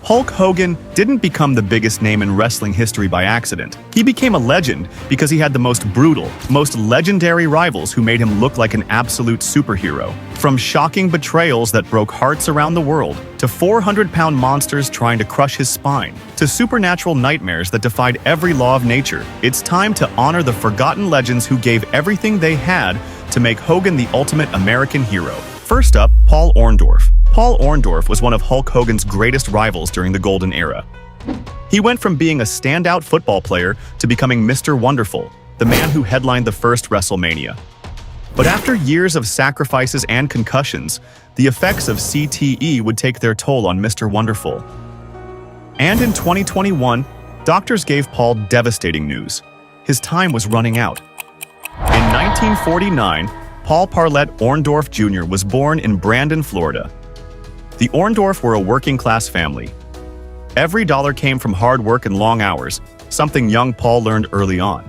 Hulk Hogan didn't become the biggest name in wrestling history by accident. He became a legend because he had the most brutal, most legendary rivals who made him look like an absolute superhero. From shocking betrayals that broke hearts around the world, to 400-pound monsters trying to crush his spine, to supernatural nightmares that defied every law of nature, it's time to honor the forgotten legends who gave everything they had to make Hogan the ultimate American hero. First up, Paul Orndorff. Paul Orndorff was one of Hulk Hogan's greatest rivals during the Golden Era. He went from being a standout football player to becoming Mr. Wonderful, the man who headlined the first WrestleMania. But after years of sacrifices and concussions, the effects of CTE would take their toll on Mr. Wonderful. And in 2021, doctors gave Paul devastating news. His time was running out. In 1949, Paul Parlett Orndorff Jr. was born in Brandon, Florida. The Orndorff were a working-class family. Every dollar came from hard work and long hours, something young Paul learned early on.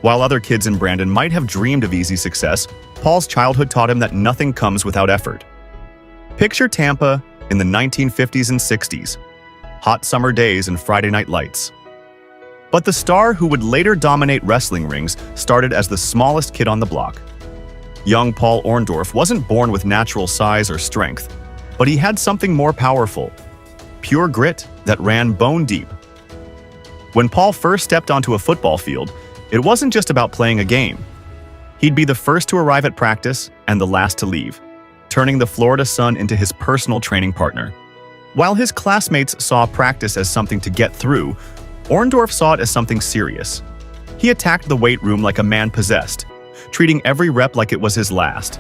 While other kids in Brandon might have dreamed of easy success, Paul's childhood taught him that nothing comes without effort. Picture Tampa in the 1950s and 60s, hot summer days and Friday night lights. But the star who would later dominate wrestling rings started as the smallest kid on the block. Young Paul Orndorff wasn't born with natural size or strength, but he had something more powerful, pure grit that ran bone deep. When Paul first stepped onto a football field, it wasn't just about playing a game. He'd be the first to arrive at practice and the last to leave, turning the Florida sun into his personal training partner. While his classmates saw practice as something to get through, Orndorff saw it as something serious. He attacked the weight room like a man possessed, treating every rep like it was his last.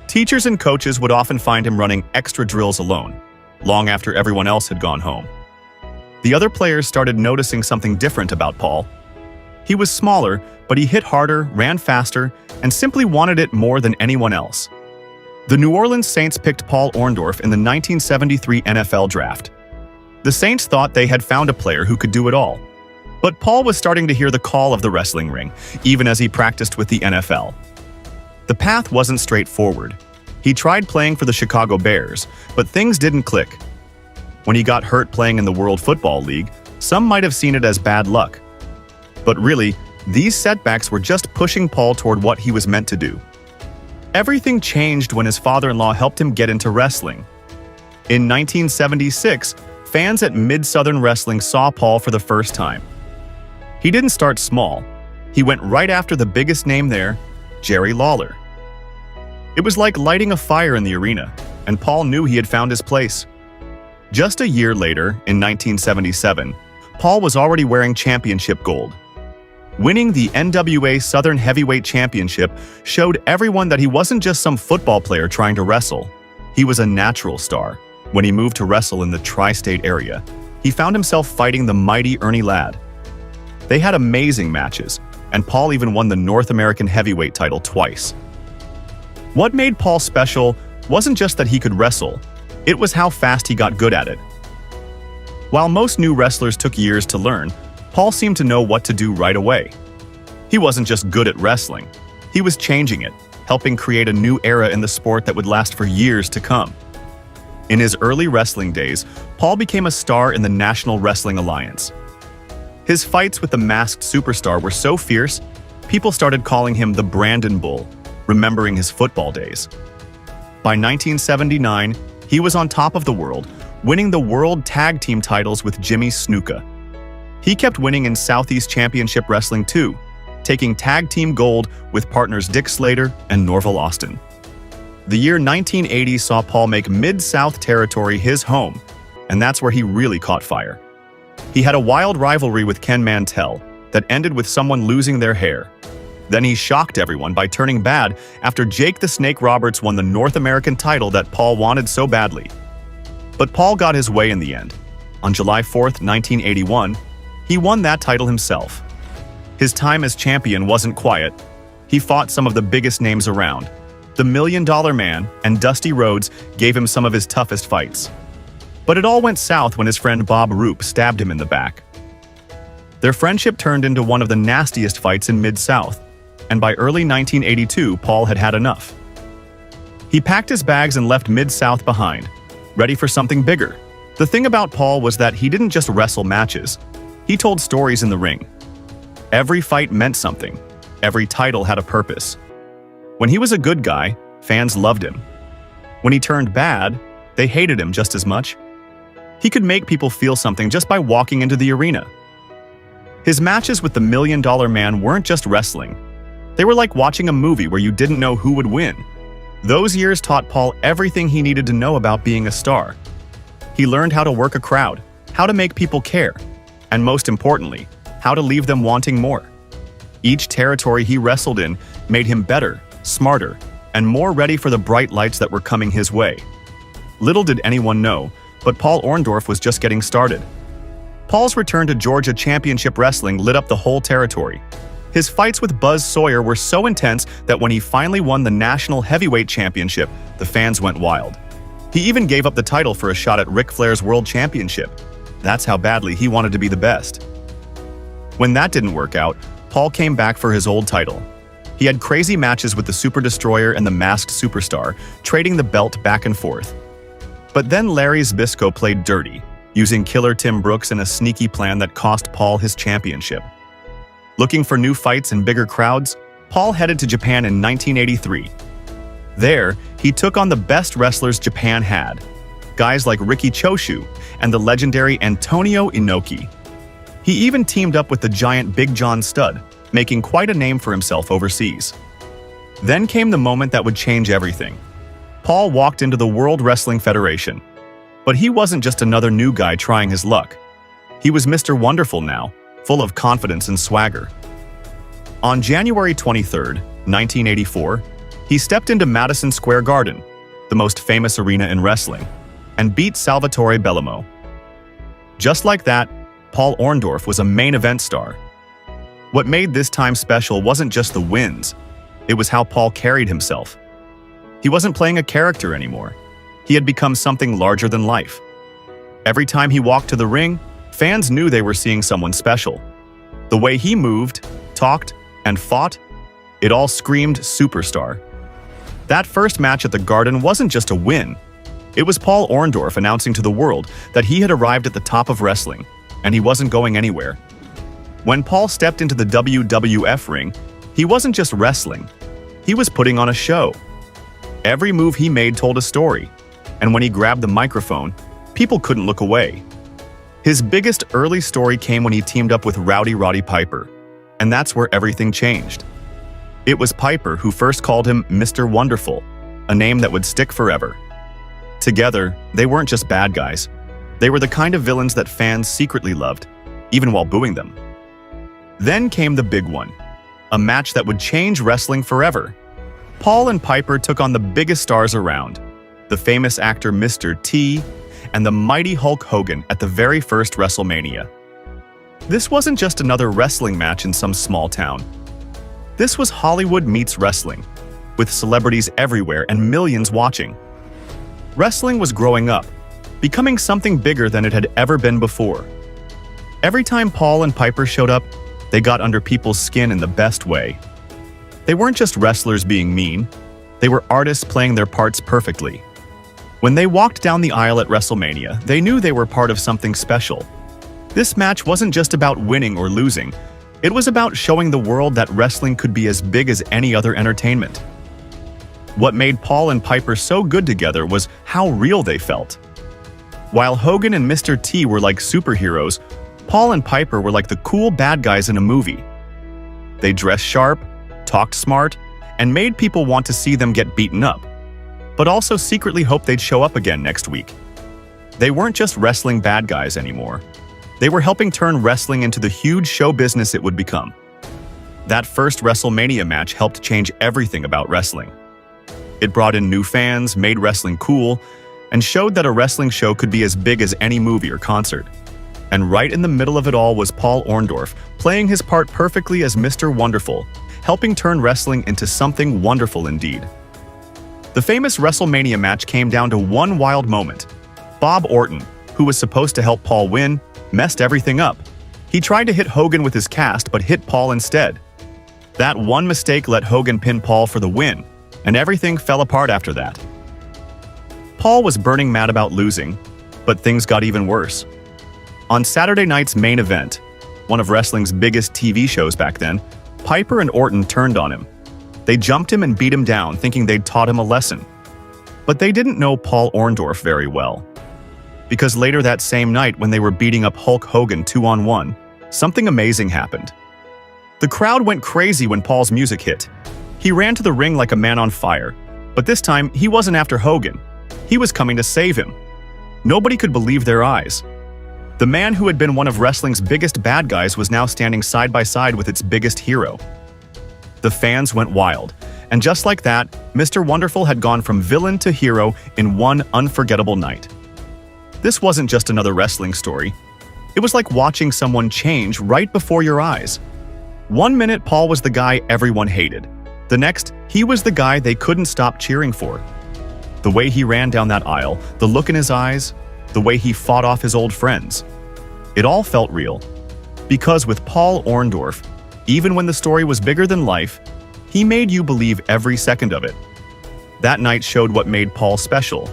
Teachers and coaches would often find him running extra drills alone, long after everyone else had gone home. The other players started noticing something different about Paul. He was smaller, but he hit harder, ran faster, and simply wanted it more than anyone else. The New Orleans Saints picked Paul Orndorff in the 1973 NFL Draft. The Saints thought they had found a player who could do it all. But Paul was starting to hear the call of the wrestling ring, even as he practiced with the NFL. The path wasn't straightforward. He tried playing for the Chicago Bears, but things didn't click. When he got hurt playing in the World Football League, some might have seen it as bad luck. But really, these setbacks were just pushing Paul toward what he was meant to do. Everything changed when his father-in-law helped him get into wrestling. In 1976, fans at Mid-Southern Wrestling saw Paul for the first time. He didn't start small. He went right after the biggest name there, Jerry Lawler. It was like lighting a fire in the arena, and Paul knew he had found his place. Just a year later, in 1977, Paul was already wearing championship gold. Winning the NWA Southern Heavyweight Championship showed everyone that he wasn't just some football player trying to wrestle. He was a natural star. When he moved to wrestle in the tri-state area, he found himself fighting the mighty Ernie Ladd. They had amazing matches, and Paul even won the North American Heavyweight title twice. What made Paul special wasn't just that he could wrestle, it was how fast he got good at it. While most new wrestlers took years to learn, Paul seemed to know what to do right away. He wasn't just good at wrestling, he was changing it, helping create a new era in the sport that would last for years to come. In his early wrestling days, Paul became a star in the National Wrestling Alliance. His fights with the masked superstar were so fierce, people started calling him the Brandon Bull, remembering his football days. By 1979, he was on top of the world, winning the World Tag Team titles with Jimmy Snuka. He kept winning in Southeast Championship Wrestling too, taking tag team gold with partners Dick Slater and Norval Austin. The year 1980 saw Paul make Mid-South territory his home, and that's where he really caught fire. He had a wild rivalry with Ken Mantell that ended with someone losing their hair. Then he shocked everyone by turning bad after Jake the Snake Roberts won the North American title that Paul wanted so badly. But Paul got his way in the end. On July 4th, 1981, he won that title himself. His time as champion wasn't quiet. He fought some of the biggest names around. The $1 Million Man and Dusty Rhodes gave him some of his toughest fights. But it all went south when his friend Bob Roop stabbed him in the back. Their friendship turned into one of the nastiest fights in Mid-South, and by early 1982, Paul had had enough. He packed his bags and left Mid-South behind, ready for something bigger. The thing about Paul was that he didn't just wrestle matches. He told stories in the ring. Every fight meant something. Every title had a purpose. When he was a good guy, fans loved him. When he turned bad, they hated him just as much. He could make people feel something just by walking into the arena. His matches with the $1 Million Man weren't just wrestling. They were like watching a movie where you didn't know who would win. Those years taught Paul everything he needed to know about being a star. He learned how to work a crowd, how to make people care, and most importantly, how to leave them wanting more. Each territory he wrestled in made him better, smarter, and more ready for the bright lights that were coming his way. Little did anyone know, but Paul Orndorff was just getting started. Paul's return to Georgia Championship Wrestling lit up the whole territory. His fights with Buzz Sawyer were so intense that when he finally won the National Heavyweight Championship, the fans went wild. He even gave up the title for a shot at Ric Flair's World Championship. That's how badly he wanted to be the best. When that didn't work out, Paul came back for his old title. He had crazy matches with the Super Destroyer and the Masked Superstar, trading the belt back and forth. But then Larry Zbyszko played dirty, using Killer Tim Brooks in a sneaky plan that cost Paul his championship. Looking for new fights and bigger crowds, Paul headed to Japan in 1983. There, he took on the best wrestlers Japan had, guys like Riki Choshu and the legendary Antonio Inoki. He even teamed up with the giant Big John Studd, making quite a name for himself overseas. Then came the moment that would change everything. Paul walked into the World Wrestling Federation. But he wasn't just another new guy trying his luck. He was Mr. Wonderful now, full of confidence and swagger. On January 23, 1984, he stepped into Madison Square Garden, the most famous arena in wrestling, and beat Salvatore Bellomo. Just like that, Paul Orndorff was a main event star. What made this time special wasn't just the wins, it was how Paul carried himself. He wasn't playing a character anymore. He had become something larger than life. Every time he walked to the ring, fans knew they were seeing someone special. The way he moved, talked, and fought, it all screamed superstar. That first match at the Garden wasn't just a win. It was Paul Orndorff announcing to the world that he had arrived at the top of wrestling, and he wasn't going anywhere. When Paul stepped into the WWF ring, he wasn't just wrestling. He was putting on a show. Every move he made told a story, and when he grabbed the microphone, people couldn't look away. His biggest early story came when he teamed up with Rowdy Roddy Piper, and that's where everything changed. It was Piper who first called him Mr. Wonderful, a name that would stick forever. Together, they weren't just bad guys. They were the kind of villains that fans secretly loved, even while booing them. Then came the big one, a match that would change wrestling forever. Paul and Piper took on the biggest stars around, the famous actor Mr. T and the mighty Hulk Hogan at the very first WrestleMania. This wasn't just another wrestling match in some small town. This was Hollywood meets wrestling, with celebrities everywhere and millions watching. Wrestling was growing up, becoming something bigger than it had ever been before. Every time Paul and Piper showed up, they got under people's skin in the best way. They weren't just wrestlers being mean, they were artists playing their parts perfectly. When they walked down the aisle at WrestleMania, they knew they were part of something special. This match wasn't just about winning or losing, it was about showing the world that wrestling could be as big as any other entertainment. What made Paul and Piper so good together was how real they felt. While Hogan and Mr. T were like superheroes, Paul and Piper were like the cool bad guys in a movie. They dressed sharp, talked smart, and made people want to see them get beaten up, but also secretly hoped they'd show up again next week. They weren't just wrestling bad guys anymore. They were helping turn wrestling into the huge show business it would become. That first WrestleMania match helped change everything about wrestling. It brought in new fans, made wrestling cool, and showed that a wrestling show could be as big as any movie or concert. And right in the middle of it all was Paul Orndorff, playing his part perfectly as Mr. Wonderful, helping turn wrestling into something wonderful indeed. The famous WrestleMania match came down to one wild moment. Bob Orton, who was supposed to help Paul win, messed everything up. He tried to hit Hogan with his cast but hit Paul instead. That one mistake let Hogan pin Paul for the win, and everything fell apart after that. Paul was burning mad about losing, But things got even worse. On Saturday night's main event, one of wrestling's biggest TV shows back then, Piper and Orton turned on him. They jumped him and beat him down, thinking they'd taught him a lesson. But they didn't know Paul Orndorff very well. Because later that same night, when they were beating up Hulk Hogan 2-on-1, something amazing happened. The crowd went crazy when Paul's music hit. He ran to the ring like a man on fire, but this time he wasn't after Hogan. He was coming to save him. Nobody could believe their eyes. The man who had been one of wrestling's biggest bad guys was now standing side by side with its biggest hero. The fans went wild, and just like that, Mr. Wonderful had gone from villain to hero in one unforgettable night. This wasn't just another wrestling story. It was like watching someone change right before your eyes. One minute, Paul was the guy everyone hated. The next, he was the guy they couldn't stop cheering for. The way he ran down that aisle, the look in his eyes, the way he fought off his old friends. It all felt real. Because with Paul Orndorff, even when the story was bigger than life, he made you believe every second of it. That night showed what made Paul special.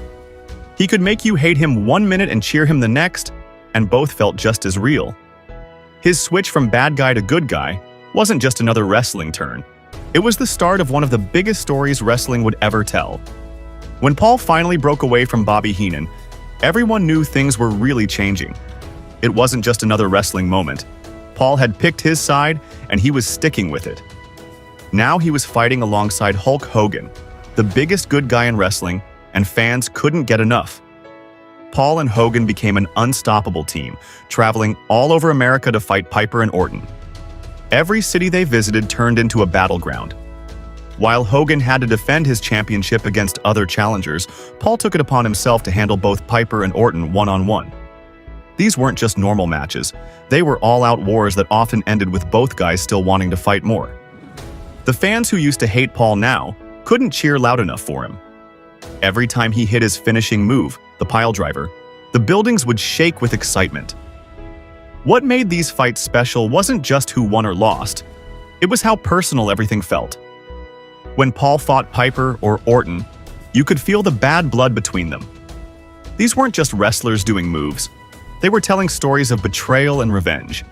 He could make you hate him one minute and cheer him the next, and both felt just as real. His switch from bad guy to good guy wasn't just another wrestling turn. It was the start of one of the biggest stories wrestling would ever tell. When Paul finally broke away from Bobby Heenan, everyone knew things were really changing. It wasn't just another wrestling moment. Paul had picked his side, and he was sticking with it. Now he was fighting alongside Hulk Hogan, the biggest good guy in wrestling, and fans couldn't get enough. Paul and Hogan became an unstoppable team, traveling all over America to fight Piper and Orton. Every city they visited turned into a battleground. While Hogan had to defend his championship against other challengers, Paul took it upon himself to handle both Piper and Orton one-on-one. These weren't just normal matches. They were all-out wars that often ended with both guys still wanting to fight more. The fans who used to hate Paul now couldn't cheer loud enough for him. Every time he hit his finishing move, the piledriver, the buildings would shake with excitement. What made these fights special wasn't just who won or lost. It was how personal everything felt. When Paul fought Piper or Orton, you could feel the bad blood between them. These weren't just wrestlers doing moves. They were telling stories of betrayal and revenge.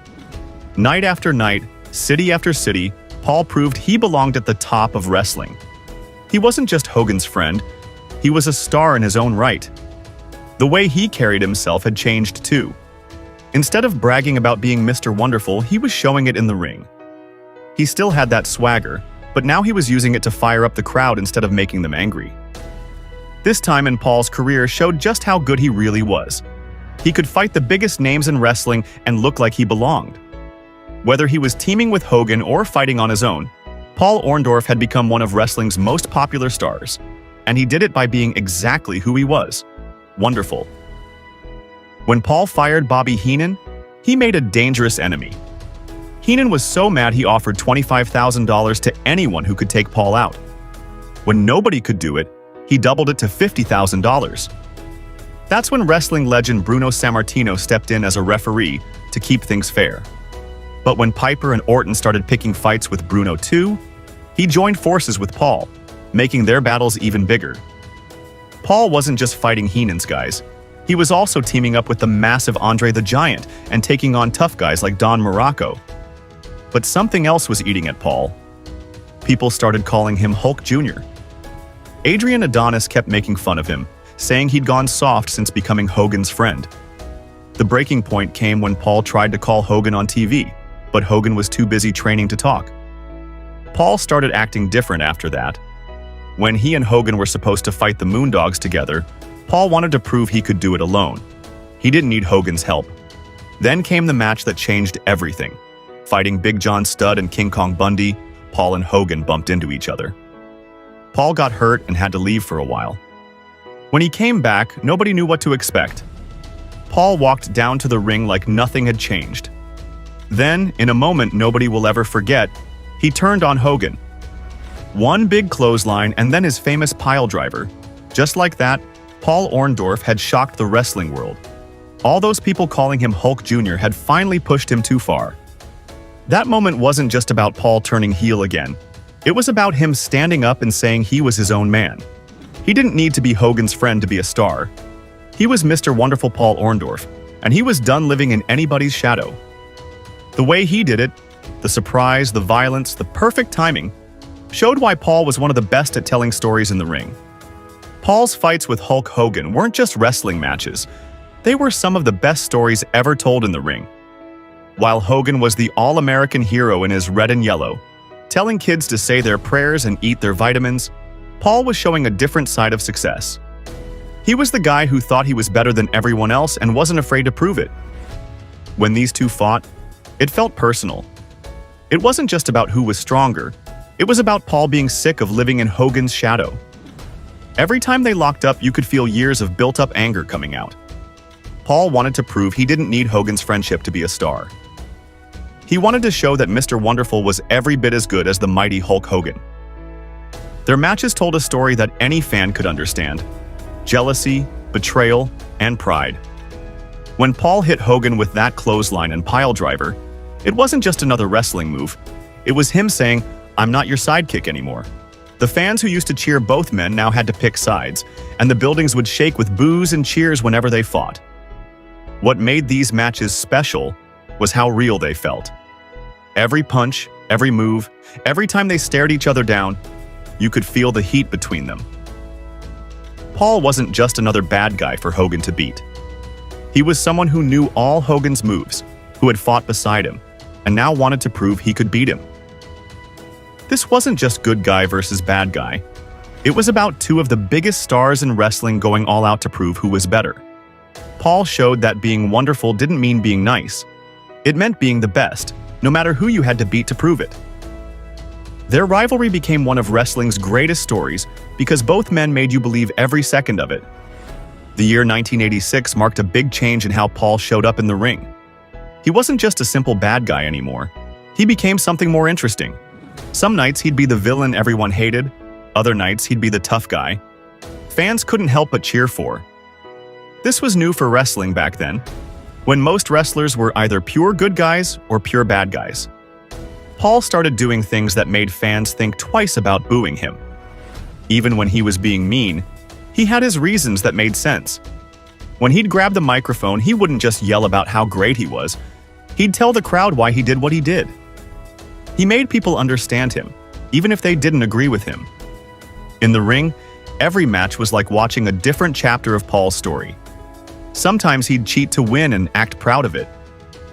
Night after night, city after city, Paul proved he belonged at the top of wrestling. He wasn't just Hogan's friend. He was a star in his own right. The way he carried himself had changed too. Instead of bragging about being Mr. Wonderful, he was showing it in the ring. He still had that swagger, but now he was using it to fire up the crowd instead of making them angry. This time in Paul's career showed just how good he really was. He could fight the biggest names in wrestling and look like he belonged. Whether he was teaming with Hogan or fighting on his own, Paul Orndorff had become one of wrestling's most popular stars, and he did it by being exactly who he was: wonderful. When Paul fired Bobby Heenan, he made a dangerous enemy. Heenan was so mad he offered $25,000 to anyone who could take Paul out. When nobody could do it, he doubled it to $50,000. That's when wrestling legend Bruno Sammartino stepped in as a referee to keep things fair. But when Piper and Orton started picking fights with Bruno too, he joined forces with Paul, making their battles even bigger. Paul wasn't just fighting Heenan's guys. He was also teaming up with the massive Andre the Giant and taking on tough guys like Don Muraco. But something else was eating at Paul. People started calling him Hulk Jr. Adrian Adonis kept making fun of him, saying he'd gone soft since becoming Hogan's friend. The breaking point came when Paul tried to call Hogan on TV, but Hogan was too busy training to talk. Paul started acting different after that. When he and Hogan were supposed to fight the Moondogs together, Paul wanted to prove he could do it alone. He didn't need Hogan's help. Then came the match that changed everything. Fighting Big John Studd and King Kong Bundy, Paul and Hogan bumped into each other. Paul got hurt and had to leave for a while. When he came back, nobody knew what to expect. Paul walked down to the ring like nothing had changed. Then, in a moment nobody will ever forget, he turned on Hogan. One big clothesline and then his famous piledriver. Just like that, Paul Orndorff had shocked the wrestling world. All those people calling him Hulk Jr. had finally pushed him too far. That moment wasn't just about Paul turning heel again. It was about him standing up and saying he was his own man. He didn't need to be Hogan's friend to be a star. He was Mr. Wonderful Paul Orndorff, and he was done living in anybody's shadow. The way he did it, the surprise, the violence, the perfect timing, showed why Paul was one of the best at telling stories in the ring. Paul's fights with Hulk Hogan weren't just wrestling matches. They were some of the best stories ever told in the ring. While Hogan was the all-American hero in his red and yellow, telling kids to say their prayers and eat their vitamins, Paul was showing a different side of success. He was the guy who thought he was better than everyone else and wasn't afraid to prove it. When these two fought, it felt personal. It wasn't just about who was stronger. It was about Paul being sick of living in Hogan's shadow. Every time they locked up, you could feel years of built-up anger coming out. Paul wanted to prove he didn't need Hogan's friendship to be a star. He wanted to show that Mr. Wonderful was every bit as good as the mighty Hulk Hogan. Their matches told a story that any fan could understand: jealousy, betrayal, and pride. When Paul hit Hogan with that clothesline and piledriver, it wasn't just another wrestling move. It was him saying, "I'm not your sidekick anymore." The fans who used to cheer both men now had to pick sides, and the buildings would shake with boos and cheers whenever they fought. What made these matches special was how real they felt. Every punch, every move, every time they stared each other down, you could feel the heat between them. Paul wasn't just another bad guy for Hogan to beat. He was someone who knew all Hogan's moves, who had fought beside him, and now wanted to prove he could beat him. This wasn't just good guy versus bad guy. It was about two of the biggest stars in wrestling going all out to prove who was better. Paul showed that being wonderful didn't mean being nice. It meant being the best, no matter who you had to beat to prove it. Their rivalry became one of wrestling's greatest stories because both men made you believe every second of it. The year 1986 marked a big change in how Paul showed up in the ring. He wasn't just a simple bad guy anymore. He became something more interesting. Some nights he'd be the villain everyone hated, other nights he'd be the tough guy fans couldn't help but cheer for. This was new for wrestling back then, when most wrestlers were either pure good guys or pure bad guys. Paul started doing things that made fans think twice about booing him. Even when he was being mean, he had his reasons that made sense. When he'd grab the microphone, he wouldn't just yell about how great he was. He'd tell the crowd why he did what he did. He made people understand him, even if they didn't agree with him. In the ring, every match was like watching a different chapter of Paul's story. Sometimes he'd cheat to win and act proud of it.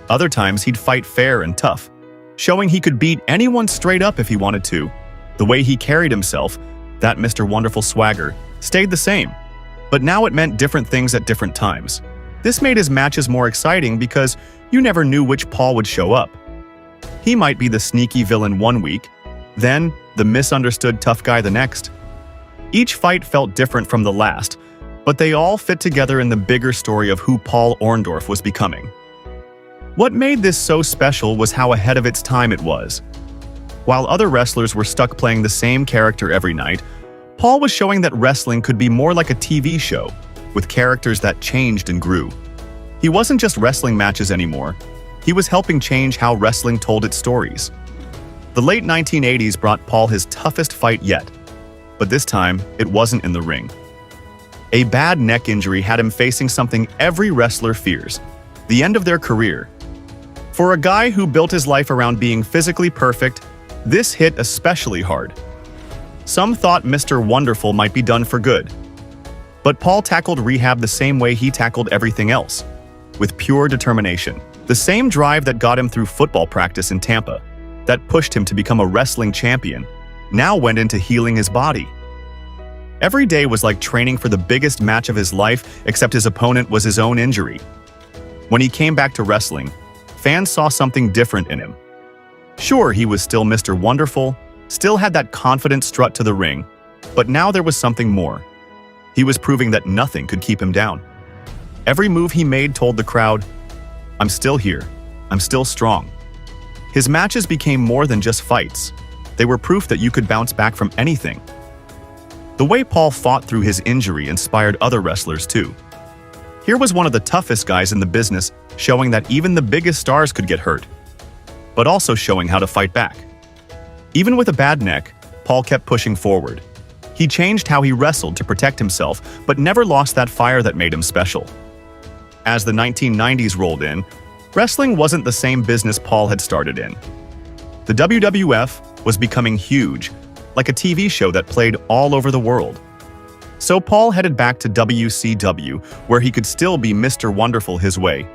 Other times he'd fight fair and tough, showing he could beat anyone straight up if he wanted to. The way he carried himself, that Mr. Wonderful swagger, stayed the same. But now it meant different things at different times. This made his matches more exciting because you never knew which Paul would show up. He might be the sneaky villain one week, then the misunderstood tough guy the next. Each fight felt different from the last, but they all fit together in the bigger story of who Paul Orndorff was becoming. What made this so special was how ahead of its time it was. While other wrestlers were stuck playing the same character every night, Paul was showing that wrestling could be more like a TV show, with characters that changed and grew. He wasn't just wrestling matches anymore. He was helping change how wrestling told its stories. The late 1980s brought Paul his toughest fight yet, but this time it wasn't in the ring. A bad neck injury had him facing something every wrestler fears: the end of their career. For a guy who built his life around being physically perfect, this hit especially hard. Some thought Mr. Wonderful might be done for good. But Paul tackled rehab the same way he tackled everything else, with pure determination. The same drive that got him through football practice in Tampa, that pushed him to become a wrestling champion, now went into healing his body. Every day was like training for the biggest match of his life, except his opponent was his own injury. When he came back to wrestling, fans saw something different in him. Sure, he was still Mr. Wonderful, still had that confident strut to the ring, but now there was something more. He was proving that nothing could keep him down. Every move he made told the crowd, "I'm still here. I'm still strong." His matches became more than just fights. They were proof that you could bounce back from anything. The way Paul fought through his injury inspired other wrestlers too. Here was one of the toughest guys in the business, showing that even the biggest stars could get hurt, but also showing how to fight back. Even with a bad neck, Paul kept pushing forward. He changed how he wrestled to protect himself, but never lost that fire that made him special. As the 1990s rolled in, wrestling wasn't the same business Paul had started in. The WWF was becoming huge, like a TV show that played all over the world. So Paul headed back to WCW, where he could still be Mr. Wonderful his way.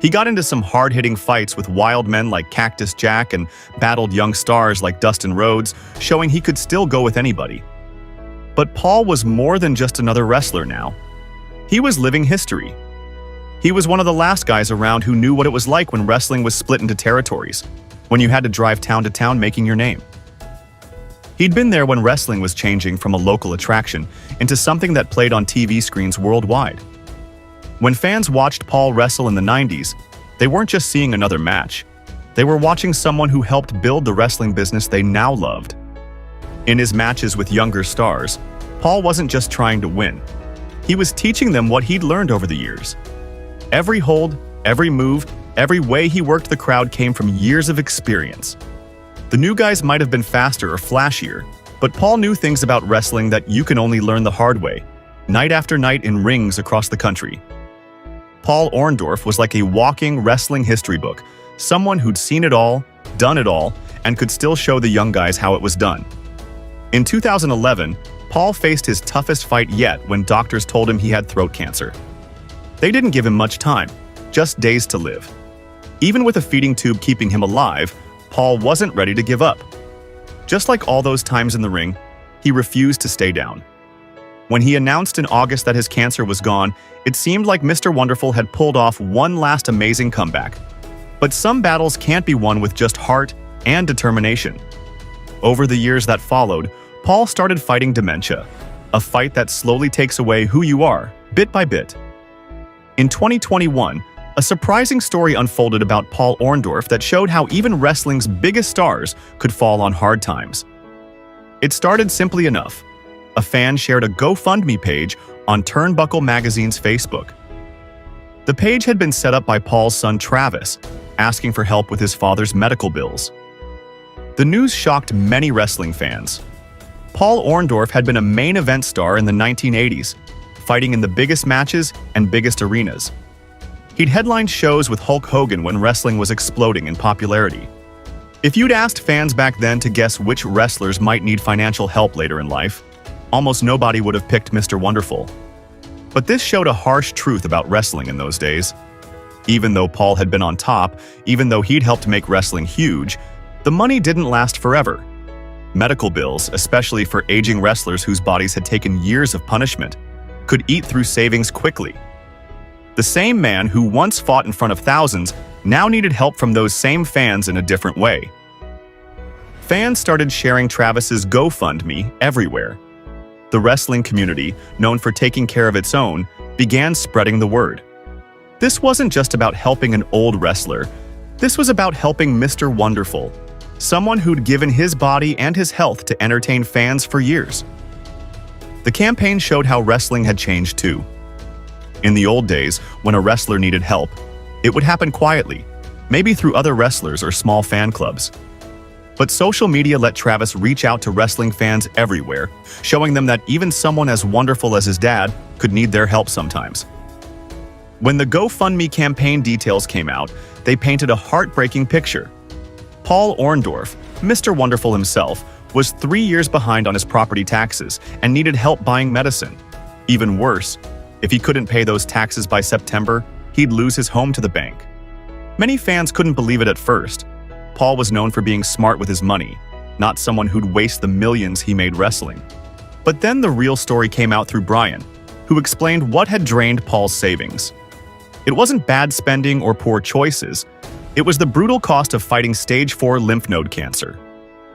He got into some hard-hitting fights with wild men like Cactus Jack and battled young stars like Dustin Rhodes, showing he could still go with anybody. But Paul was more than just another wrestler now. He was living history. He was one of the last guys around who knew what it was like when wrestling was split into territories, when you had to drive town to town making your name. He'd been there when wrestling was changing from a local attraction into something that played on TV screens worldwide. When fans watched Paul wrestle in the 90s, they weren't just seeing another match. They were watching someone who helped build the wrestling business they now loved. In his matches with younger stars, Paul wasn't just trying to win. He was teaching them what he'd learned over the years. Every hold, every move, every way he worked the crowd came from years of experience. The new guys might have been faster or flashier, but Paul knew things about wrestling that you can only learn the hard way, night after night in rings across the country. Paul Orndorff was like a walking wrestling history book, someone who'd seen it all, done it all, and could still show the young guys how it was done. In 2011, Paul faced his toughest fight yet when doctors told him he had throat cancer. They didn't give him much time, just days to live. Even with a feeding tube keeping him alive, Paul wasn't ready to give up. Just like all those times in the ring, he refused to stay down. When he announced in August that his cancer was gone, it seemed like Mr. Wonderful had pulled off one last amazing comeback. But some battles can't be won with just heart and determination. Over the years that followed, Paul started fighting dementia, a fight that slowly takes away who you are, bit by bit. In 2021, a surprising story unfolded about Paul Orndorff that showed how even wrestling's biggest stars could fall on hard times. It started simply enough. A fan shared a GoFundMe page on Turnbuckle Magazine's Facebook. The page had been set up by Paul's son Travis, asking for help with his father's medical bills. The news shocked many wrestling fans. Paul Orndorff had been a main event star in the 1980s, fighting in the biggest matches and biggest arenas. He'd headlined shows with Hulk Hogan when wrestling was exploding in popularity. If you'd asked fans back then to guess which wrestlers might need financial help later in life, almost nobody would have picked Mr. Wonderful. But this showed a harsh truth about wrestling in those days. Even though Paul had been on top, even though he'd helped make wrestling huge, the money didn't last forever. Medical bills, especially for aging wrestlers whose bodies had taken years of punishment, could eat through savings quickly. The same man who once fought in front of thousands now needed help from those same fans in a different way. Fans started sharing Travis's GoFundMe everywhere. The wrestling community, known for taking care of its own, began spreading the word. This wasn't just about helping an old wrestler. This was about helping Mr. Wonderful, someone who'd given his body and his health to entertain fans for years. The campaign showed how wrestling had changed too. In the old days, when a wrestler needed help, it would happen quietly, maybe through other wrestlers or small fan clubs. But social media let Travis reach out to wrestling fans everywhere, showing them that even someone as wonderful as his dad could need their help sometimes. When the GoFundMe campaign details came out, they painted a heartbreaking picture. Paul Orndorff, Mr. Wonderful himself, was 3 years behind on his property taxes and needed help buying medicine. Even worse, if he couldn't pay those taxes by September, he'd lose his home to the bank. Many fans couldn't believe it at first. Paul was known for being smart with his money, not someone who'd waste the millions he made wrestling. But then the real story came out through Brian, who explained what had drained Paul's savings. It wasn't bad spending or poor choices. It was the brutal cost of fighting stage 4 lymph node cancer.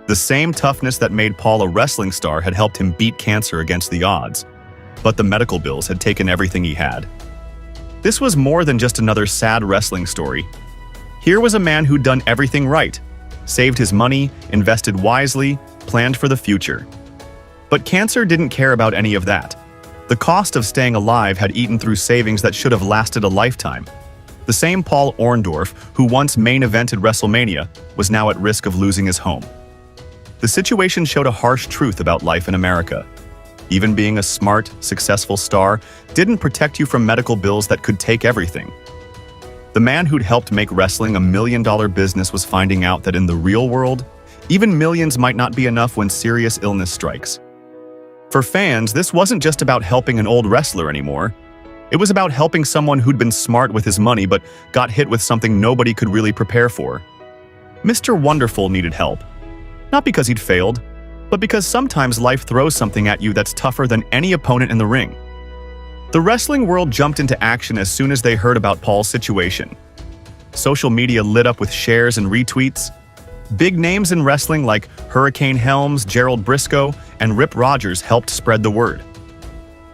The same toughness that made Paul a wrestling star had helped him beat cancer against the odds. But the medical bills had taken everything he had. This was more than just another sad wrestling story. Here was a man who'd done everything right, saved his money, invested wisely, planned for the future. But cancer didn't care about any of that. The cost of staying alive had eaten through savings that should have lasted a lifetime. The same Paul Orndorff, who once main evented WrestleMania, was now at risk of losing his home. The situation showed a harsh truth about life in America. Even being a smart, successful star didn't protect you from medical bills that could take everything. The man who'd helped make wrestling a million-dollar business was finding out that in the real world, even millions might not be enough when serious illness strikes. For fans, this wasn't just about helping an old wrestler anymore. It was about helping someone who'd been smart with his money but got hit with something nobody could really prepare for. Mr. Wonderful needed help. Not because he'd failed, but because sometimes life throws something at you that's tougher than any opponent in the ring. The wrestling world jumped into action as soon as they heard about Paul's situation. Social media lit up with shares and retweets. Big names in wrestling like Hurricane Helms, Gerald Briscoe, and Rip Rogers helped spread the word.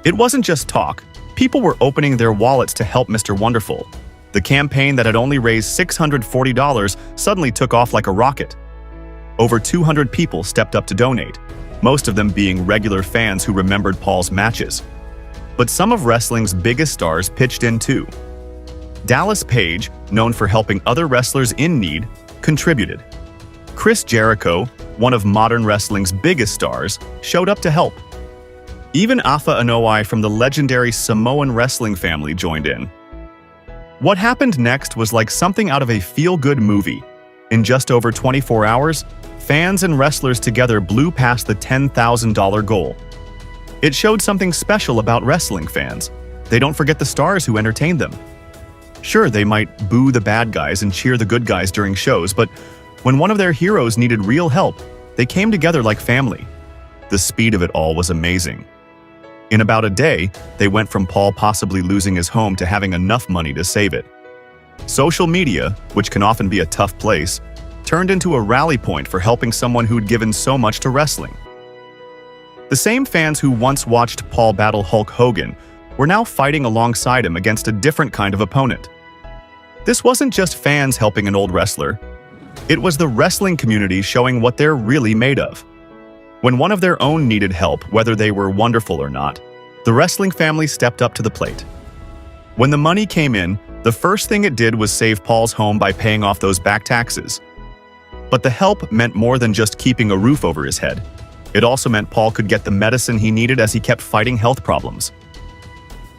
It wasn't just talk. People were opening their wallets to help Mr. Wonderful. The campaign that had only raised $640 suddenly took off like a rocket. Over 200 people stepped up to donate, most of them being regular fans who remembered Paul's matches. But some of wrestling's biggest stars pitched in too. Dallas Page, known for helping other wrestlers in need, contributed. Chris Jericho, one of modern wrestling's biggest stars, showed up to help. Even Afa Anoa'i from the legendary Samoan wrestling family joined in. What happened next was like something out of a feel-good movie. In just over 24 hours, fans and wrestlers together blew past the $10,000 goal. It showed something special about wrestling fans. They don't forget the stars who entertained them. Sure, they might boo the bad guys and cheer the good guys during shows, but when one of their heroes needed real help, they came together like family. The speed of it all was amazing. In about a day, they went from Paul possibly losing his home to having enough money to save it. Social media, which can often be a tough place, turned into a rally point for helping someone who'd given so much to wrestling. The same fans who once watched Paul battle Hulk Hogan were now fighting alongside him against a different kind of opponent. This wasn't just fans helping an old wrestler. It was the wrestling community showing what they're really made of. When one of their own needed help, whether they were wonderful or not, the wrestling family stepped up to the plate. When the money came in, the first thing it did was save Paul's home by paying off those back taxes. But the help meant more than just keeping a roof over his head. It also meant Paul could get the medicine he needed as he kept fighting health problems.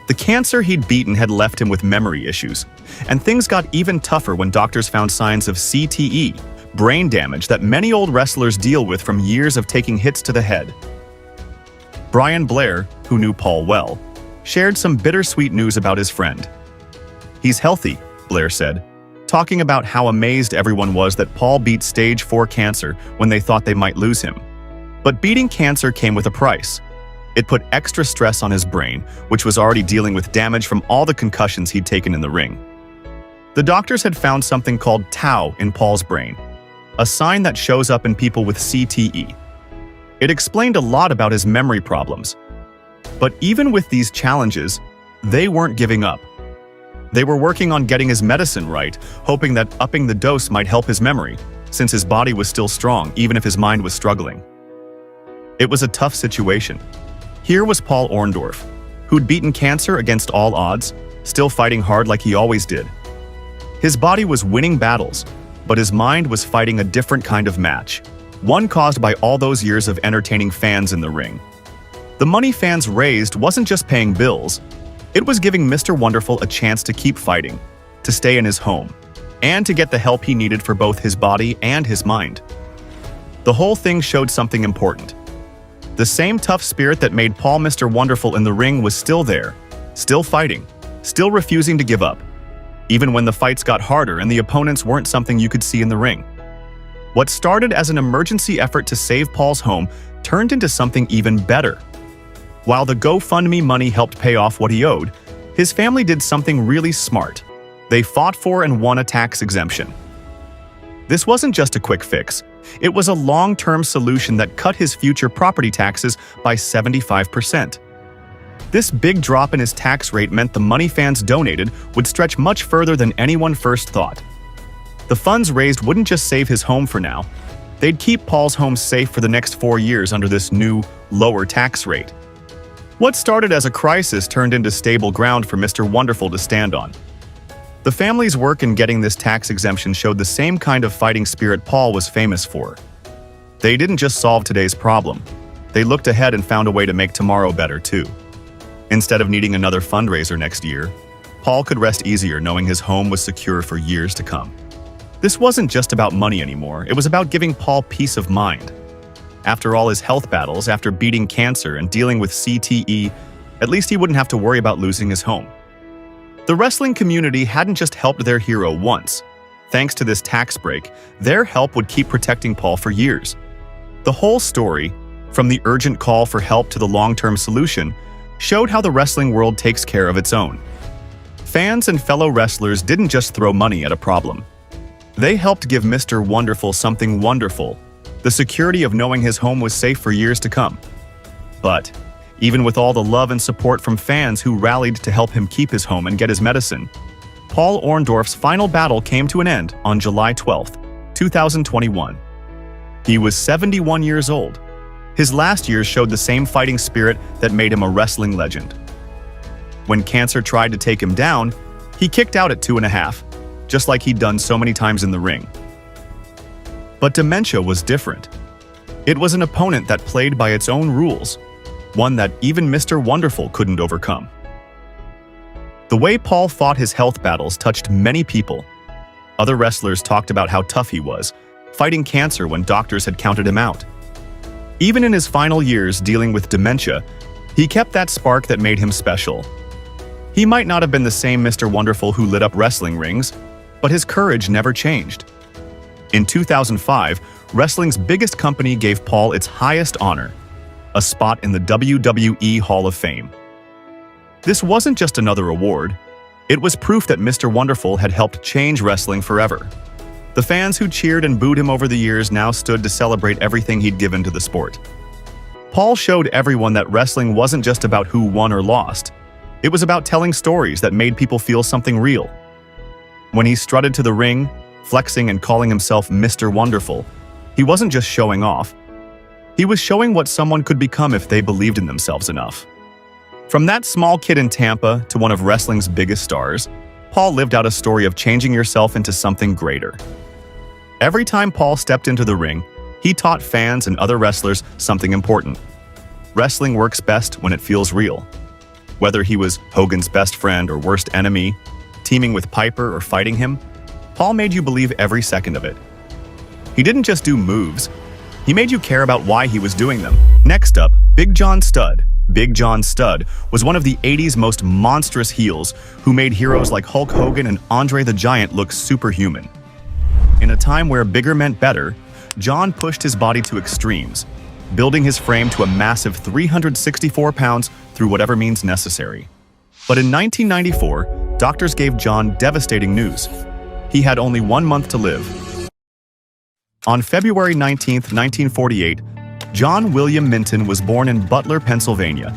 The cancer he'd beaten had left him with memory issues, and things got even tougher when doctors found signs of CTE, brain damage that many old wrestlers deal with from years of taking hits to the head. Brian Blair, who knew Paul well, shared some bittersweet news about his friend. "He's healthy," Blair said, talking about how amazed everyone was that Paul beat stage 4 cancer when they thought they might lose him. But beating cancer came with a price. It put extra stress on his brain, which was already dealing with damage from all the concussions he'd taken in the ring. The doctors had found something called tau in Paul's brain, a sign that shows up in people with CTE. It explained a lot about his memory problems. But even with these challenges, they weren't giving up. They were working on getting his medicine right, hoping that upping the dose might help his memory, since his body was still strong, even if his mind was struggling. It was a tough situation. Here was Paul Orndorff, who'd beaten cancer against all odds, still fighting hard like he always did. His body was winning battles, but his mind was fighting a different kind of match, one caused by all those years of entertaining fans in the ring. The money fans raised wasn't just paying bills, it was giving Mr. Wonderful a chance to keep fighting, to stay in his home, and to get the help he needed for both his body and his mind. The whole thing showed something important. The same tough spirit that made Paul Mr. Wonderful in the ring was still there, still fighting, still refusing to give up, even when the fights got harder and the opponents weren't something you could see in the ring. What started as an emergency effort to save Paul's home turned into something even better. While the GoFundMe money helped pay off what he owed, his family did something really smart. They fought for and won a tax exemption. This wasn't just a quick fix. It was a long-term solution that cut his future property taxes by 75%. This big drop in his tax rate meant the money fans donated would stretch much further than anyone first thought. The funds raised wouldn't just save his home for now. They'd keep Paul's home safe for the next 4 years under this new, lower tax rate. What started as a crisis turned into stable ground for Mr. Wonderful to stand on. The family's work in getting this tax exemption showed the same kind of fighting spirit Paul was famous for. They didn't just solve today's problem. They looked ahead and found a way to make tomorrow better, too. Instead of needing another fundraiser next year, Paul could rest easier knowing his home was secure for years to come. This wasn't just about money anymore, it was about giving Paul peace of mind. After all his health battles, after beating cancer and dealing with CTE, at least he wouldn't have to worry about losing his home. The wrestling community hadn't just helped their hero once. Thanks to this tax break, their help would keep protecting Paul for years. The whole story, from the urgent call for help to the long-term solution, showed how the wrestling world takes care of its own. Fans and fellow wrestlers didn't just throw money at a problem. They helped give Mr. Wonderful something wonderful, the security of knowing his home was safe for years to come. But even with all the love and support from fans who rallied to help him keep his home and get his medicine, Paul Orndorff's final battle came to an end on July 12, 2021. He was 71 years old. His last years showed the same fighting spirit that made him a wrestling legend. When cancer tried to take him down, he kicked out at 2.5, just like he'd done so many times in the ring. But dementia was different. It was an opponent that played by its own rules, one that even Mr. Wonderful couldn't overcome. The way Paul fought his health battles touched many people. Other wrestlers talked about how tough he was, fighting cancer when doctors had counted him out. Even in his final years dealing with dementia, he kept that spark that made him special. He might not have been the same Mr. Wonderful who lit up wrestling rings, but his courage never changed. In 2005, wrestling's biggest company gave Paul its highest honor, a spot in the WWE Hall of Fame. This wasn't just another award. It was proof that Mr. Wonderful had helped change wrestling forever. The fans who cheered and booed him over the years now stood to celebrate everything he'd given to the sport. Paul showed everyone that wrestling wasn't just about who won or lost. It was about telling stories that made people feel something real. When he strutted to the ring, flexing and calling himself Mr. Wonderful, he wasn't just showing off. He was showing what someone could become if they believed in themselves enough. From that small kid in Tampa to one of wrestling's biggest stars, Paul lived out a story of changing yourself into something greater. Every time Paul stepped into the ring, he taught fans and other wrestlers something important. Wrestling works best when it feels real. Whether he was Hogan's best friend or worst enemy, teaming with Piper or fighting him, Paul made you believe every second of it. He didn't just do moves, he made you care about why he was doing them. Next up, Big John Studd. Big John Studd was one of the 80s most monstrous heels who made heroes like Hulk Hogan and Andre the Giant look superhuman. In a time where bigger meant better, John pushed his body to extremes, building his frame to a massive 364 pounds through whatever means necessary. But in 1994, doctors gave John devastating news. He had only 1 month to live. On February 19, 1948, John William Minton was born in Butler, Pennsylvania.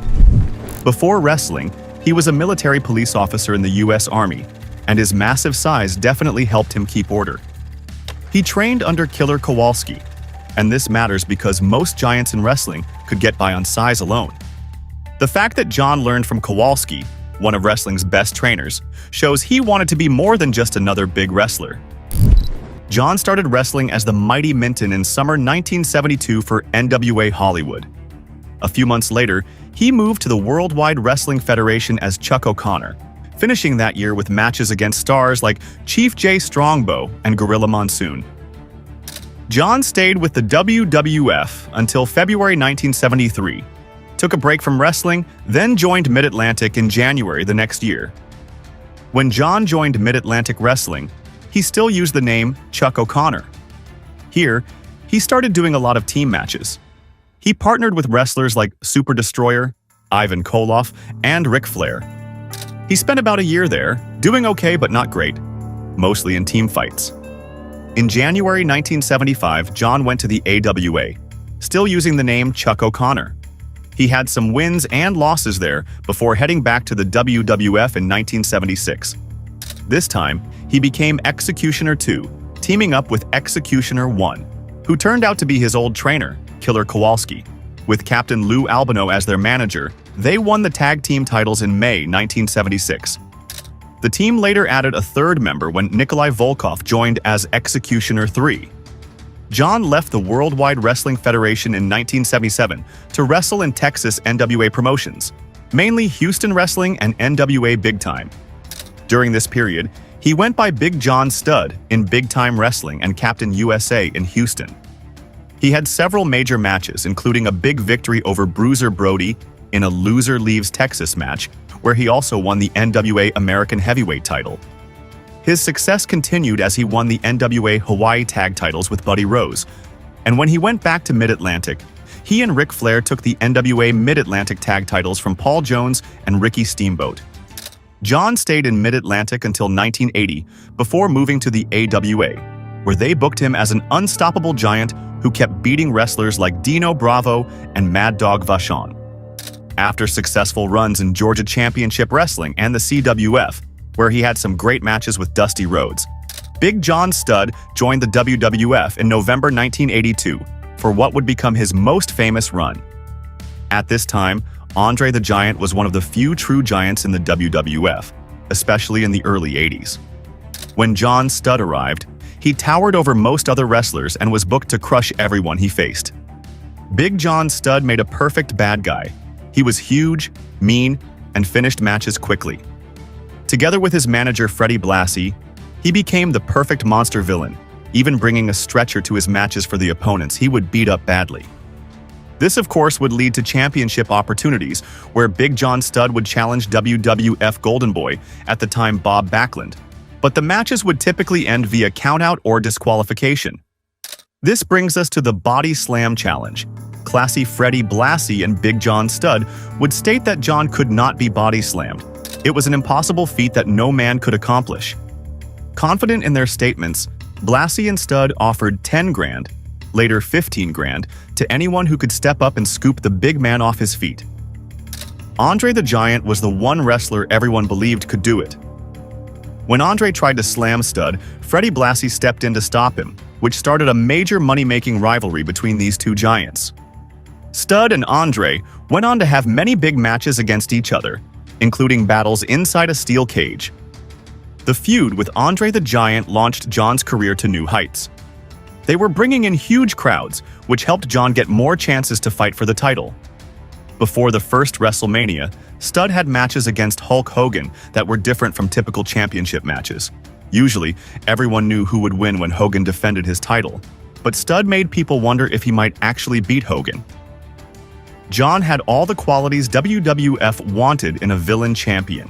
Before wrestling, he was a military police officer in the U.S. Army, and his massive size definitely helped him keep order. He trained under Killer Kowalski, and this matters because most giants in wrestling could get by on size alone. The fact that John learned from Kowalski, one of wrestling's best trainers, shows he wanted to be more than just another big wrestler. John started wrestling as the Mighty Minton in summer 1972 for NWA Hollywood. A few months later, he moved to the Worldwide Wrestling Federation as Chuck O'Connor, finishing that year with matches against stars like Chief Jay Strongbow and Gorilla Monsoon. John stayed with the WWF until February 1973, took a break from wrestling, then joined Mid-Atlantic in January the next year. When John joined Mid-Atlantic Wrestling, he still used the name Chuck O'Connor. Here, he started doing a lot of team matches. He partnered with wrestlers like Super Destroyer, Ivan Koloff, and Ric Flair. He spent about a year there, doing okay but not great, mostly in team fights. In January 1975, John went to the AWA, still using the name Chuck O'Connor. He had some wins and losses there before heading back to the WWF in 1976. This time, he became Executioner 2, teaming up with Executioner 1, who turned out to be his old trainer, Killer Kowalski. With Captain Lou Albano as their manager, they won the tag team titles in May 1976. The team later added a third member when Nikolai Volkov joined as Executioner 3. John left the Worldwide Wrestling Federation in 1977 to wrestle in Texas NWA promotions, mainly Houston Wrestling and NWA Big Time. During this period, he went by Big John Studd in Big Time Wrestling and Captain USA in Houston. He had several major matches, including a big victory over Bruiser Brody in a Loser Leaves Texas match, where he also won the NWA American Heavyweight title. His success continued as he won the NWA Hawaii Tag titles with Buddy Rose, and when he went back to Mid-Atlantic, he and Ric Flair took the NWA Mid-Atlantic Tag titles from Paul Jones and Ricky Steamboat. John stayed in Mid-Atlantic until 1980 before moving to the AWA, where they booked him as an unstoppable giant who kept beating wrestlers like Dino Bravo and Mad Dog Vachon. After successful runs in Georgia Championship Wrestling and the CWF, where he had some great matches with Dusty Rhodes, Big John Studd joined the WWF in November 1982 for what would become his most famous run. At this time, Andre the Giant was one of the few true giants in the WWF, especially in the early 80s. When John Studd arrived, he towered over most other wrestlers and was booked to crush everyone he faced. Big John Studd made a perfect bad guy. He was huge, mean, and finished matches quickly. Together with his manager Freddie Blassie, he became the perfect monster villain, even bringing a stretcher to his matches for the opponents he would beat up badly. This, of course, would lead to championship opportunities, where Big John Studd would challenge WWF Golden Boy, at the time Bob Backlund, but the matches would typically end via countout or disqualification. This brings us to the Body Slam Challenge. Classy Freddie Blassie and Big John Studd would state that John could not be body slammed. It was an impossible feat that no man could accomplish. Confident in their statements, Blassie and Studd offered 10 grand, later 15 grand, to anyone who could step up and scoop the big man off his feet. Andre the Giant was the one wrestler everyone believed could do it. When Andre tried to slam Studd, Freddie Blassie stepped in to stop him, which started a major money-making rivalry between these two giants. Studd and Andre went on to have many big matches against each other, including battles inside a steel cage. The feud with Andre the Giant launched John's career to new heights. They were bringing in huge crowds, which helped John get more chances to fight for the title. Before the first WrestleMania, Studd had matches against Hulk Hogan that were different from typical championship matches. Usually, everyone knew who would win when Hogan defended his title, but Studd made people wonder if he might actually beat Hogan. John had all the qualities WWF wanted in a villain champion: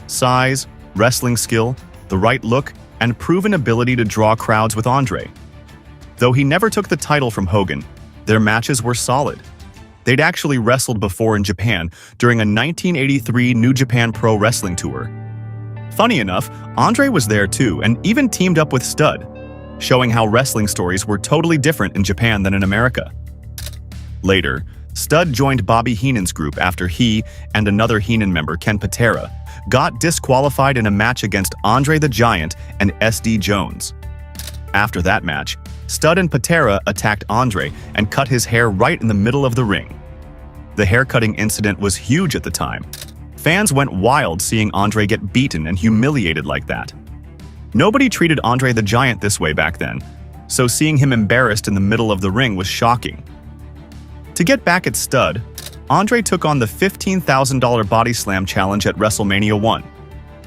size, wrestling skill, the right look, and proven ability to draw crowds with Andre. Though he never took the title from Hogan, their matches were solid. They'd actually wrestled before in Japan during a 1983 New Japan Pro Wrestling tour. Funny enough, Andre was there too and even teamed up with Studd, showing how wrestling stories were totally different in Japan than in America. Later, Studd joined Bobby Heenan's group after he and another Heenan member, Ken Patera, got disqualified in a match against Andre the Giant and SD Jones. After that match, Studd and Patera attacked Andre and cut his hair right in the middle of the ring. The haircutting incident was huge at the time. Fans went wild seeing Andre get beaten and humiliated like that. Nobody treated Andre the Giant this way back then, so seeing him embarrassed in the middle of the ring was shocking. To get back at Studd, Andre took on the $15,000 Body Slam Challenge at WrestleMania 1.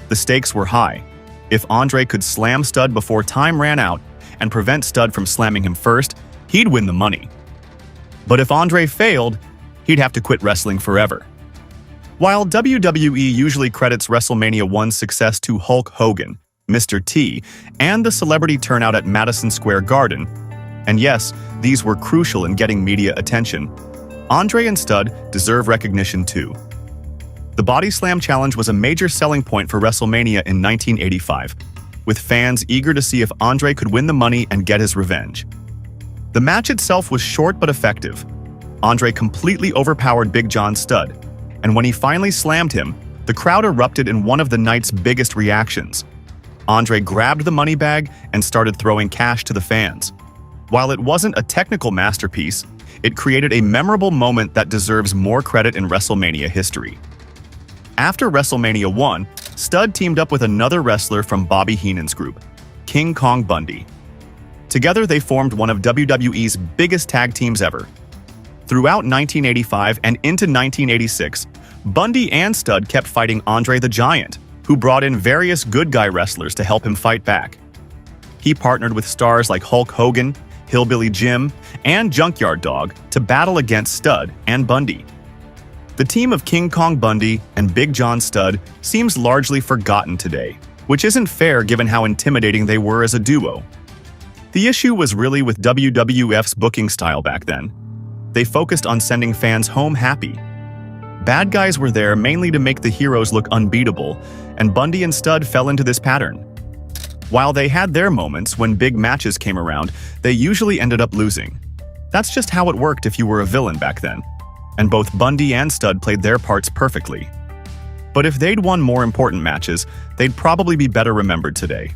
The stakes were high. If Andre could slam Studd before time ran out and prevent Studd from slamming him first, he'd win the money. But if Andre failed, he'd have to quit wrestling forever. While WWE usually credits WrestleMania 1's success to Hulk Hogan, Mr. T, and the celebrity turnout at Madison Square Garden, and yes, these were crucial in getting media attention, Andre and Studd deserve recognition too. The Body Slam Challenge was a major selling point for WrestleMania in 1985, with fans eager to see if Andre could win the money and get his revenge. The match itself was short but effective. Andre completely overpowered Big John Studd, and when he finally slammed him, the crowd erupted in one of the night's biggest reactions. Andre grabbed the money bag and started throwing cash to the fans. While it wasn't a technical masterpiece, it created a memorable moment that deserves more credit in WrestleMania history. After WrestleMania 1, Studd teamed up with another wrestler from Bobby Heenan's group, King Kong Bundy. Together, they formed one of WWE's biggest tag teams ever. Throughout 1985 and into 1986, Bundy and Studd kept fighting Andre the Giant, who brought in various good guy wrestlers to help him fight back. He partnered with stars like Hulk Hogan, Hillbilly Jim, and Junkyard Dog to battle against Studd and Bundy. The team of King Kong Bundy and Big John Studd seems largely forgotten today, which isn't fair given how intimidating they were as a duo. The issue was really with WWF's booking style back then. They focused on sending fans home happy. Bad guys were there mainly to make the heroes look unbeatable, and Bundy and Studd fell into this pattern. While they had their moments when big matches came around, they usually ended up losing. That's just how it worked if you were a villain back then. And both Bundy and Studd played their parts perfectly. But if they'd won more important matches, they'd probably be better remembered today.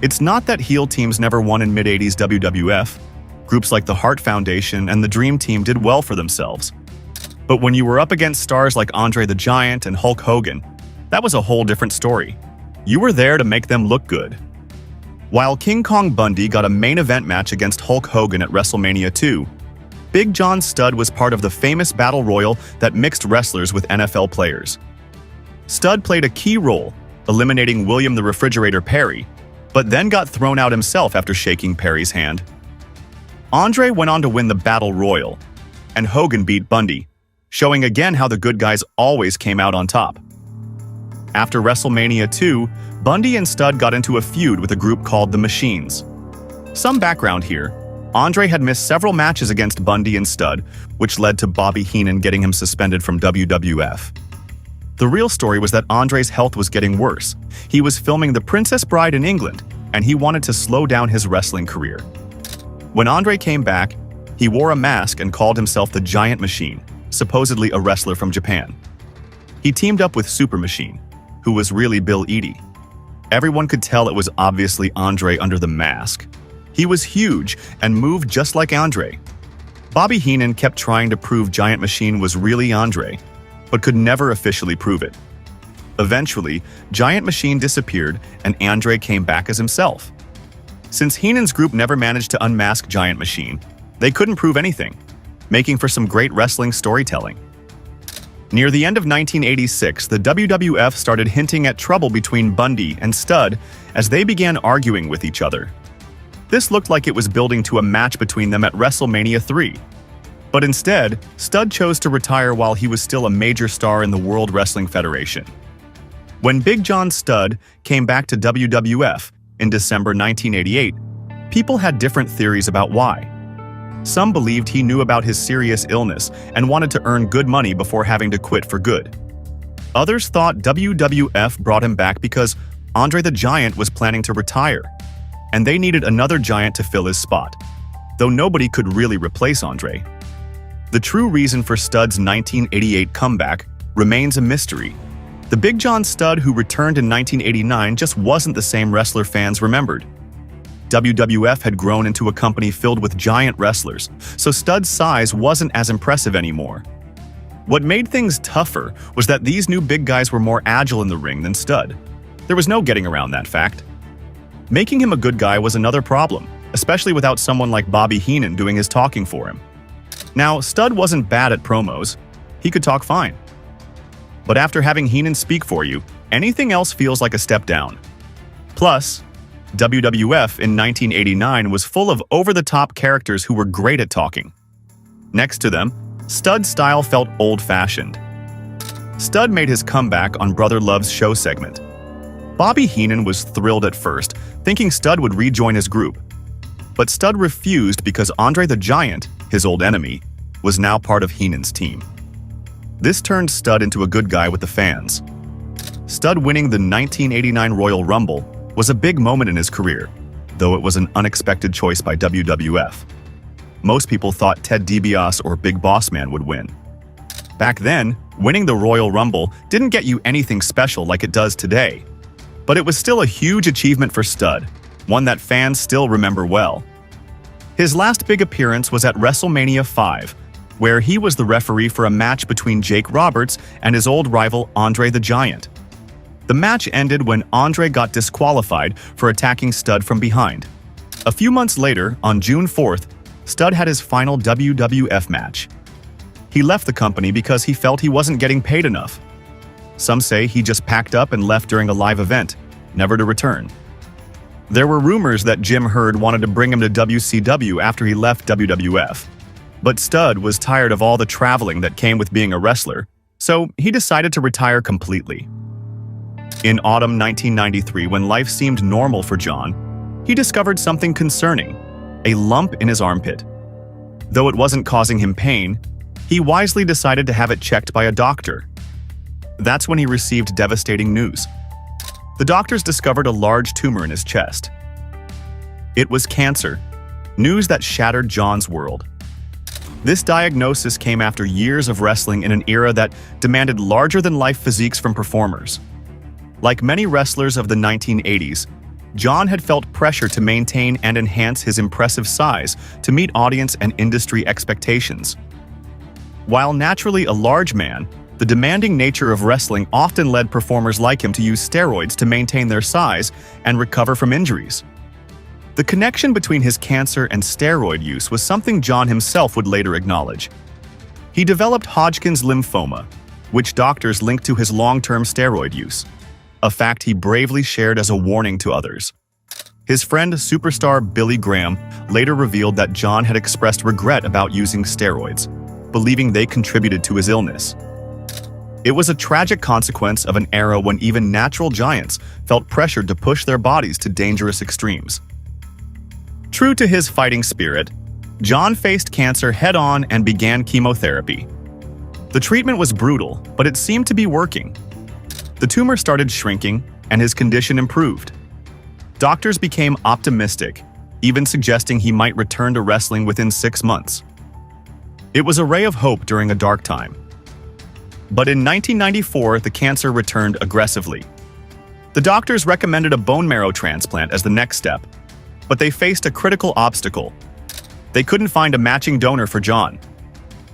It's not that heel teams never won in mid-80s WWF. Groups like the Hart Foundation and the Dream Team did well for themselves. But when you were up against stars like Andre the Giant and Hulk Hogan, that was a whole different story. You were there to make them look good. While King Kong Bundy got a main event match against Hulk Hogan at WrestleMania 2, Big John Studd was part of the famous battle royal that mixed wrestlers with NFL players. Studd played a key role, eliminating William the Refrigerator Perry, but then got thrown out himself after shaking Perry's hand. Andre went on to win the battle royal, and Hogan beat Bundy, showing again how the good guys always came out on top. After WrestleMania 2, Bundy and Studd got into a feud with a group called the Machines. Some background here. Andre had missed several matches against Bundy and Studd, which led to Bobby Heenan getting him suspended from WWF. The real story was that Andre's health was getting worse. He was filming The Princess Bride in England, and he wanted to slow down his wrestling career. When Andre came back, he wore a mask and called himself the Giant Machine, supposedly a wrestler from Japan. He teamed up with Super Machine, who was really Bill Eadie. Everyone could tell it was obviously Andre under the mask. He was huge and moved just like Andre. Bobby Heenan kept trying to prove Giant Machine was really Andre, but could never officially prove it. Eventually, Giant Machine disappeared and Andre came back as himself. Since Heenan's group never managed to unmask Giant Machine, they couldn't prove anything, making for some great wrestling storytelling. Near the end of 1986, the WWF started hinting at trouble between Bundy and Studd as they began arguing with each other. This looked like it was building to a match between them at WrestleMania 3. But instead, Studd chose to retire while he was still a major star in the World Wrestling Federation. When Big John Studd came back to WWF in December 1988, people had different theories about why. Some believed he knew about his serious illness and wanted to earn good money before having to quit for good. Others thought WWF brought him back because Andre the Giant was planning to retire, and they needed another giant to fill his spot, though nobody could really replace Andre. The true reason for Studd's 1988 comeback remains a mystery. The Big John Studd who returned in 1989 just wasn't the same wrestler fans remembered. WWF had grown into a company filled with giant wrestlers, so Studd's size wasn't as impressive anymore. What made things tougher was that these new big guys were more agile in the ring than Studd. There was no getting around that fact. Making him a good guy was another problem, especially without someone like Bobby Heenan doing his talking for him. Now, Studd wasn't bad at promos. He could talk fine. But after having Heenan speak for you, anything else feels like a step down. Plus, WWF in 1989 was full of over-the-top characters who were great at talking. Next to them, Studd's style felt old-fashioned. Studd made his comeback on Brother Love's show segment. Bobby Heenan was thrilled at first, thinking Studd would rejoin his group. But Studd refused because Andre the Giant, his old enemy, was now part of Heenan's team. This turned Studd into a good guy with the fans. Studd winning the 1989 Royal Rumble was a big moment in his career, though it was an unexpected choice by WWF. Most people thought Ted DiBiase or Big Boss Man would win. Back then, winning the Royal Rumble didn't get you anything special like it does today. But it was still a huge achievement for Studd, one that fans still remember well. His last big appearance was at WrestleMania 5, where he was the referee for a match between Jake Roberts and his old rival Andre the Giant. The match ended when Andre got disqualified for attacking Studd from behind. A few months later, on June 4th, Stud had his final WWF match. He left the company because he felt he wasn't getting paid enough. Some say he just packed up and left during a live event, never to return. There were rumors that Jim Herd wanted to bring him to WCW after he left WWF. But Stud was tired of all the traveling that came with being a wrestler, so he decided to retire completely. In autumn 1993, when life seemed normal for John, he discovered something concerning: a lump in his armpit. Though it wasn't causing him pain, he wisely decided to have it checked by a doctor. That's when he received devastating news. The doctors discovered a large tumor in his chest. It was cancer, news that shattered John's world. This diagnosis came after years of wrestling in an era that demanded larger-than-life physiques from performers. Like many wrestlers of the 1980s, John had felt pressure to maintain and enhance his impressive size to meet audience and industry expectations. While naturally a large man, the demanding nature of wrestling often led performers like him to use steroids to maintain their size and recover from injuries. The connection between his cancer and steroid use was something John himself would later acknowledge. He developed Hodgkin's lymphoma, which doctors linked to his long-term steroid use, a fact he bravely shared as a warning to others. His friend, superstar Billy Graham, later revealed that John had expressed regret about using steroids, believing they contributed to his illness. It was a tragic consequence of an era when even natural giants felt pressured to push their bodies to dangerous extremes. True to his fighting spirit, John faced cancer head-on and began chemotherapy. The treatment was brutal, but it seemed to be working. The tumor started shrinking, and his condition improved. Doctors became optimistic, even suggesting he might return to wrestling within 6 months. It was a ray of hope during a dark time. But in 1994, the cancer returned aggressively. The doctors recommended a bone marrow transplant as the next step, but they faced a critical obstacle. They couldn't find a matching donor for John.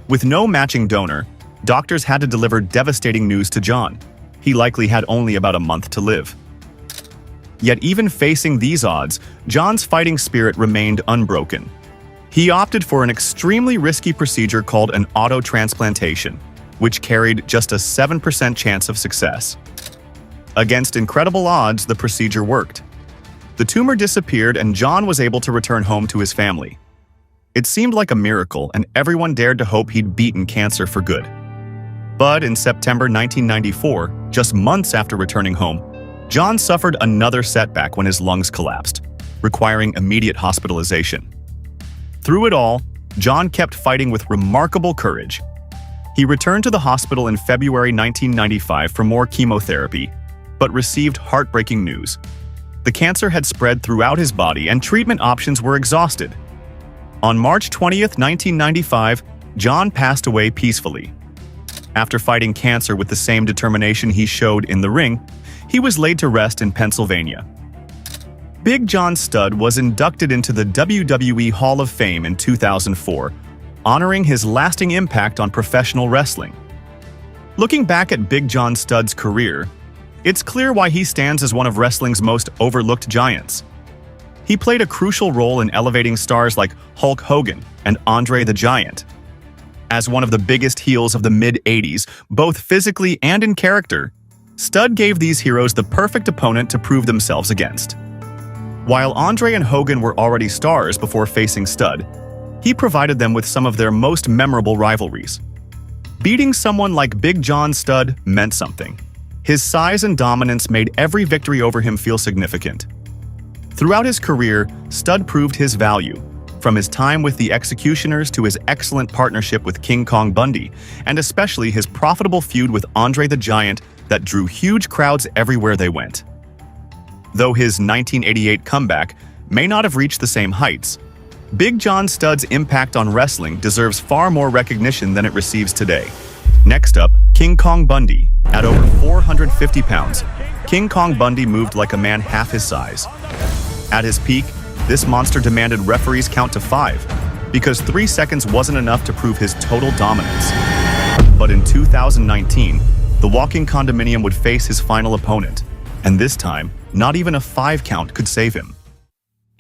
With no matching donor, doctors had to deliver devastating news to John. He likely had only about a month to live. Yet even facing these odds, John's fighting spirit remained unbroken. He opted for an extremely risky procedure called an autotransplantation, which carried just a 7% chance of success. Against incredible odds, the procedure worked. The tumor disappeared and John was able to return home to his family. It seemed like a miracle, and everyone dared to hope he'd beaten cancer for good. But in September 1994, just months after returning home, John suffered another setback when his lungs collapsed, requiring immediate hospitalization. Through it all, John kept fighting with remarkable courage. He returned to the hospital in February 1995 for more chemotherapy, but received heartbreaking news. The cancer had spread throughout his body and treatment options were exhausted. On March 20th, 1995, John passed away peacefully. After fighting cancer with the same determination he showed in the ring, he was laid to rest in Pennsylvania. Big John Studd was inducted into the WWE Hall of Fame in 2004, honoring his lasting impact on professional wrestling. Looking back at Big John Studd's career, it's clear why he stands as one of wrestling's most overlooked giants. He played a crucial role in elevating stars like Hulk Hogan and Andre the Giant. As one of the biggest heels of the mid-'80s, both physically and in character, Studd gave these heroes the perfect opponent to prove themselves against. While Andre and Hogan were already stars before facing Studd, he provided them with some of their most memorable rivalries. Beating someone like Big John Studd meant something. His size and dominance made every victory over him feel significant. Throughout his career, Studd proved his value, from his time with the Executioners to his excellent partnership with King Kong Bundy, and especially his profitable feud with Andre the Giant that drew huge crowds everywhere they went. Though his 1988 comeback may not have reached the same heights, Big John Studd's impact on wrestling deserves far more recognition than it receives today. Next up, King Kong Bundy. At over 450 pounds, King Kong Bundy moved like a man half his size. At his peak, this monster demanded referees count to 5, because 3 seconds wasn't enough to prove his total dominance. But in 2019, the walking condominium would face his final opponent, and this time, not even a 5 count could save him.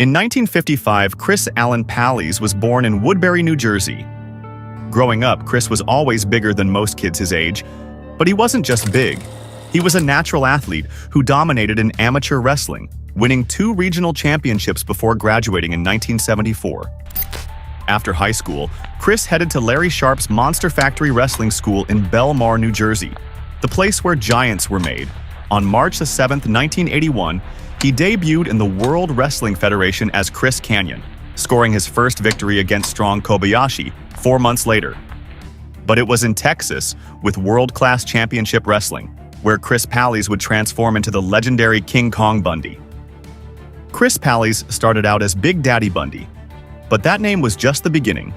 In 1955, Chris Allen Pallies was born in Woodbury, New Jersey. Growing up, Chris was always bigger than most kids his age, but he wasn't just big. He was a natural athlete who dominated in amateur wrestling, winning 2 regional championships before graduating in 1974. After high school, Chris headed to Larry Sharp's Monster Factory Wrestling School in Belmar, New Jersey, the place where giants were made. On March 7, 1981, he debuted in the World Wrestling Federation as Chris Kanyon, scoring his first victory against Strong Kobayashi 4 months later. But it was in Texas, with world-class championship wrestling, where Chris Pallies would transform into the legendary King Kong Bundy. Chris Pallies started out as Big Daddy Bundy, but that name was just the beginning.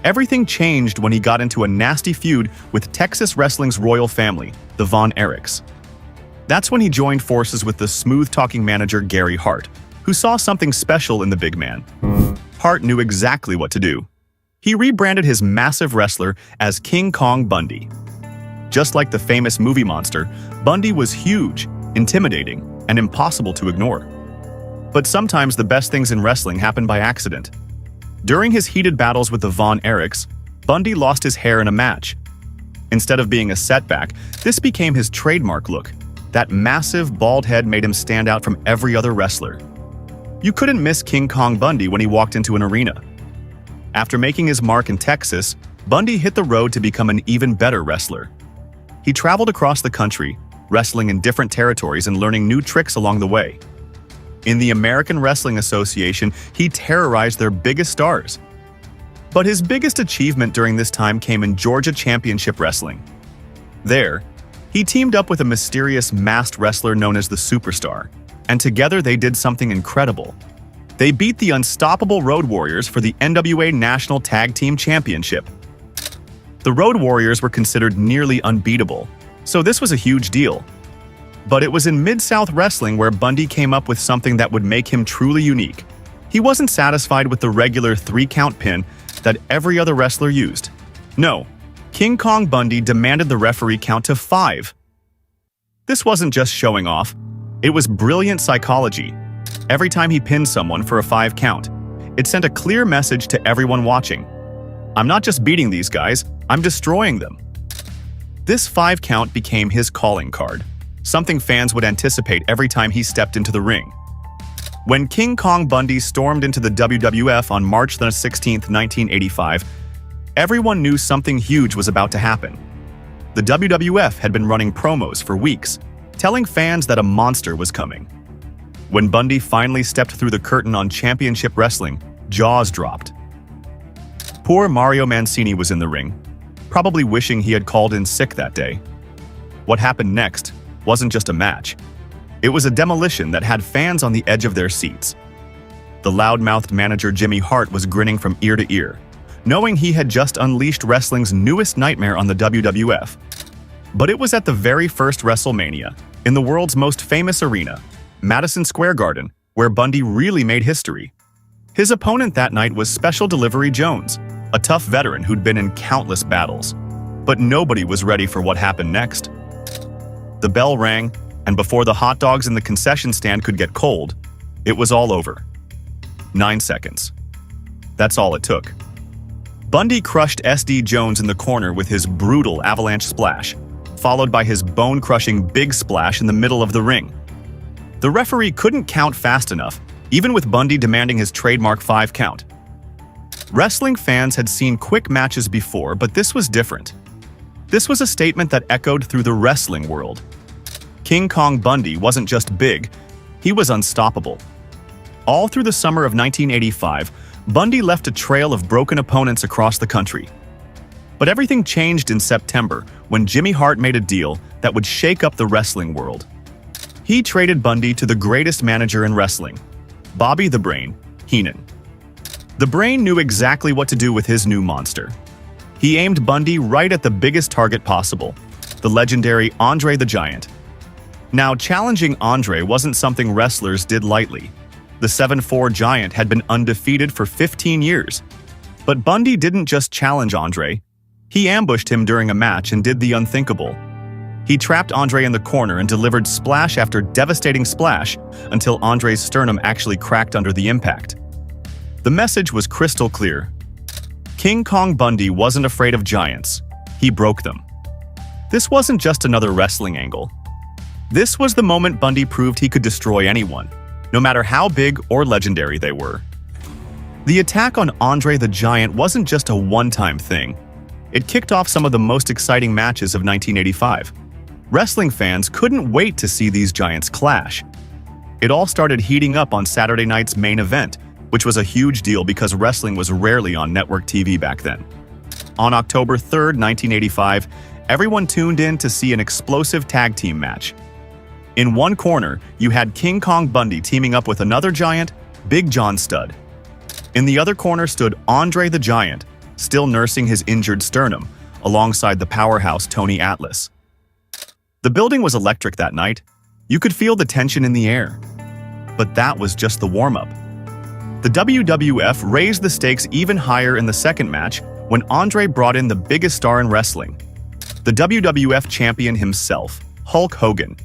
Everything changed when he got into a nasty feud with Texas wrestling's royal family, the Von Erichs. That's when he joined forces with the smooth-talking manager Gary Hart, who saw something special in the big man. Hart knew exactly what to do. He rebranded his massive wrestler as King Kong Bundy. Just like the famous movie monster, Bundy was huge, intimidating, and impossible to ignore. But sometimes the best things in wrestling happen by accident. During his heated battles with the Von Erichs, Bundy lost his hair in a match. Instead of being a setback, this became his trademark look. That massive, bald head made him stand out from every other wrestler. You couldn't miss King Kong Bundy when he walked into an arena. After making his mark in Texas, Bundy hit the road to become an even better wrestler. He traveled across the country, wrestling in different territories and learning new tricks along the way. In the American Wrestling Association, he terrorized their biggest stars. But his biggest achievement during this time came in Georgia Championship Wrestling. There, he teamed up with a mysterious masked wrestler known as the Superstar, and together they did something incredible. They beat the unstoppable Road Warriors for the NWA National Tag Team Championship. The Road Warriors were considered nearly unbeatable, so this was a huge deal. But it was in Mid-South Wrestling where Bundy came up with something that would make him truly unique. He wasn't satisfied with the regular 3-count pin that every other wrestler used. No, King Kong Bundy demanded the referee count to 5. This wasn't just showing off, it was brilliant psychology. Every time he pinned someone for a 5 count, it sent a clear message to everyone watching. I'm not just beating these guys, I'm destroying them. This 5 count became his calling card, something fans would anticipate every time he stepped into the ring. When King Kong Bundy stormed into the WWF on March 16, 1985, everyone knew something huge was about to happen. The WWF had been running promos for weeks, telling fans that a monster was coming. When Bundy finally stepped through the curtain on Championship Wrestling, jaws dropped. Poor Mario Mancini was in the ring, probably wishing he had called in sick that day. What happened next wasn't just a match. It was a demolition that had fans on the edge of their seats. The loud-mouthed manager Jimmy Hart was grinning from ear to ear, knowing he had just unleashed wrestling's newest nightmare on the WWF. But it was at the very first WrestleMania, in the world's most famous arena, Madison Square Garden, where Bundy really made history. His opponent that night was Special Delivery Jones, a tough veteran who'd been in countless battles. But nobody was ready for what happened next. The bell rang, and before the hot dogs in the concession stand could get cold, it was all over. 9 seconds. That's all it took. Bundy crushed SD Jones in the corner with his brutal avalanche splash, followed by his bone-crushing big splash in the middle of the ring. The referee couldn't count fast enough, even with Bundy demanding his trademark 5 count. Wrestling fans had seen quick matches before, but this was different. This was a statement that echoed through the wrestling world. King Kong Bundy wasn't just big, he was unstoppable. All through the summer of 1985, Bundy left a trail of broken opponents across the country. But everything changed in September when Jimmy Hart made a deal that would shake up the wrestling world. He traded Bundy to the greatest manager in wrestling, Bobby the Brain Heenan. The Brain knew exactly what to do with his new monster. He aimed Bundy right at the biggest target possible, the legendary Andre the Giant. Now, challenging Andre wasn't something wrestlers did lightly. The 7'4" Giant had been undefeated for 15 years. But Bundy didn't just challenge Andre. He ambushed him during a match and did the unthinkable. He trapped Andre in the corner and delivered splash after devastating splash until Andre's sternum actually cracked under the impact. The message was crystal clear. King Kong Bundy wasn't afraid of giants. He broke them. This wasn't just another wrestling angle. This was the moment Bundy proved he could destroy anyone, no matter how big or legendary they were. The attack on Andre the Giant wasn't just a one-time thing. It kicked off some of the most exciting matches of 1985. Wrestling fans couldn't wait to see these giants clash. It all started heating up on Saturday night's main event, which was a huge deal because wrestling was rarely on network TV back then. On October 3rd, 1985, everyone tuned in to see an explosive tag team match. In one corner, you had King Kong Bundy teaming up with another giant, Big John Studd. In the other corner stood Andre the Giant, still nursing his injured sternum, alongside the powerhouse Tony Atlas. The building was electric that night. You could feel the tension in the air. But that was just the warm-up. The WWF raised the stakes even higher in the second match when Andre brought in the biggest star in wrestling, the WWF Champion himself, Hulk Hogan.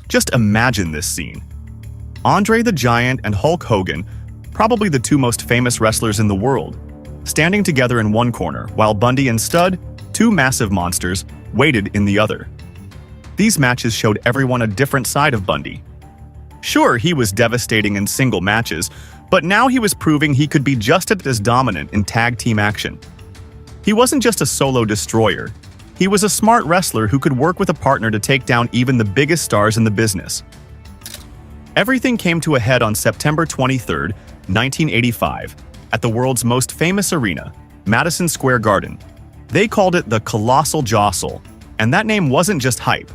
Just imagine this scene. Andre the Giant and Hulk Hogan, probably the two most famous wrestlers in the world, standing together in one corner while Bundy and Studd, two massive monsters, waited in the other. These matches showed everyone a different side of Bundy. Sure, he was devastating in single matches, but now he was proving he could be just as dominant in tag team action. He wasn't just a solo destroyer. He was a smart wrestler who could work with a partner to take down even the biggest stars in the business. Everything came to a head on September 23, 1985, at the world's most famous arena, Madison Square Garden. They called it the Colossal Jostle, and that name wasn't just hype.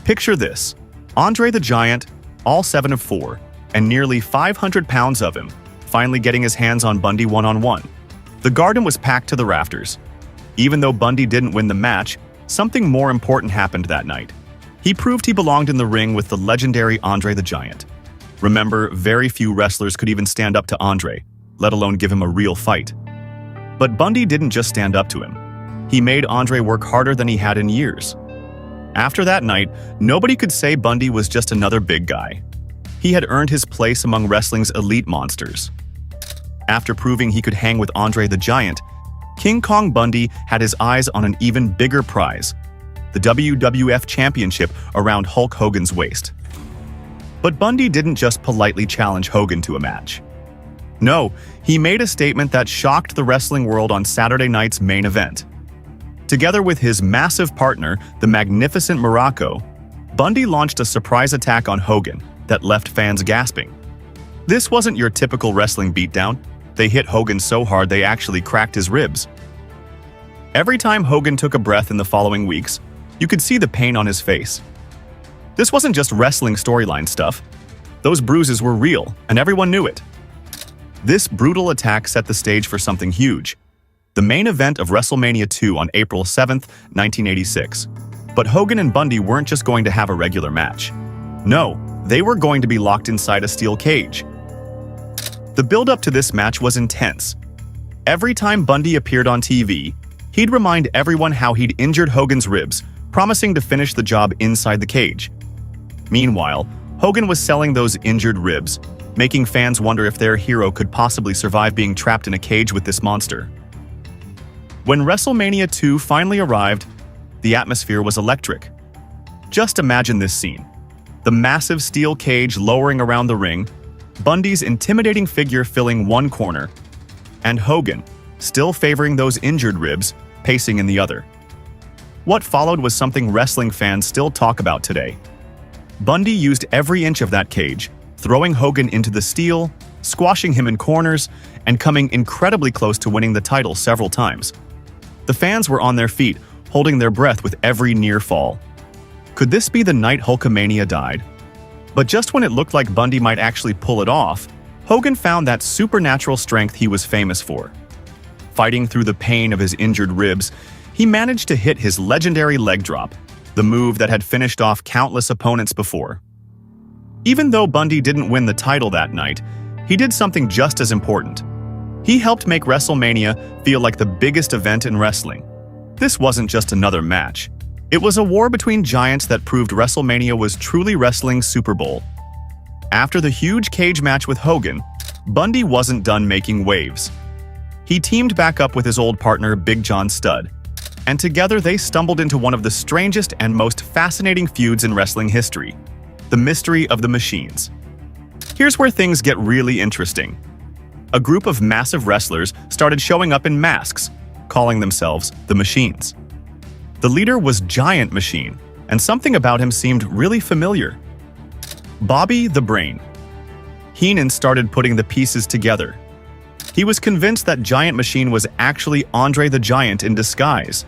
Picture this: Andre the Giant, all 7 of 4, and nearly 500 pounds of him, finally getting his hands on Bundy one-on-one. The garden was packed to the rafters. Even though Bundy didn't win the match, something more important happened that night. He proved he belonged in the ring with the legendary Andre the Giant. Remember, very few wrestlers could even stand up to Andre, let alone give him a real fight. But Bundy didn't just stand up to him. He made Andre work harder than he had in years. After that night, nobody could say Bundy was just another big guy. He had earned his place among wrestling's elite monsters. After proving he could hang with Andre the Giant, King Kong Bundy had his eyes on an even bigger prize, the WWF Championship around Hulk Hogan's waist. But Bundy didn't just politely challenge Hogan to a match. No, he made a statement that shocked the wrestling world on Saturday night's main event. Together with his massive partner, the magnificent Muraco, Bundy launched a surprise attack on Hogan that left fans gasping. This wasn't your typical wrestling beatdown. They hit Hogan so hard they actually cracked his ribs. Every time Hogan took a breath in the following weeks, you could see the pain on his face. This wasn't just wrestling storyline stuff. Those bruises were real, and everyone knew it. This brutal attack set the stage for something huge: the main event of WrestleMania 2 on April 7, 1986. But Hogan and Bundy weren't just going to have a regular match. No, they were going to be locked inside a steel cage. The build-up to this match was intense. Every time Bundy appeared on TV, he'd remind everyone how he'd injured Hogan's ribs, promising to finish the job inside the cage. Meanwhile, Hogan was selling those injured ribs, making fans wonder if their hero could possibly survive being trapped in a cage with this monster. When WrestleMania 2 finally arrived, the atmosphere was electric. Just imagine this scene: the massive steel cage lowering around the ring, Bundy's intimidating figure filling one corner, and Hogan, still favoring those injured ribs, pacing in the other. What followed was something wrestling fans still talk about today. Bundy used every inch of that cage, throwing Hogan into the steel, squashing him in corners, and coming incredibly close to winning the title several times. The fans were on their feet, holding their breath with every near fall. Could this be the night Hulkamania died? But just when it looked like Bundy might actually pull it off, Hogan found that supernatural strength he was famous for. Fighting through the pain of his injured ribs, he managed to hit his legendary leg drop, the move that had finished off countless opponents before. Even though Bundy didn't win the title that night, he did something just as important. He helped make WrestleMania feel like the biggest event in wrestling. This wasn't just another match. It was a war between giants that proved WrestleMania was truly wrestling's Super Bowl. After the huge cage match with Hogan, Bundy wasn't done making waves. He teamed back up with his old partner Big John Studd, and together they stumbled into one of the strangest and most fascinating feuds in wrestling history, the mystery of the Machines. Here's where things get really interesting. A group of massive wrestlers started showing up in masks, calling themselves the Machines. The leader was Giant Machine, and something about him seemed really familiar. Bobby the Brain. Heenan started putting the pieces together. He was convinced that Giant Machine was actually Andre the Giant in disguise.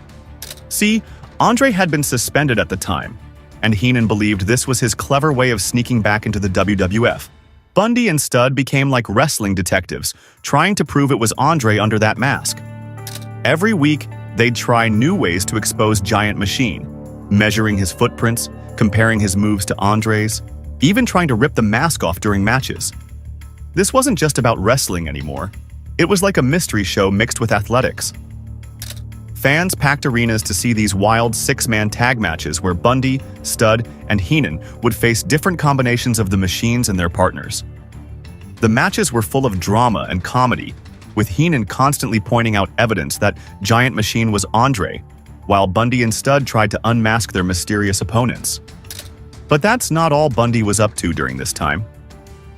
See, Andre had been suspended at the time, and Heenan believed this was his clever way of sneaking back into the WWF. Bundy and Studd became like wrestling detectives, trying to prove it was Andre under that mask. Every week, they'd try new ways to expose Giant Machine, measuring his footprints, comparing his moves to Andre's, even trying to rip the mask off during matches. This wasn't just about wrestling anymore. It was like a mystery show mixed with athletics. Fans packed arenas to see these wild six-man tag matches where Bundy, Studd, and Heenan would face different combinations of the Machines and their partners. The matches were full of drama and comedy, with Heenan constantly pointing out evidence that Giant Machine was Andre, while Bundy and Studd tried to unmask their mysterious opponents. But that's not all Bundy was up to during this time.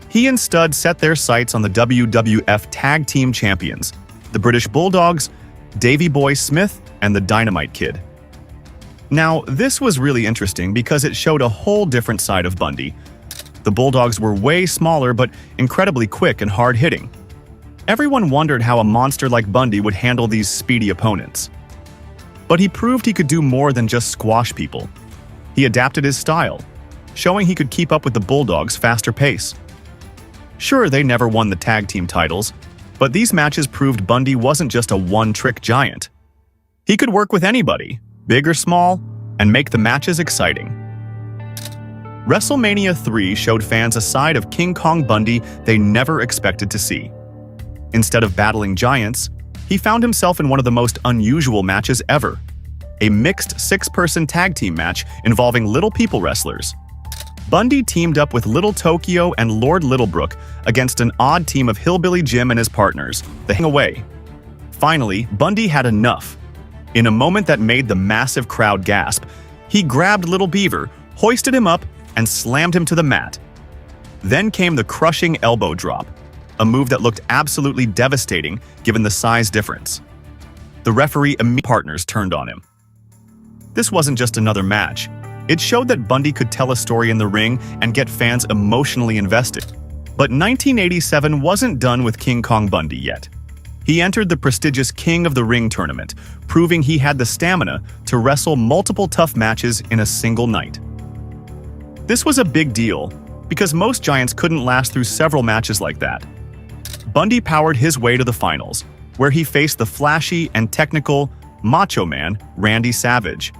He and Studd set their sights on the WWF Tag Team Champions, the British Bulldogs, Davey Boy Smith, and the Dynamite Kid. Now, this was really interesting because it showed a whole different side of Bundy. The Bulldogs were way smaller but incredibly quick and hard-hitting. Everyone wondered how a monster like Bundy would handle these speedy opponents. But he proved he could do more than just squash people. He adapted his style, showing he could keep up with the Bulldogs' faster pace. Sure, they never won the tag team titles, but these matches proved Bundy wasn't just a one-trick giant. He could work with anybody, big or small, and make the matches exciting. WrestleMania 3 showed fans a side of King Kong Bundy they never expected to see. Instead of battling giants, he found himself in one of the most unusual matches ever, a mixed six-person tag team match involving Little People wrestlers. Bundy teamed up with Little Tokyo and Lord Littlebrook against an odd team of Hillbilly Jim and his partners, the Hang Away. Finally, Bundy had enough. In a moment that made the massive crowd gasp, he grabbed Little Beaver, hoisted him up, and slammed him to the mat. Then came the crushing elbow drop, a move that looked absolutely devastating given the size difference. The referee and partners turned on him. This wasn't just another match. It showed that Bundy could tell a story in the ring and get fans emotionally invested. But 1987 wasn't done with King Kong Bundy yet. He entered the prestigious King of the Ring tournament, proving he had the stamina to wrestle multiple tough matches in a single night. This was a big deal, because most giants couldn't last through several matches like that. Bundy powered his way to the finals, where he faced the flashy and technical Macho Man Randy Savage.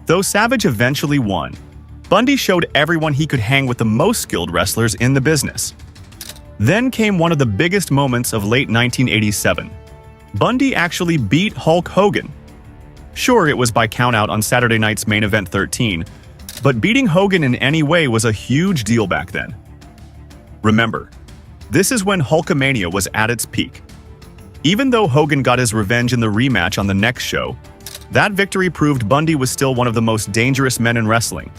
Though Savage eventually won, Bundy showed everyone he could hang with the most skilled wrestlers in the business. Then came one of the biggest moments of late 1987. Bundy actually beat Hulk Hogan. Sure, it was by countout on Saturday night's Main Event 13, but beating Hogan in any way was a huge deal back then. Remember, this is when Hulkamania was at its peak. Even though Hogan got his revenge in the rematch on the next show, that victory proved Bundy was still one of the most dangerous men in wrestling.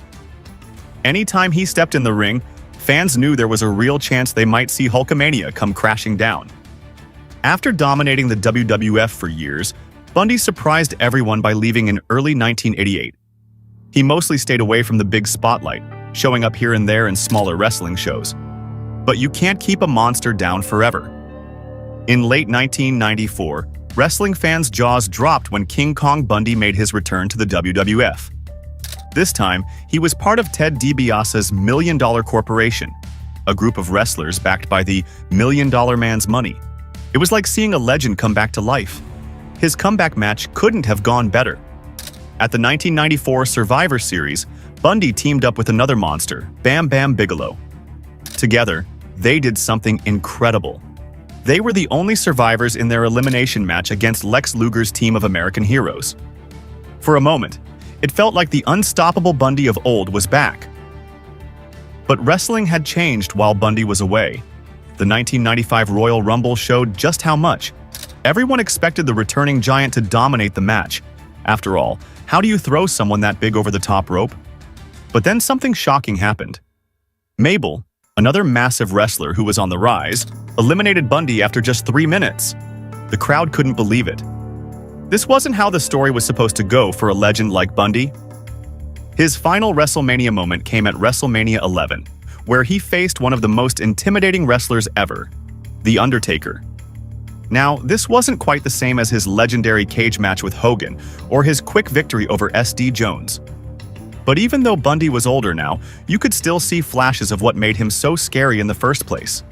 Anytime he stepped in the ring, fans knew there was a real chance they might see Hulkamania come crashing down. After dominating the WWF for years, Bundy surprised everyone by leaving in early 1988. He mostly stayed away from the big spotlight, showing up here and there in smaller wrestling shows. But you can't keep a monster down forever. In late 1994, wrestling fans' jaws dropped when King Kong Bundy made his return to the WWF. This time, he was part of Ted DiBiase's $1 Million Corporation, a group of wrestlers backed by the $1 Million Man's money. It was like seeing a legend come back to life. His comeback match couldn't have gone better. At the 1994 Survivor Series, Bundy teamed up with another monster, Bam Bam Bigelow. Together, they did something incredible. They were the only survivors in their elimination match against Lex Luger's team of American heroes. For a moment, It felt like the unstoppable Bundy of old was back. But wrestling had changed while Bundy was away. The 1995 Royal Rumble showed just how much. Everyone expected the returning giant to dominate the match. After all, how do you throw someone that big over the top rope? But then something shocking happened. Mabel, another massive wrestler who was on the rise, eliminated Bundy after just 3 minutes. The crowd couldn't believe it. This wasn't how the story was supposed to go for a legend like Bundy. His final WrestleMania moment came at WrestleMania 11, where he faced one of the most intimidating wrestlers ever, The Undertaker. Now, this wasn't quite the same as his legendary cage match with Hogan or his quick victory over SD Jones. But even though Bundy was older now, you could still see flashes of what made him so scary in the first place.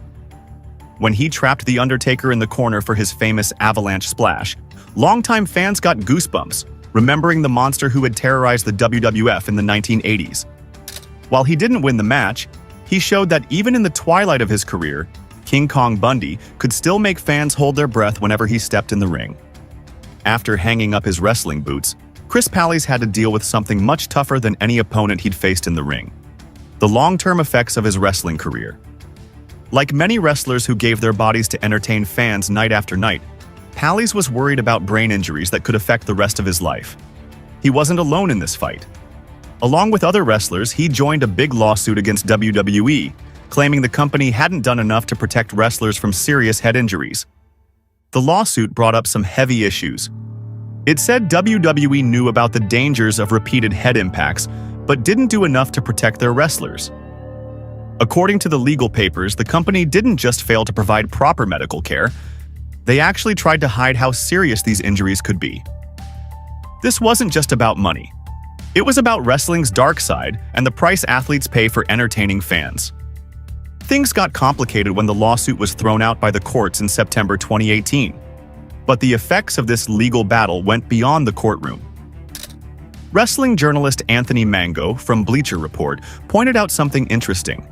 When he trapped The Undertaker in the corner for his famous avalanche splash, longtime fans got goosebumps, remembering the monster who had terrorized the WWF in the 1980s. While he didn't win the match, he showed that even in the twilight of his career, King Kong Bundy could still make fans hold their breath whenever he stepped in the ring. After hanging up his wrestling boots, Chris Pallies had to deal with something much tougher than any opponent he'd faced in the ring: the long-term effects of his wrestling career. Like many wrestlers who gave their bodies to entertain fans night after night, Pallies was worried about brain injuries that could affect the rest of his life. He wasn't alone in this fight. Along with other wrestlers, he joined a big lawsuit against WWE, claiming the company hadn't done enough to protect wrestlers from serious head injuries. The lawsuit brought up some heavy issues. It said WWE knew about the dangers of repeated head impacts, but didn't do enough to protect their wrestlers. According to the legal papers, the company didn't just fail to provide proper medical care, they actually tried to hide how serious these injuries could be. This wasn't just about money. It was about wrestling's dark side and the price athletes pay for entertaining fans. Things got complicated when the lawsuit was thrown out by the courts in September 2018. But the effects of this legal battle went beyond the courtroom. Wrestling journalist Anthony Mango from Bleacher Report pointed out something interesting.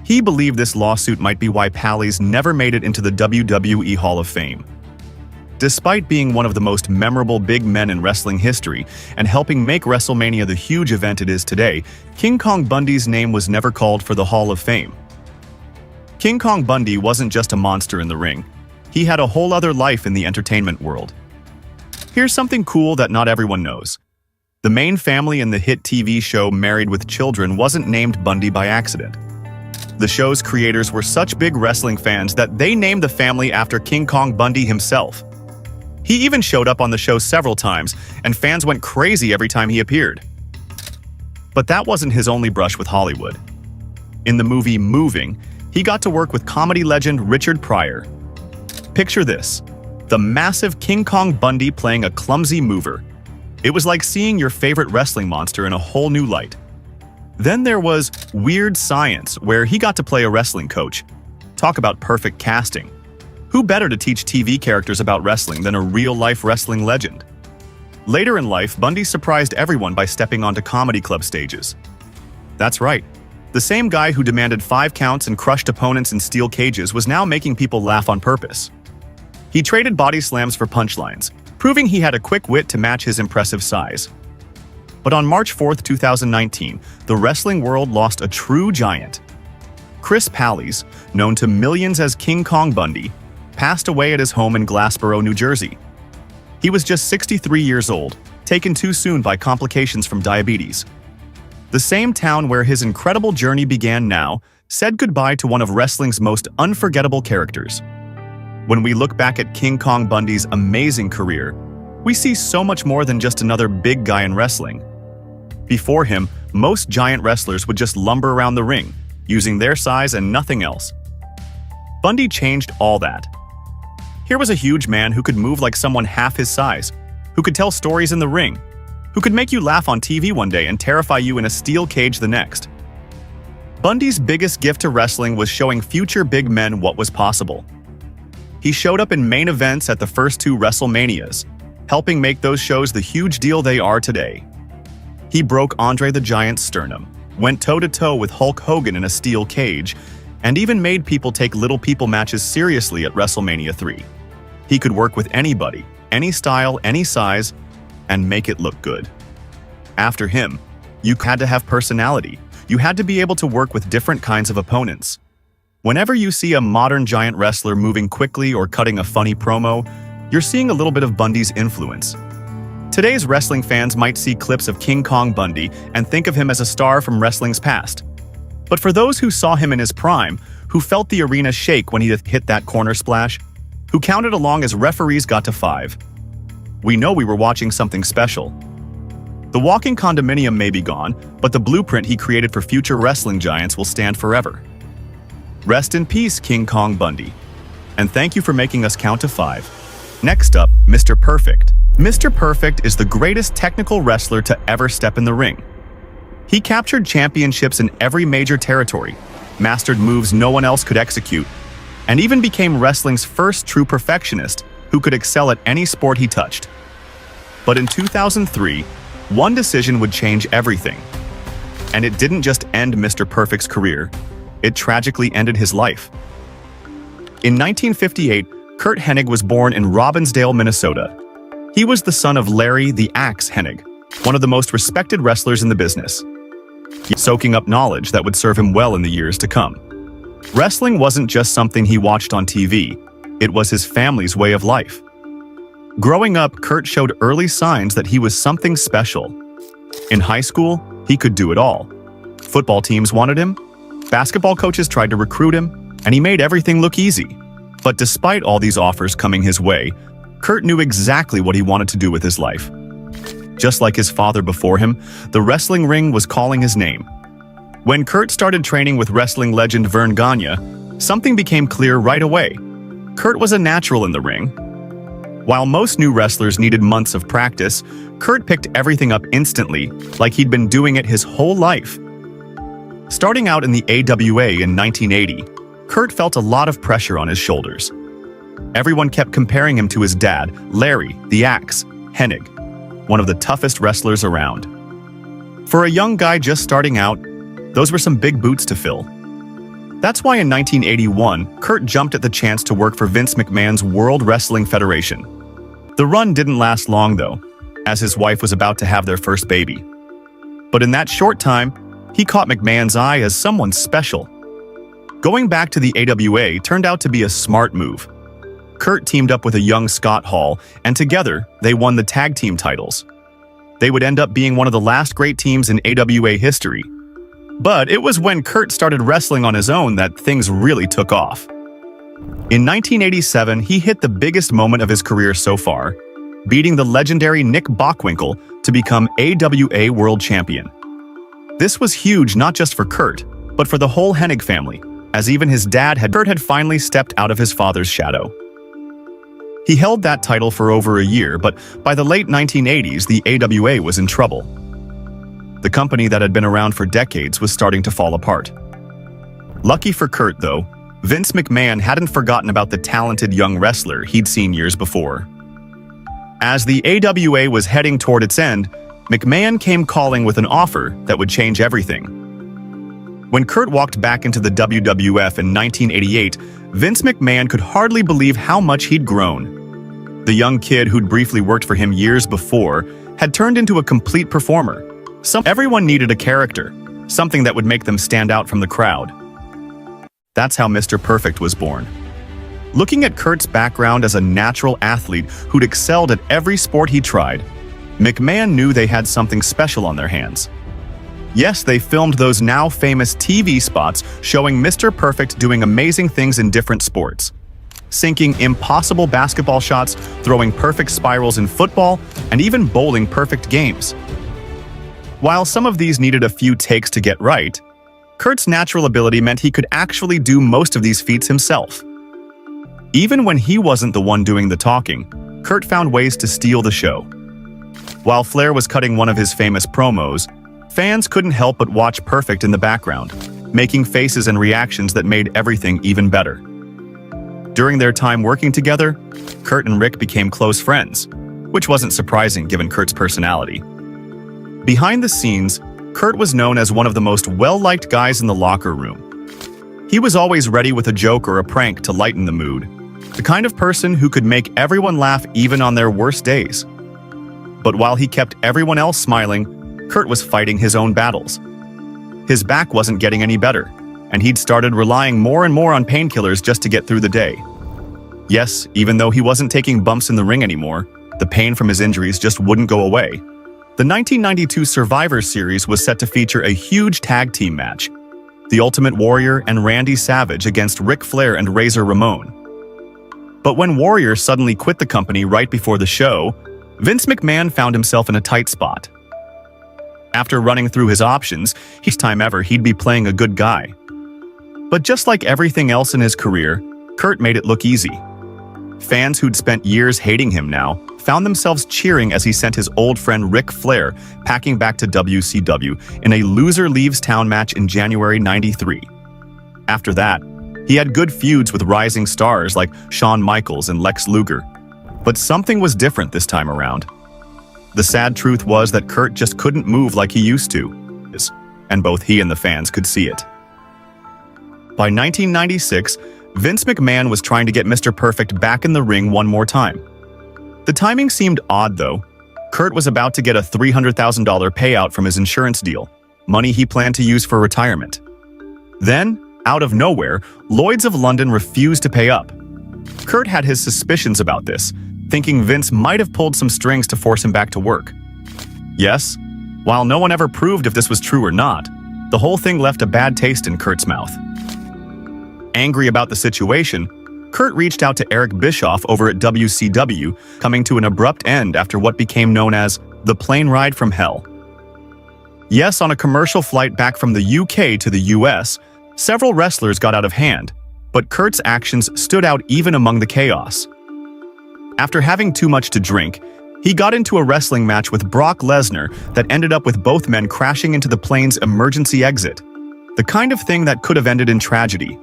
He believed this lawsuit might be why Pallies never made it into the WWE Hall of Fame. Despite being one of the most memorable big men in wrestling history and helping make WrestleMania the huge event it is today, King Kong Bundy's name was never called for the Hall of Fame. King Kong Bundy wasn't just a monster in the ring. He had a whole other life in the entertainment world. Here's something cool that not everyone knows. The main family in the hit TV show Married with Children wasn't named Bundy by accident. The show's creators were such big wrestling fans that they named the family after King Kong Bundy himself. He even showed up on the show several times, and fans went crazy every time he appeared. But that wasn't his only brush with Hollywood. In the movie Moving, he got to work with comedy legend Richard Pryor. Picture this: the massive King Kong Bundy playing a clumsy mover. It was like seeing your favorite wrestling monster in a whole new light. Then there was Weird Science, where he got to play a wrestling coach. Talk about perfect casting. Who better to teach TV characters about wrestling than a real-life wrestling legend? Later in life, Bundy surprised everyone by stepping onto comedy club stages. That's right. The same guy who demanded 5 counts and crushed opponents in steel cages was now making people laugh on purpose. He traded body slams for punchlines, proving he had a quick wit to match his impressive size. But on March 4, 2019, the wrestling world lost a true giant. Chris Pallies, known to millions as King Kong Bundy, passed away at his home in Glassboro, New Jersey. He was just 63 years old, taken too soon by complications from diabetes. The same town where his incredible journey began now said goodbye to one of wrestling's most unforgettable characters. When we look back at King Kong Bundy's amazing career, we see so much more than just another big guy in wrestling. Before him, most giant wrestlers would just lumber around the ring, using their size and nothing else. Bundy changed all that. Here was a huge man who could move like someone half his size, who could tell stories in the ring, who could make you laugh on TV one day and terrify you in a steel cage the next. Bundy's biggest gift to wrestling was showing future big men what was possible. He showed up in main events at the first 2 WrestleManias, helping make those shows the huge deal they are today. He broke Andre the Giant's sternum, went toe-to-toe with Hulk Hogan in a steel cage, and even made people take little people matches seriously at WrestleMania 3. He could work with anybody, any style, any size, and make it look good. After him, you had to have personality. You had to be able to work with different kinds of opponents. Whenever you see a modern giant wrestler moving quickly or cutting a funny promo, you're seeing a little bit of Bundy's influence. Today's wrestling fans might see clips of King Kong Bundy and think of him as a star from wrestling's past. But for those who saw him in his prime, who felt the arena shake when he hit that corner splash, who counted along as referees got to 5, we know we were watching something special. The walking condominium may be gone, but the blueprint he created for future wrestling giants will stand forever. Rest in peace, King Kong Bundy. And thank you for making us count to 5. Next up, Mr. Perfect. Mr. Perfect is the greatest technical wrestler to ever step in the ring. He captured championships in every major territory, mastered moves no one else could execute, and even became wrestling's first true perfectionist who could excel at any sport he touched. But in 2003, one decision would change everything. And it didn't just end Mr. Perfect's career, it tragically ended his life. In 1958, Curt Hennig was born in Robbinsdale, Minnesota. He was the son of Larry the Axe Hennig, one of the most respected wrestlers in the business, soaking up knowledge that would serve him well in the years to come. Wrestling wasn't just something he watched on TV, it was his family's way of life. Growing up, Curt showed early signs that he was something special. In high school, he could do it all. Football teams wanted him, basketball coaches tried to recruit him, and he made everything look easy. But despite all these offers coming his way, Curt knew exactly what he wanted to do with his life. Just like his father before him, the wrestling ring was calling his name. When Curt started training with wrestling legend Verne Gagne, something became clear right away. Curt was a natural in the ring. While most new wrestlers needed months of practice, Curt picked everything up instantly, like he'd been doing it his whole life. Starting out in the AWA in 1980, Curt felt a lot of pressure on his shoulders. Everyone kept comparing him to his dad, Larry the Axe Hennig, one of the toughest wrestlers around. For a young guy just starting out, those were some big boots to fill. That's why in 1981, Curt jumped at the chance to work for Vince McMahon's World Wrestling Federation. The run didn't last long though, as his wife was about to have their first baby. But in that short time, he caught McMahon's eye as someone special. Going back to the AWA turned out to be a smart move. Curt teamed up with a young Scott Hall, and together, they won the tag team titles. They would end up being one of the last great teams in AWA history. But it was when Curt started wrestling on his own that things really took off. In 1987, he hit the biggest moment of his career so far, beating the legendary Nick Bockwinkel to become AWA World Champion. This was huge not just for Curt, but for the whole Hennig family, as even his dad Curt had finally stepped out of his father's shadow. He held that title for over a year, but by the late 1980s, the AWA was in trouble. The company that had been around for decades was starting to fall apart. Lucky for Curt, though, Vince McMahon hadn't forgotten about the talented young wrestler he'd seen years before. As the AWA was heading toward its end, McMahon came calling with an offer that would change everything. When Curt walked back into the WWF in 1988, Vince McMahon could hardly believe how much he'd grown. The young kid who'd briefly worked for him years before had turned into a complete performer. Everyone needed a character, something that would make them stand out from the crowd. That's how Mr. Perfect was born. Looking at Curt's background as a natural athlete who'd excelled at every sport he tried, McMahon knew they had something special on their hands. Yes, they filmed those now famous TV spots showing Mr. Perfect doing amazing things in different sports. Sinking impossible basketball shots, throwing perfect spirals in football, and even bowling perfect games. While some of these needed a few takes to get right, Curt's natural ability meant he could actually do most of these feats himself. Even when he wasn't the one doing the talking, Curt found ways to steal the show. While Flair was cutting one of his famous promos, fans couldn't help but watch Perfect in the background, making faces and reactions that made everything even better. During their time working together, Curt and Rick became close friends, which wasn't surprising given Curt's personality. Behind the scenes, Curt was known as one of the most well-liked guys in the locker room. He was always ready with a joke or a prank to lighten the mood, the kind of person who could make everyone laugh even on their worst days. But while he kept everyone else smiling, Kurt was fighting his own battles. His back wasn't getting any better, and he'd started relying more and more on painkillers just to get through the day. Yes, even though he wasn't taking bumps in the ring anymore, the pain from his injuries just wouldn't go away. The 1992 Survivor Series was set to feature a huge tag team match: The Ultimate Warrior and Randy Savage against Ric Flair and Razor Ramon. But when Warrior suddenly quit the company right before the show, Vince McMahon found himself in a tight spot. After running through his options, each time ever he'd be playing a good guy. But just like everything else in his career, Kurt made it look easy. Fans who'd spent years hating him now found themselves cheering as he sent his old friend Ric Flair packing back to WCW in a loser leaves town match in January '93. After that, he had good feuds with rising stars like Shawn Michaels and Lex Luger. But something was different this time around. The sad truth was that Kurt just couldn't move like he used to, and both he and the fans could see it. By 1996, Vince McMahon was trying to get Mr. Perfect back in the ring one more time. The timing seemed odd, though. Kurt was about to get a $300,000 payout from his insurance deal, money he planned to use for retirement. Then, out of nowhere, Lloyd's of London refused to pay up. Kurt had his suspicions about this, thinking Vince might have pulled some strings to force him back to work. Yes, while no one ever proved if this was true or not, the whole thing left a bad taste in Kurt's mouth. Angry about the situation, Kurt reached out to Eric Bischoff over at WCW, coming to an abrupt end after what became known as the plane ride from hell. Yes, on a commercial flight back from the UK to the US, several wrestlers got out of hand, but Kurt's actions stood out even among the chaos. After having too much to drink, he got into a wrestling match with Brock Lesnar that ended up with both men crashing into the plane's emergency exit, the kind of thing that could have ended in tragedy.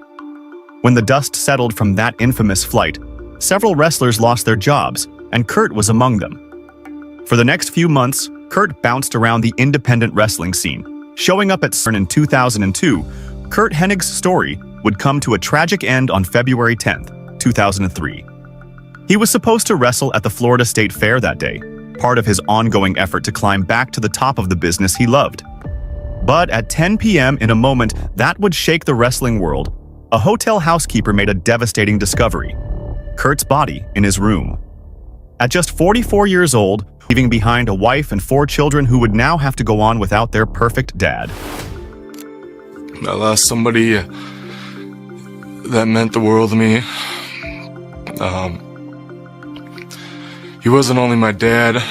When the dust settled from that infamous flight, several wrestlers lost their jobs, and Kurt was among them. For the next few months, Kurt bounced around the independent wrestling scene. Showing up at CERN in 2002, Curt Hennig's story would come to a tragic end on February 10, 2003. He was supposed to wrestle at the Florida State Fair that day, part of his ongoing effort to climb back to the top of the business he loved. But at 10 p.m. in a moment that would shake the wrestling world, a hotel housekeeper made a devastating discovery: Kurt's body in his room. At just 44 years old, leaving behind a wife and 4 children who would now have to go on without their perfect dad. I lost somebody that meant the world to me. He wasn't only my dad,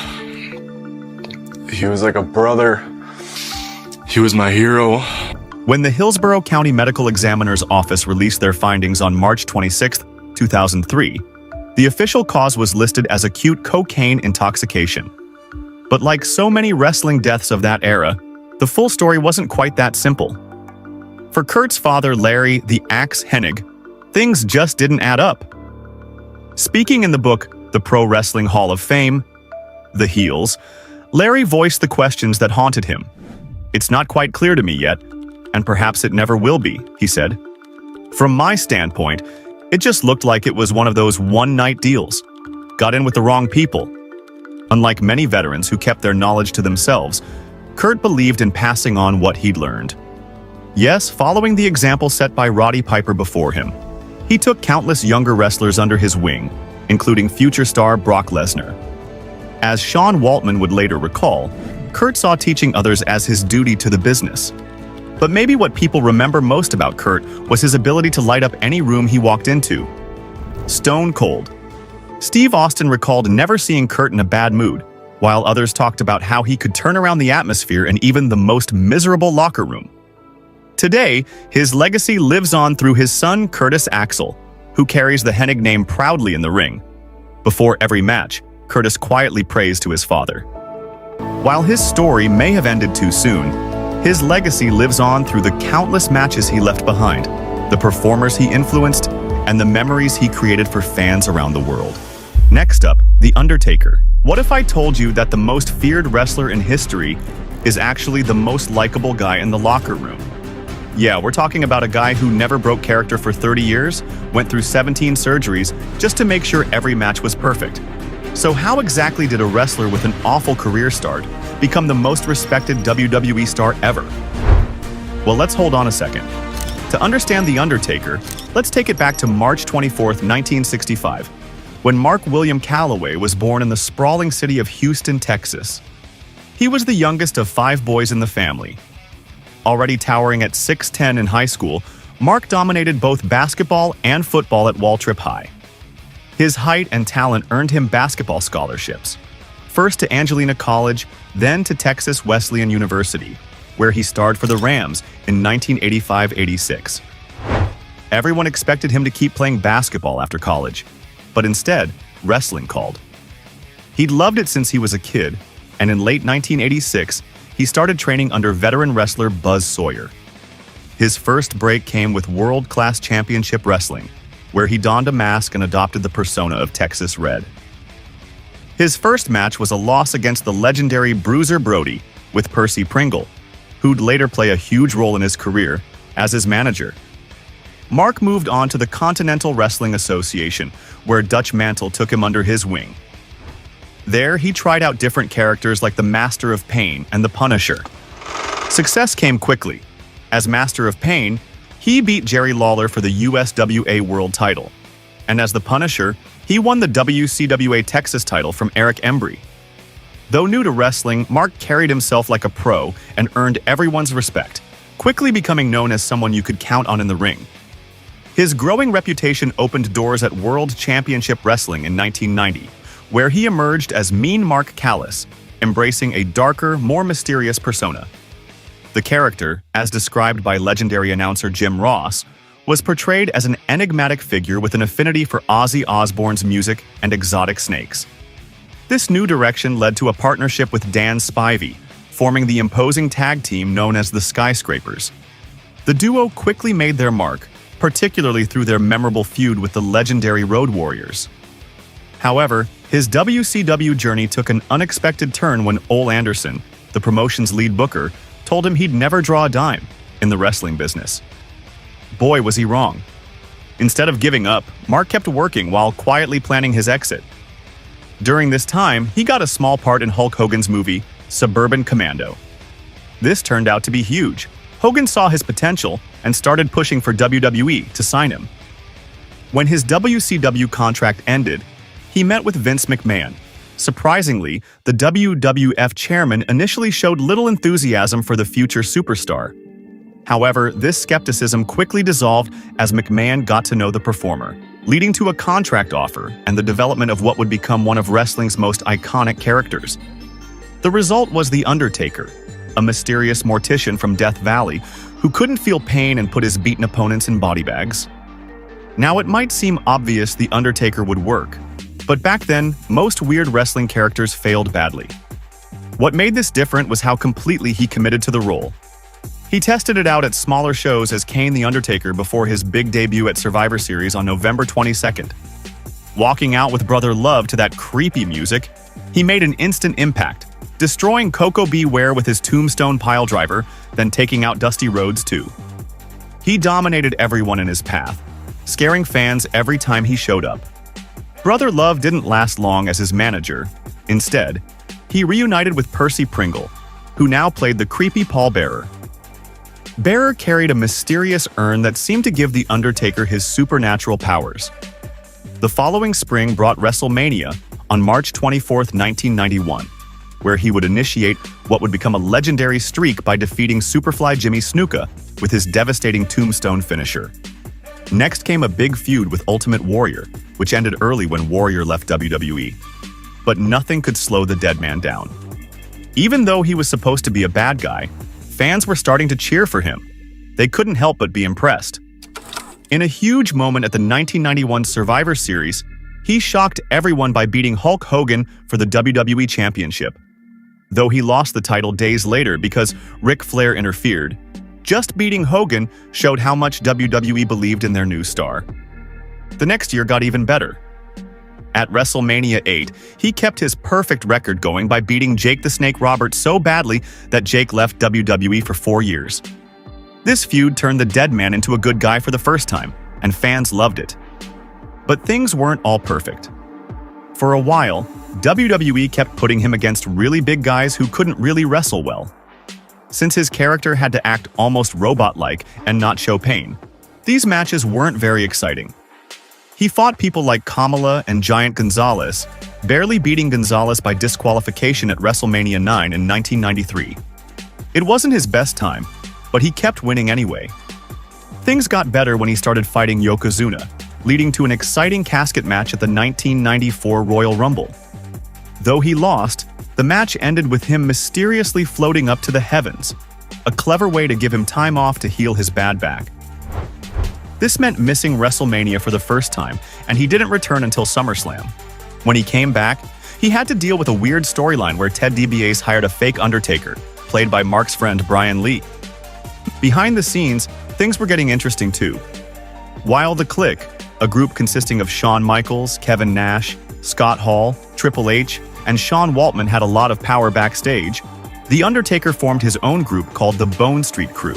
he was like a brother. He was my hero. When the Hillsborough County Medical Examiner's Office released their findings on March 26, 2003, the official cause was listed as acute cocaine intoxication. But like so many wrestling deaths of that era, the full story wasn't quite that simple. For Kurt's father, Larry the Axe Hennig, things just didn't add up. Speaking in the book The Pro Wrestling Hall of Fame, The Heels, Larry voiced the questions that haunted him. "It's not quite clear to me yet, and perhaps it never will be," he said. "From my standpoint, it just looked like it was one of those one-night deals. Got in with the wrong people." Unlike many veterans who kept their knowledge to themselves, Kurt believed in passing on what he'd learned. Yes, following the example set by Roddy Piper before him, he took countless younger wrestlers under his wing, including future star Brock Lesnar. As Sean Waltman would later recall, Kurt saw teaching others as his duty to the business. But maybe what people remember most about Kurt was his ability to light up any room he walked into. Stone cold. Steve Austin recalled never seeing Kurt in a bad mood, while others talked about how he could turn around the atmosphere in even the most miserable locker room. Today, his legacy lives on through his son Curtis Axel, who carries the Hennig name proudly in the ring. Before every match, Curtis quietly prays to his father. While his story may have ended too soon, his legacy lives on through the countless matches he left behind, the performers he influenced, and the memories he created for fans around the world. Next up, The Undertaker. What if I told you that the most feared wrestler in history is actually the most likable guy in the locker room? Yeah, we're talking about a guy who never broke character for 30 years, went through 17 surgeries just to make sure every match was perfect. So how exactly did a wrestler with an awful career start become the most respected WWE star ever? Well, let's hold on a second. To understand The Undertaker, let's take it back to March 24, 1965, when Mark William Calloway was born in the sprawling city of Houston, Texas. He was the youngest of 5 boys in the family. Already towering at 6'10" in high school, Mark dominated both basketball and football at Waltrip High. His height and talent earned him basketball scholarships, first to Angelina College, then to Texas Wesleyan University, where he starred for the Rams in 1985-86. Everyone expected him to keep playing basketball after college, but instead, wrestling called. He'd loved it since he was a kid, and in late 1986, he started training under veteran wrestler Buzz Sawyer. His first break came with World-Class Championship Wrestling, where he donned a mask and adopted the persona of Texas Red. His first match was a loss against the legendary Bruiser Brody with Percy Pringle, who'd later play a huge role in his career as his manager. Mark moved on to the Continental Wrestling Association, where Dutch Mantle took him under his wing. There, he tried out different characters like the Master of Pain and the Punisher. Success came quickly. As Master of Pain, he beat Jerry Lawler for the USWA World title. And as the Punisher, he won the WCWA Texas title from Eric Embry. Though new to wrestling, Mark carried himself like a pro and earned everyone's respect, quickly becoming known as someone you could count on in the ring. His growing reputation opened doors at World Championship Wrestling in 1990, where he emerged as Mean Mark Callis, embracing a darker, more mysterious persona. The character, as described by legendary announcer Jim Ross, was portrayed as an enigmatic figure with an affinity for Ozzy Osbourne's music and exotic snakes. This new direction led to a partnership with Dan Spivey, forming the imposing tag team known as the Skyscrapers. The duo quickly made their mark, particularly through their memorable feud with the legendary Road Warriors. However, his WCW journey took an unexpected turn when Ole Anderson, the promotion's lead booker, told him he'd never draw a dime in the wrestling business. Boy, was he wrong. Instead of giving up, Mark kept working while quietly planning his exit. During this time, he got a small part in Hulk Hogan's movie, Suburban Commando. This turned out to be huge. Hogan saw his potential and started pushing for WWE to sign him. When his WCW contract ended, he met with Vince McMahon. Surprisingly, the WWF chairman initially showed little enthusiasm for the future superstar. However, this skepticism quickly dissolved as McMahon got to know the performer, leading to a contract offer and the development of what would become one of wrestling's most iconic characters. The result was The Undertaker, a mysterious mortician from Death Valley who couldn't feel pain and put his beaten opponents in body bags. Now, it might seem obvious The Undertaker would work, but back then, most weird wrestling characters failed badly. What made this different was how completely he committed to the role. He tested it out at smaller shows as Kane the Undertaker before his big debut at Survivor Series on November 22nd. Walking out with Brother Love to that creepy music, he made an instant impact, destroying Coco Beware with his tombstone piledriver, then taking out Dusty Rhodes too. He dominated everyone in his path, scaring fans every time he showed up. Brother Love didn't last long as his manager. Instead, he reunited with Percy Pringle, who now played the creepy Paul Bearer. Bearer carried a mysterious urn that seemed to give The Undertaker his supernatural powers. The following spring brought WrestleMania on March 24, 1991, where he would initiate what would become a legendary streak by defeating Superfly Jimmy Snuka with his devastating tombstone finisher. Next came a big feud with Ultimate Warrior, which ended early when Warrior left WWE. But nothing could slow the dead man down. Even though he was supposed to be a bad guy, fans were starting to cheer for him. They couldn't help but be impressed. In a huge moment at the 1991 Survivor Series, he shocked everyone by beating Hulk Hogan for the WWE Championship. Though he lost the title days later because Ric Flair interfered, just beating Hogan showed how much WWE believed in their new star. The next year got even better. At WrestleMania 8, he kept his perfect record going by beating Jake the Snake Roberts so badly that Jake left WWE for 4 years. This feud turned the dead man into a good guy for the first time, and fans loved it. But things weren't all perfect. For a while, WWE kept putting him against really big guys who couldn't really wrestle well. Since his character had to act almost robot-like and not show pain, these matches weren't very exciting. He fought people like Kamala and Giant Gonzalez, barely beating Gonzalez by disqualification at WrestleMania 9 in 1993. It wasn't his best time, but he kept winning anyway. Things got better when he started fighting Yokozuna, leading to an exciting casket match at the 1994 Royal Rumble. Though he lost, the match ended with him mysteriously floating up to the heavens, a clever way to give him time off to heal his bad back. This meant missing WrestleMania for the first time, and he didn't return until SummerSlam. When he came back, he had to deal with a weird storyline where Ted DiBiase hired a fake Undertaker, played by Mark's friend Brian Lee. Behind the scenes, things were getting interesting too. While The Clique, a group consisting of Shawn Michaels, Kevin Nash, Scott Hall, Triple H, and Sean Waltman had a lot of power backstage, The Undertaker formed his own group called the Bone Street Crew.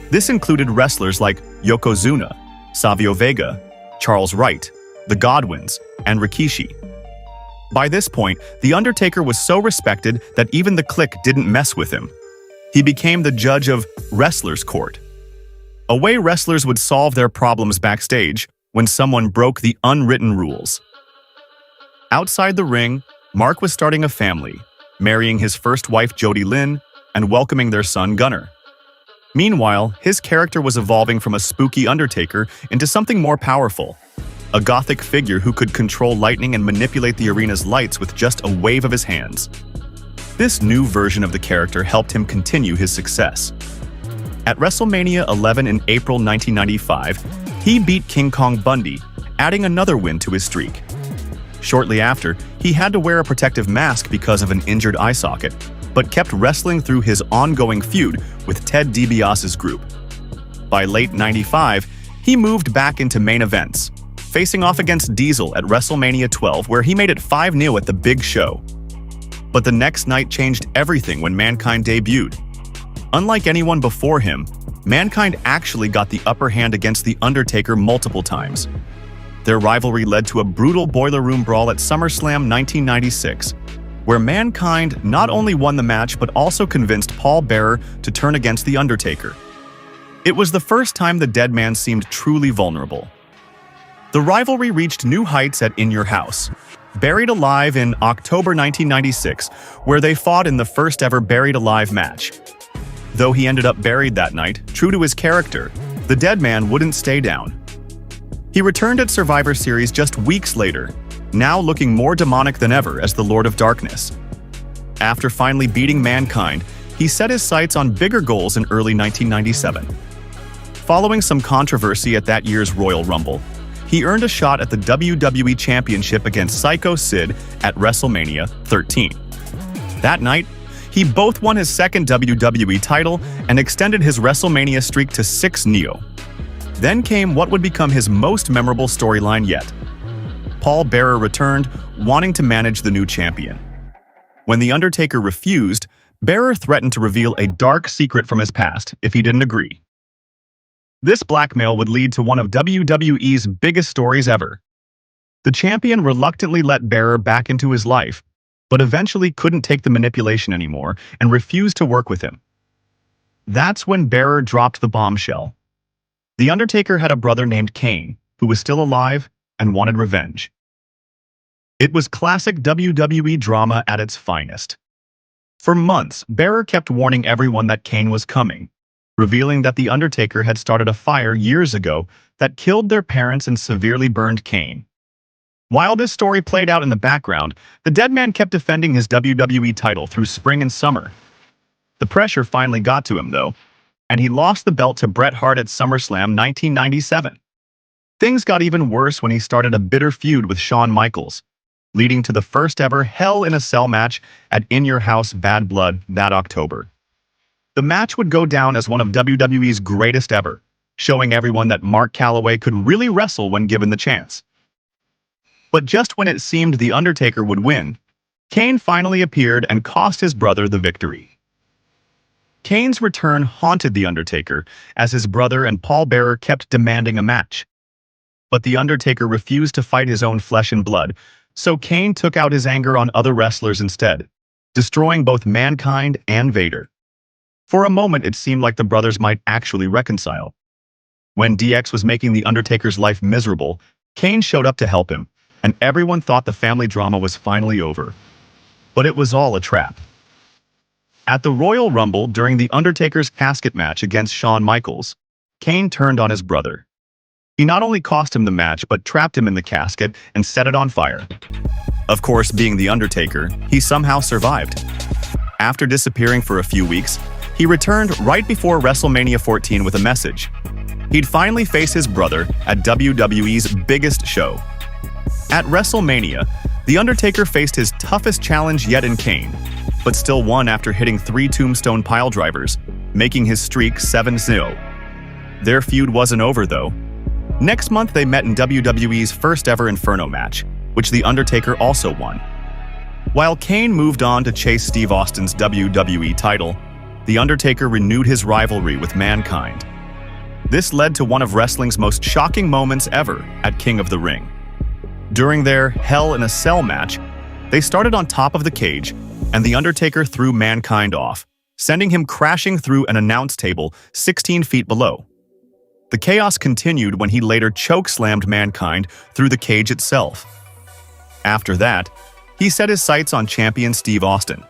This included wrestlers like Yokozuna, Savio Vega, Charles Wright, the Godwins, and Rikishi. By this point, The Undertaker was so respected that even The Clique didn't mess with him. He became the judge of Wrestler's Court, a way wrestlers would solve their problems backstage when someone broke the unwritten rules. Outside the ring, Mark was starting a family, marrying his first wife Jody Lynn and welcoming their son Gunnar. Meanwhile, his character was evolving from a spooky Undertaker into something more powerful, a gothic figure who could control lightning and manipulate the arena's lights with just a wave of his hands. This new version of the character helped him continue his success. At WrestleMania 11 in April 1995, he beat King Kong Bundy, adding another win to his streak. Shortly after, he had to wear a protective mask because of an injured eye socket, but kept wrestling through his ongoing feud with Ted DiBiase's group. By late '95, he moved back into main events, facing off against Diesel at WrestleMania 12, where he made it 5-0 at the Big Show. But the next night changed everything when Mankind debuted. Unlike anyone before him, Mankind actually got the upper hand against The Undertaker multiple times. Their rivalry led to a brutal boiler room brawl at SummerSlam 1996, where Mankind not only won the match but also convinced Paul Bearer to turn against The Undertaker. It was the first time the dead man seemed truly vulnerable. The rivalry reached new heights at In Your House, Buried Alive in October 1996, where they fought in the first ever Buried Alive match. Though he ended up buried that night, true to his character, the dead man wouldn't stay down. He returned at Survivor Series just weeks later, now looking more demonic than ever as the Lord of Darkness. After finally beating Mankind, he set his sights on bigger goals in early 1997. Following some controversy at that year's Royal Rumble, he earned a shot at the WWE Championship against Psycho Sid at WrestleMania 13. That night, he both won his second WWE title and extended his WrestleMania streak to 6-0. Then came what would become his most memorable storyline yet. Paul Bearer returned, wanting to manage the new champion. When The Undertaker refused, Bearer threatened to reveal a dark secret from his past if he didn't agree. This blackmail would lead to one of WWE's biggest stories ever. The champion reluctantly let Bearer back into his life, but eventually couldn't take the manipulation anymore and refused to work with him. That's when Bearer dropped the bombshell. The Undertaker had a brother named Kane, who was still alive and wanted revenge. It was classic WWE drama at its finest. For months, Bearer kept warning everyone that Kane was coming, revealing that The Undertaker had started a fire years ago that killed their parents and severely burned Kane. While this story played out in the background, the dead man kept defending his WWE title through spring and summer. The pressure finally got to him, though, and he lost the belt to Bret Hart at SummerSlam 1997. Things got even worse when he started a bitter feud with Shawn Michaels, leading to the first ever Hell in a Cell match at In Your House Bad Blood that October. The match would go down as one of WWE's greatest ever, showing everyone that Mark Calloway could really wrestle when given the chance. But just when it seemed The Undertaker would win, Kane finally appeared and cost his brother the victory. Kane's return haunted The Undertaker, as his brother and Paul Bearer kept demanding a match. But The Undertaker refused to fight his own flesh and blood, So Kane took out his anger on other wrestlers instead, destroying both Mankind and Vader. For a moment, it seemed like the brothers might actually reconcile. When DX was making The Undertaker's life miserable, Kane showed up to help him, and everyone thought the family drama was finally over. But it was all a trap. At the Royal Rumble during The Undertaker's casket match against Shawn Michaels, Kane turned on his brother. He not only cost him the match, but trapped him in the casket and set it on fire. Of course, being The Undertaker, he somehow survived. After disappearing for a few weeks, he returned right before WrestleMania 14 with a message. He'd finally face his brother at WWE's biggest show. At WrestleMania, The Undertaker faced his toughest challenge yet in Kane, but still won after hitting 3 tombstone piledrivers, making his streak 7-0. Their feud wasn't over, though. Next month, they met in WWE's first-ever Inferno match, which The Undertaker also won. While Kane moved on to chase Steve Austin's WWE title, The Undertaker renewed his rivalry with Mankind. This led to one of wrestling's most shocking moments ever at King of the Ring. During their Hell in a Cell match, they started on top of the cage, and The Undertaker threw Mankind off, sending him crashing through an announce table 16 feet below. The chaos continued when he later chokeslammed Mankind through the cage itself. After that, he set his sights on champion Steve Austin.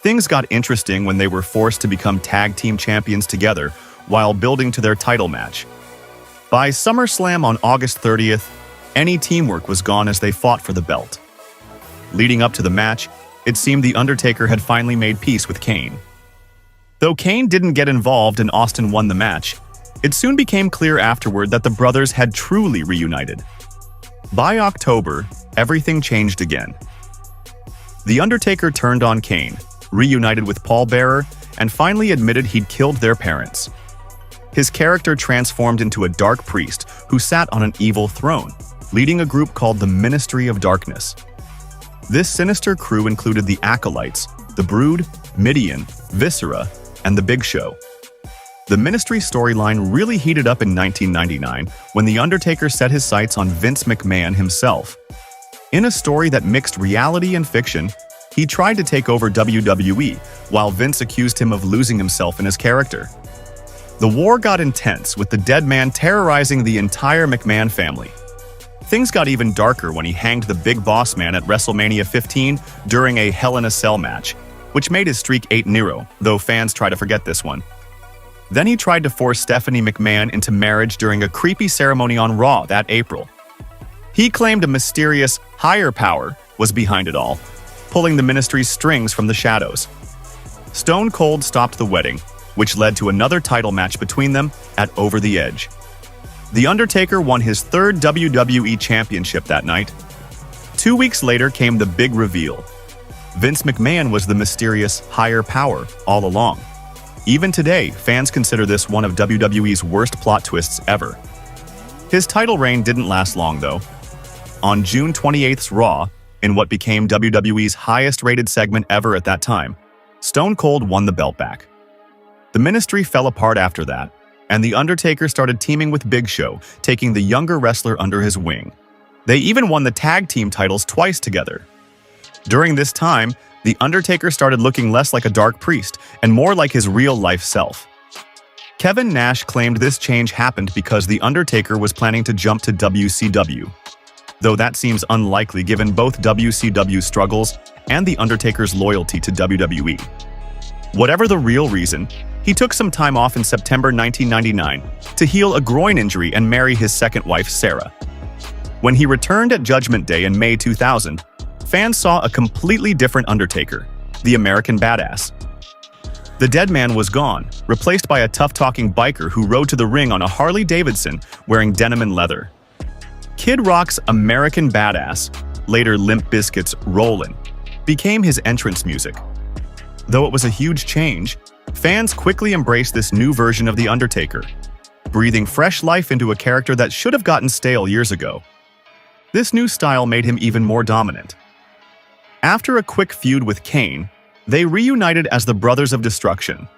Things got interesting when they were forced to become tag team champions together while building to their title match. By SummerSlam on August 30th, any teamwork was gone as they fought for the belt. Leading up to the match, it seemed The Undertaker had finally made peace with Kane. Though Kane didn't get involved and Austin won the match, it soon became clear afterward that the brothers had truly reunited. By October, everything changed again. The Undertaker turned on Kane, reunited with Paul Bearer, and finally admitted he'd killed their parents. His character transformed into a dark priest who sat on an evil throne, leading a group called the Ministry of Darkness. This sinister crew included the Acolytes, the Brood, Midian, Viscera, and the Big Show. The Ministry storyline really heated up in 1999 when The Undertaker set his sights on Vince McMahon himself. In a story that mixed reality and fiction, he tried to take over WWE, while Vince accused him of losing himself in his character. The war got intense, with the dead man terrorizing the entire McMahon family. Things got even darker when he hanged the Big Boss Man at WrestleMania 15 during a Hell in a Cell match, which made his streak 8-0, though fans try to forget this one. Then he tried to force Stephanie McMahon into marriage during a creepy ceremony on Raw that April. He claimed a mysterious, higher power was behind it all, pulling the Ministry's strings from the shadows. Stone Cold stopped the wedding, which led to another title match between them at Over the Edge. The Undertaker won his 3rd WWE Championship that night. 2 weeks later came the big reveal. Vince McMahon was the mysterious higher power all along. Even today, fans consider this one of WWE's worst plot twists ever. His title reign didn't last long, though. On June 28th's Raw, in what became WWE's highest-rated segment ever at that time, Stone Cold won the belt back. The Ministry fell apart after that, and The Undertaker started teaming with Big Show, taking the younger wrestler under his wing. They even won the tag team titles twice together. During this time, The Undertaker started looking less like a dark priest and more like his real-life self. Kevin Nash claimed this change happened because The Undertaker was planning to jump to WCW, though that seems unlikely given both WCW's struggles and The Undertaker's loyalty to WWE. Whatever the real reason, he took some time off in September 1999 to heal a groin injury and marry his second wife, Sarah. When he returned at Judgment Day in May 2000, fans saw a completely different Undertaker, the American Badass. The dead man was gone, replaced by a tough-talking biker who rode to the ring on a Harley-Davidson wearing denim and leather. Kid Rock's American Badass, later Limp Bizkit's Rollin', became his entrance music. Though it was a huge change, fans quickly embraced this new version of The Undertaker, breathing fresh life into a character that should have gotten stale years ago. This new style made him even more dominant. After a quick feud with Kane, they reunited as the Brothers of Destruction.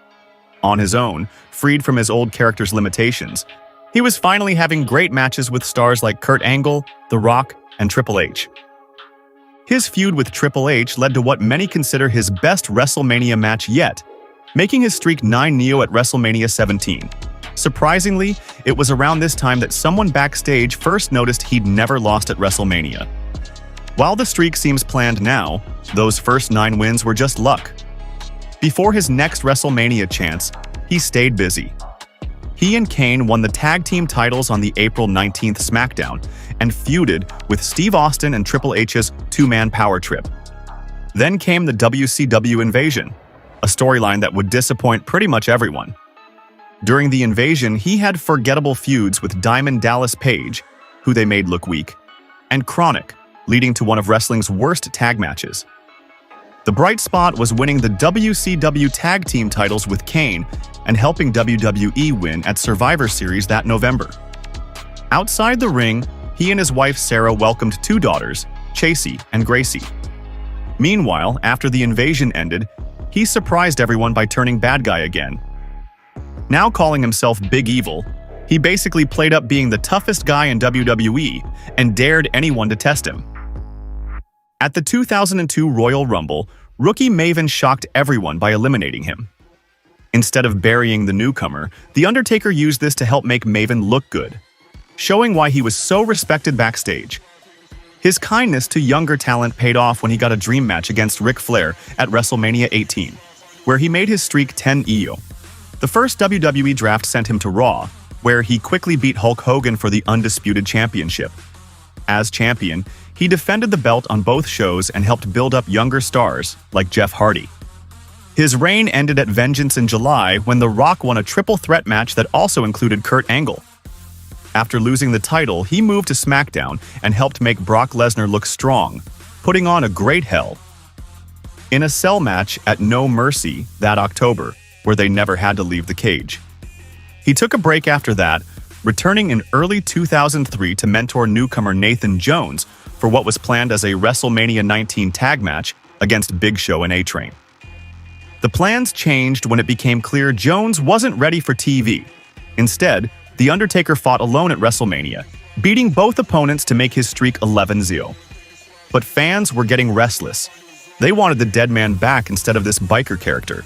On his own, freed from his old character's limitations, he was finally having great matches with stars like Kurt Angle, The Rock, and Triple H. His feud with Triple H led to what many consider his best WrestleMania match yet, making his streak 9-0 at WrestleMania 17. Surprisingly, it was around this time that someone backstage first noticed he'd never lost at WrestleMania. While the streak seems planned now, those first 9 wins were just luck. Before his next WrestleMania chance, he stayed busy. He and Kane won the tag team titles on the April 19th SmackDown and feuded with Steve Austin and Triple H's two-man power trip. Then came the WCW Invasion, a storyline that would disappoint pretty much everyone. During the Invasion, he had forgettable feuds with Diamond Dallas Page, who they made look weak, and Chronic, leading to one of wrestling's worst tag matches. The bright spot was winning the WCW tag team titles with Kane and helping WWE win at Survivor Series that November. Outside the ring, he and his wife Sarah welcomed 2 daughters, Chasey and Gracie. Meanwhile, after the Invasion ended, he surprised everyone by turning bad guy again. Now calling himself Big Evil, he basically played up being the toughest guy in WWE and dared anyone to test him. At the 2002 Royal Rumble, rookie Maven shocked everyone by eliminating him. Instead of burying the newcomer, The Undertaker used this to help make Maven look good, showing why he was so respected backstage. His kindness to younger talent paid off when he got a dream match against Ric Flair at WrestleMania 18, where he made his streak 10-0. The first WWE draft sent him to Raw, where he quickly beat Hulk Hogan for the Undisputed Championship. As champion, he defended the belt on both shows and helped build up younger stars like Jeff Hardy. His reign ended at Vengeance in July when The Rock won a triple threat match that also included Kurt Angle. After losing the title, he moved to SmackDown and helped make Brock Lesnar look strong, putting on a great hell. In a cell match at No Mercy that October, where they never had to leave the cage. He took a break after that, returning in early 2003 to mentor newcomer Nathan Jones for what was planned as a WrestleMania 19 tag match against Big Show and A-Train. The plans changed when it became clear Jones wasn't ready for TV. Instead, The Undertaker fought alone at WrestleMania, beating both opponents to make his streak 11-0. But fans were getting restless. They wanted the dead man back instead of this biker character.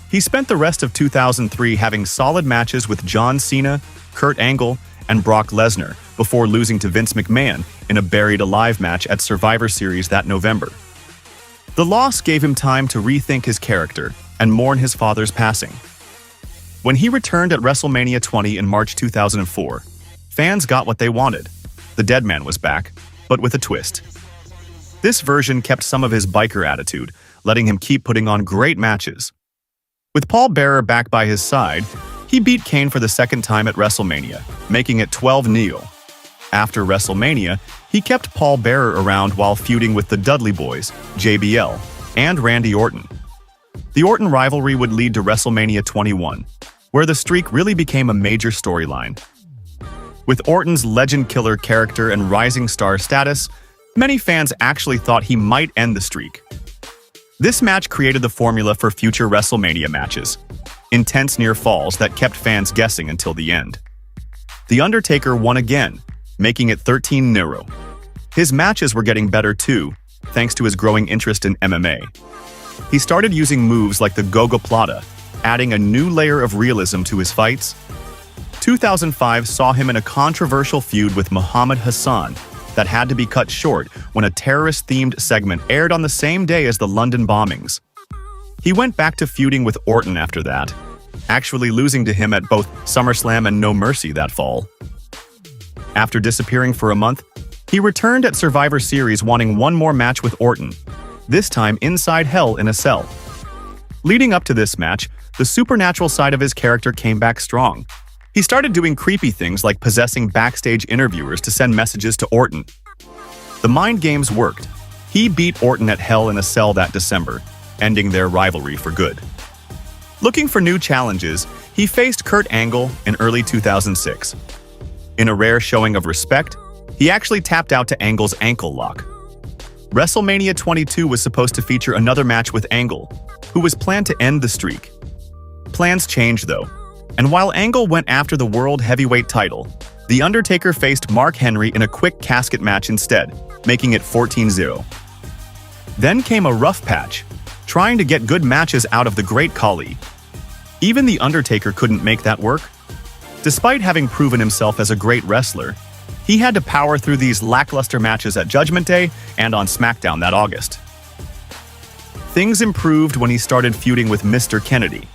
He spent the rest of 2003 having solid matches with John Cena, Kurt Angle, and Brock Lesnar before losing to Vince McMahon in a Buried Alive match at Survivor Series that November. The loss gave him time to rethink his character and mourn his father's passing. When he returned at WrestleMania 20 in March 2004, fans got what they wanted. The dead man was back, but with a twist. This version kept some of his biker attitude, letting him keep putting on great matches. With Paul Bearer back by his side, he beat Kane for the second time at WrestleMania, making it 12-0. After WrestleMania, he kept Paul Bearer around while feuding with the Dudley Boys, JBL, and Randy Orton. The Orton rivalry would lead to WrestleMania 21, where the streak really became a major storyline. With Orton's legend killer character and rising star status, many fans actually thought he might end the streak. This match created the formula for future WrestleMania matches, intense near falls that kept fans guessing until the end. The Undertaker won again, making it 13-0. His matches were getting better too, thanks to his growing interest in MMA. He started using moves like the Gogoplata, adding a new layer of realism to his fights. 2005 saw him in a controversial feud with Muhammad Hassan that had to be cut short when a terrorist-themed segment aired on the same day as the London bombings. He went back to feuding with Orton after that, actually losing to him at both SummerSlam and No Mercy that fall. After disappearing for a month, he returned at Survivor Series wanting one more match with Orton, this time inside Hell in a cell. Leading up to this match, the supernatural side of his character came back strong. He started doing creepy things like possessing backstage interviewers to send messages to Orton. The mind games worked. He beat Orton at Hell in a Cell that December, ending their rivalry for good. Looking for new challenges, he faced Kurt Angle in early 2006. In a rare showing of respect, he actually tapped out to Angle's ankle lock. WrestleMania 22 was supposed to feature another match with Angle, who was planned to end the streak. Plans changed though, and while Angle went after the World Heavyweight title, The Undertaker faced Mark Henry in a quick casket match instead, making it 14-0. Then came a rough patch, trying to get good matches out of the Great Khali. Even The Undertaker couldn't make that work. Despite having proven himself as a great wrestler, he had to power through these lackluster matches at Judgment Day and on SmackDown that August. Things improved when he started feuding with Mr. Kennedy.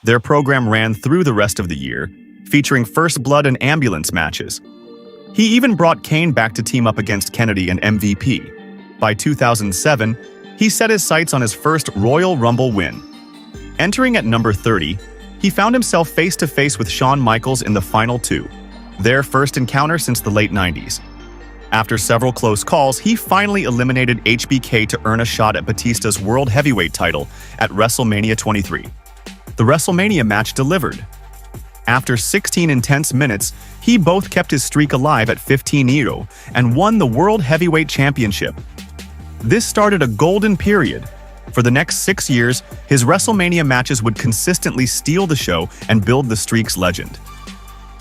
Their program ran through the rest of the year, featuring First Blood and ambulance matches. He even brought Kane back to team up against Kennedy and MVP. By 2007, he set his sights on his first Royal Rumble win. Entering at number 30, he found himself face-to-face with Shawn Michaels in the final two, their first encounter since the late 90s. After several close calls, he finally eliminated HBK to earn a shot at Batista's World Heavyweight title at WrestleMania 23. The WrestleMania match delivered. After 16 intense minutes, he both kept his streak alive at 15-0 and won the World Heavyweight Championship. This started a golden period. For the next 6 years, his WrestleMania matches would consistently steal the show and build the streak's legend.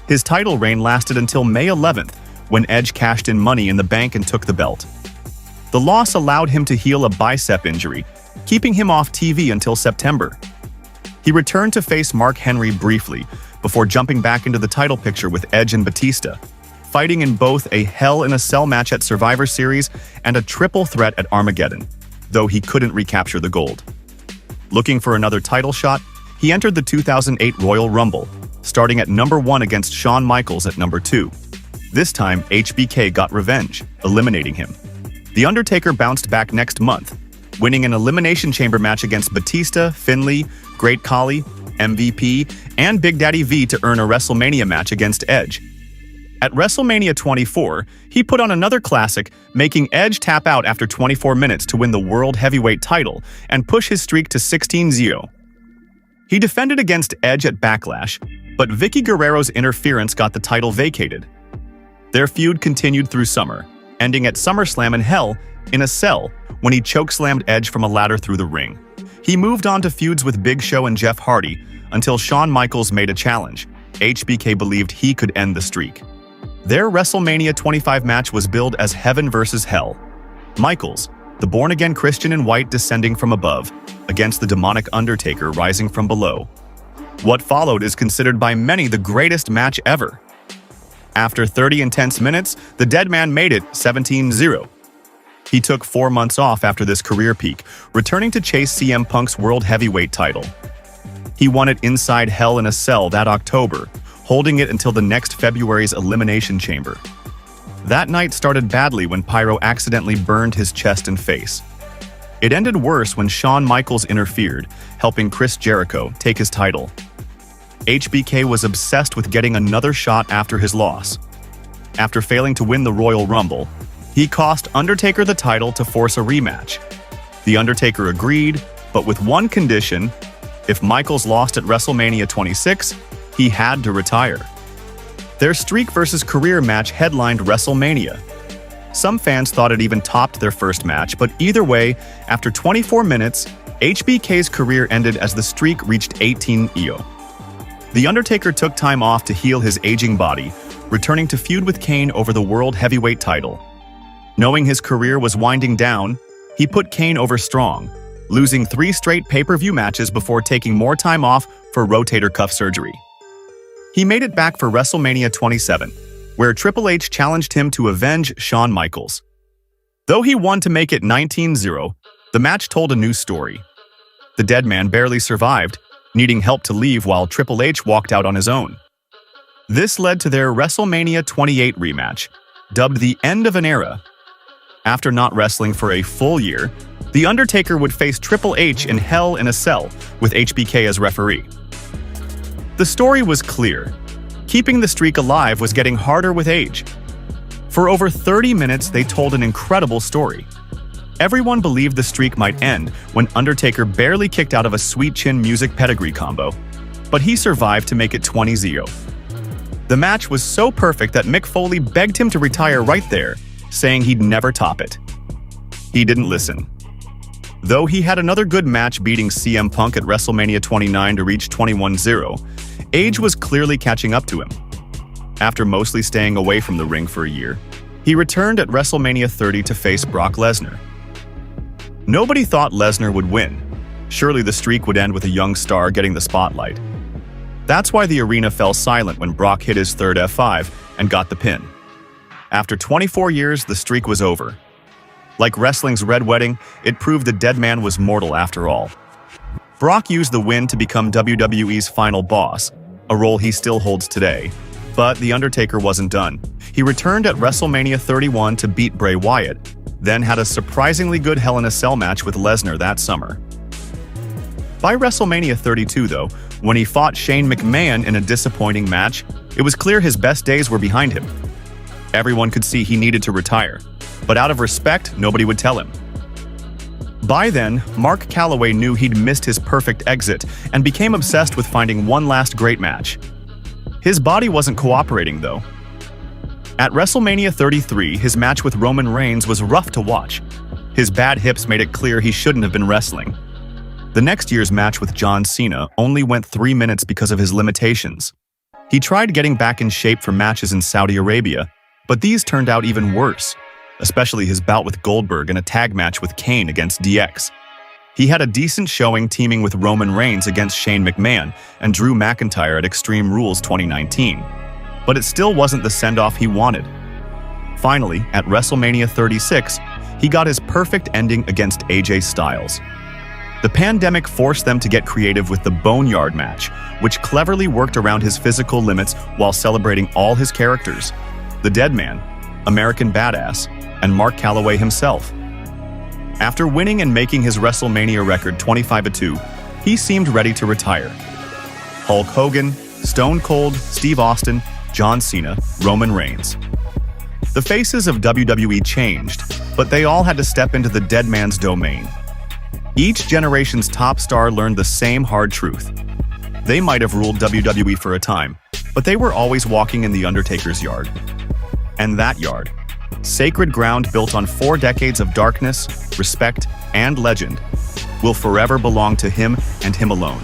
His title reign lasted until May 11th, when Edge cashed in Money in the Bank and took the belt. The loss allowed him to heal a bicep injury, keeping him off TV until September. He returned to face Mark Henry briefly, before jumping back into the title picture with Edge and Batista, fighting in both a Hell in a Cell match at Survivor Series and a triple threat at Armageddon, though he couldn't recapture the gold. Looking for another title shot, he entered the 2008 Royal Rumble, starting at number 1 against Shawn Michaels at number 2. This time, HBK got revenge, eliminating him. The Undertaker bounced back next month, winning an Elimination Chamber match against Batista, Finlay, Great Khali, MVP, and Big Daddy V to earn a WrestleMania match against Edge. At WrestleMania 24, he put on another classic, making Edge tap out after 24 minutes to win the World Heavyweight title and push his streak to 16-0. He defended against Edge at Backlash, but Vicky Guerrero's interference got the title vacated. Their feud continued through summer, ending at SummerSlam in Hell in a Cell when he chokeslammed Edge from a ladder through the ring. He moved on to feuds with Big Show and Jeff Hardy until Shawn Michaels made a challenge. HBK believed he could end the streak. Their WrestleMania 25 match was billed as Heaven vs. Hell. Michaels, the born-again Christian in white descending from above, against the demonic Undertaker rising from below. What followed is considered by many the greatest match ever. After 30 intense minutes, the dead man made it 17-0. He took 4 months off after this career peak, returning to chase CM Punk's World Heavyweight title. He won it inside Hell in a Cell that October, holding it until the next February's Elimination Chamber. That night started badly when Pyro accidentally burned his chest and face. It ended worse when Shawn Michaels interfered, helping Chris Jericho take his title. HBK was obsessed with getting another shot after his loss. After failing to win the Royal Rumble, he cost Undertaker the title to force a rematch. The Undertaker agreed, but with one condition: if Michaels lost at WrestleMania 26, he had to retire. Their streak versus career match headlined WrestleMania. Some fans thought it even topped their first match, but either way, after 24 minutes, HBK's career ended as the streak reached 18-0. The Undertaker took time off to heal his aging body, returning to feud with Kane over the World Heavyweight title. Knowing his career was winding down, he put Kane over strong, losing 3 straight pay-per-view matches before taking more time off for rotator cuff surgery. He made it back for WrestleMania 27, where Triple H challenged him to avenge Shawn Michaels. Though he won to make it 19-0, the match told a new story. The dead man barely survived, needing help to leave while Triple H walked out on his own. This led to their WrestleMania 28 rematch, dubbed the End of an Era. After not wrestling for a full year, The Undertaker would face Triple H in Hell in a Cell with HBK as referee. The story was clear. Keeping the streak alive was getting harder with age. For over 30 minutes, they told an incredible story. Everyone believed the streak might end when Undertaker barely kicked out of a Sweet Chin Music pedigree combo, but he survived to make it 20-0. The match was so perfect that Mick Foley begged him to retire right there, saying he'd never top it. He didn't listen. Though he had another good match beating CM Punk at WrestleMania 29 to reach 21-0, age was clearly catching up to him. After mostly staying away from the ring for a year, he returned at WrestleMania 30 to face Brock Lesnar. Nobody thought Lesnar would win. Surely the streak would end with a young star getting the spotlight. That's why the arena fell silent when Brock hit his third F5 and got the pin. After 24 years, the streak was over. Like wrestling's Red Wedding, it proved the dead man was mortal after all. Brock used the win to become WWE's final boss, a role he still holds today. But The Undertaker wasn't done. He returned at WrestleMania 31 to beat Bray Wyatt, then had a surprisingly good Hell in a Cell match with Lesnar that summer. By WrestleMania 32, though, when he fought Shane McMahon in a disappointing match, it was clear his best days were behind him. Everyone could see he needed to retire, but out of respect, nobody would tell him. By then, Mark Calloway knew he'd missed his perfect exit and became obsessed with finding one last great match. His body wasn't cooperating, though. At WrestleMania 33, his match with Roman Reigns was rough to watch. His bad hips made it clear he shouldn't have been wrestling. The next year's match with John Cena only went 3 minutes because of his limitations. He tried getting back in shape for matches in Saudi Arabia, but these turned out even worse, especially his bout with Goldberg and a tag match with Kane against DX. He had a decent showing teaming with Roman Reigns against Shane McMahon and Drew McIntyre at Extreme Rules 2019, but it still wasn't the send-off he wanted. Finally, at WrestleMania 36, he got his perfect ending against AJ Styles. The pandemic forced them to get creative with the Boneyard match, which cleverly worked around his physical limits while celebrating all his characters: the Dead Man, American Badass, and Mark Calloway himself. After winning and making his WrestleMania record 25-2, he seemed ready to retire. Hulk Hogan, Stone Cold, Steve Austin, John Cena, Roman Reigns. The faces of WWE changed, but they all had to step into the dead man's domain. Each generation's top star learned the same hard truth. They might have ruled WWE for a time, but they were always walking in the Undertaker's yard. And that yard, sacred ground built on 4 decades of darkness, respect, and legend, will forever belong to him and him alone.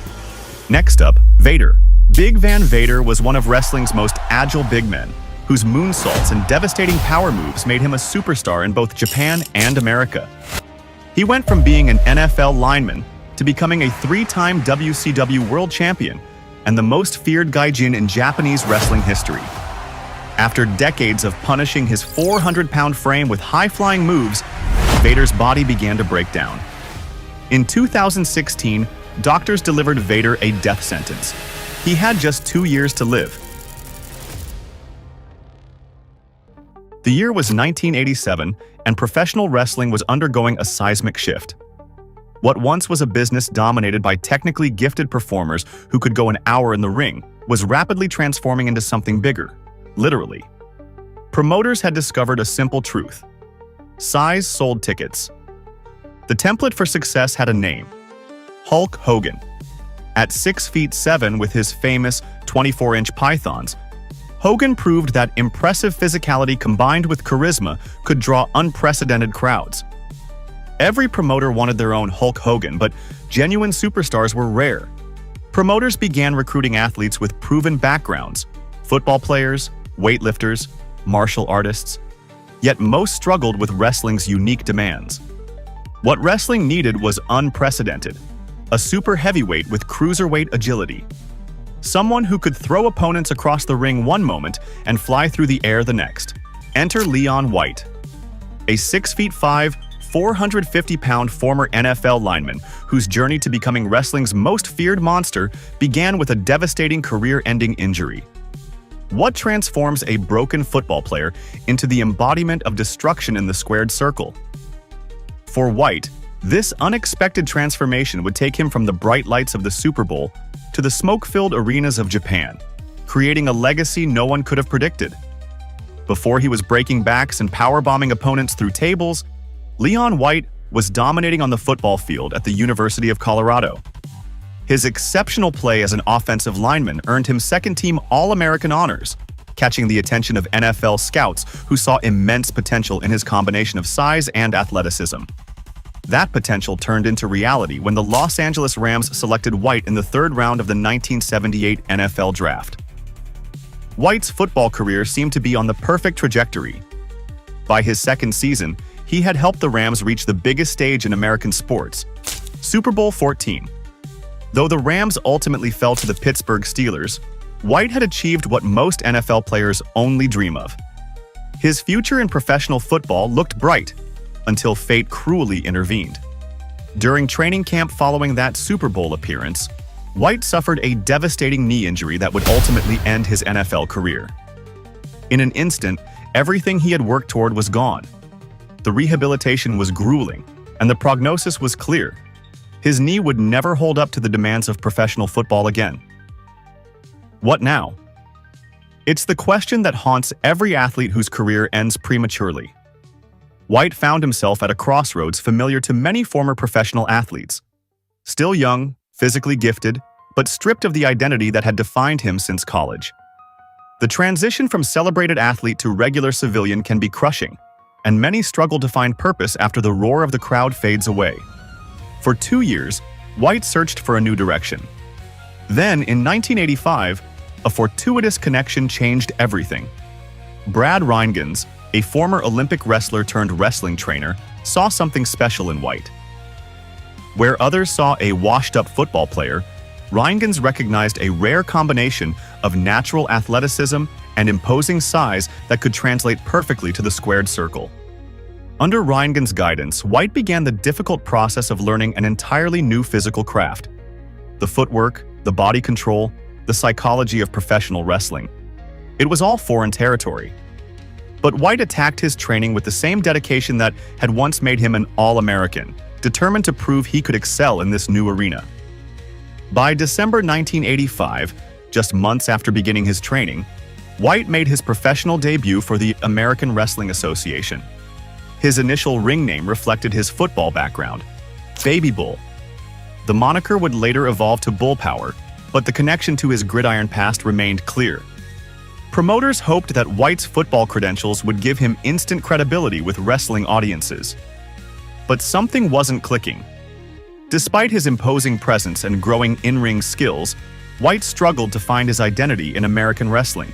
Next up, Vader. Big Van Vader was one of wrestling's most agile big men, whose moonsaults and devastating power moves made him a superstar in both Japan and America. He went from being an NFL lineman to becoming a 3-time WCW World Champion and the most feared gaijin in Japanese wrestling history. After decades of punishing his 400-pound frame with high-flying moves, Vader's body began to break down. In 2016, doctors delivered Vader a death sentence. He had just 2 years to live. The year was 1987, and professional wrestling was undergoing a seismic shift. What once was a business dominated by technically gifted performers who could go an hour in the ring was rapidly transforming into something bigger, literally. Promoters had discovered a simple truth: size sold tickets. The template for success had a name: Hulk Hogan. At 6'7" with his famous 24-inch pythons, Hogan proved that impressive physicality combined with charisma could draw unprecedented crowds. Every promoter wanted their own Hulk Hogan, but genuine superstars were rare. Promoters began recruiting athletes with proven backgrounds: football players, weightlifters, martial artists. Yet most struggled with wrestling's unique demands. What wrestling needed was unprecedented: a super heavyweight with cruiserweight agility. Someone who could throw opponents across the ring one moment and fly through the air the next. Enter Leon White, a 6'5", 450-pound former NFL lineman whose journey to becoming wrestling's most feared monster began with a devastating career-ending injury. What transforms a broken football player into the embodiment of destruction in the squared circle? For White, this unexpected transformation would take him from the bright lights of the Super Bowl to the smoke-filled arenas of Japan, creating a legacy no one could have predicted. Before he was breaking backs and powerbombing opponents through tables, Leon White was dominating on the football field at the University of Colorado. His exceptional play as an offensive lineman earned him second-team All-American honors, catching the attention of NFL scouts who saw immense potential in his combination of size and athleticism. That potential turned into reality when the Los Angeles Rams selected White in the 3rd round of the 1978 NFL Draft. White's football career seemed to be on the perfect trajectory. By his second season, he he had helped the Rams reach the biggest stage in American sports, Super Bowl 14. Though the Rams ultimately fell to the Pittsburgh Steelers, White had achieved what most NFL players only dream of. His future in professional football looked bright, until fate cruelly intervened. During training camp following that Super Bowl appearance, White suffered a devastating knee injury that would ultimately end his NFL career. In an instant, everything he had worked toward was gone. The rehabilitation was grueling, and the prognosis was clear. His knee would never hold up to the demands of professional football again. What now? It's the question that haunts every athlete whose career ends prematurely. White found himself at a crossroads familiar to many former professional athletes. Still young, physically gifted, but stripped of the identity that had defined him since college. The transition from celebrated athlete to regular civilian can be crushing, and many struggle to find purpose after the roar of the crowd fades away. For 2 years, White searched for a new direction. Then, in 1985, a fortuitous connection changed everything. Brad Rheingans, a former Olympic wrestler turned wrestling trainer, saw something special in White. Where others saw a washed-up football player, Rheingans recognized a rare combination of natural athleticism and imposing size that could translate perfectly to the squared circle. Under Rheingans' guidance, White began the difficult process of learning an entirely new physical craft. The footwork, the body control, the psychology of professional wrestling. It was all foreign territory. But White attacked his training with the same dedication that had once made him an All-American, determined to prove he could excel in this new arena. By December 1985, just months after beginning his training, White made his professional debut for the American Wrestling Association. His initial ring name reflected his football background, Baby Bull. The moniker would later evolve to Bull Power, but the connection to his gridiron past remained clear. Promoters hoped that White's football credentials would give him instant credibility with wrestling audiences. But something wasn't clicking. Despite his imposing presence and growing in-ring skills, White struggled to find his identity in American wrestling.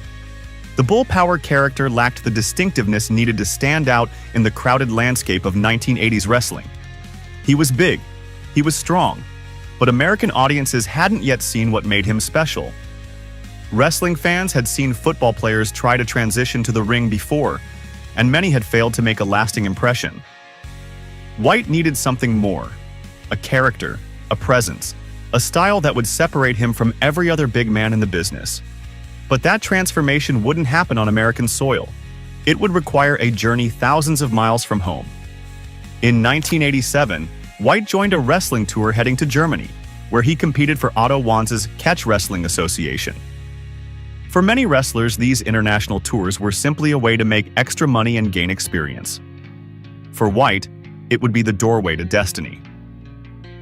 The Bull Power character lacked the distinctiveness needed to stand out in the crowded landscape of 1980s wrestling. He was big, he was strong, but American audiences hadn't yet seen what made him special. Wrestling fans had seen football players try to transition to the ring before, and many had failed to make a lasting impression. White needed something more, a character, a presence, a style that would separate him from every other big man in the business. But that transformation wouldn't happen on American soil. It would require a journey thousands of miles from home. In 1987, White joined a wrestling tour heading to Germany, where he competed for Otto Wanz's Catch Wrestling Association. For many wrestlers, these international tours were simply a way to make extra money and gain experience. For White, it would be the doorway to destiny.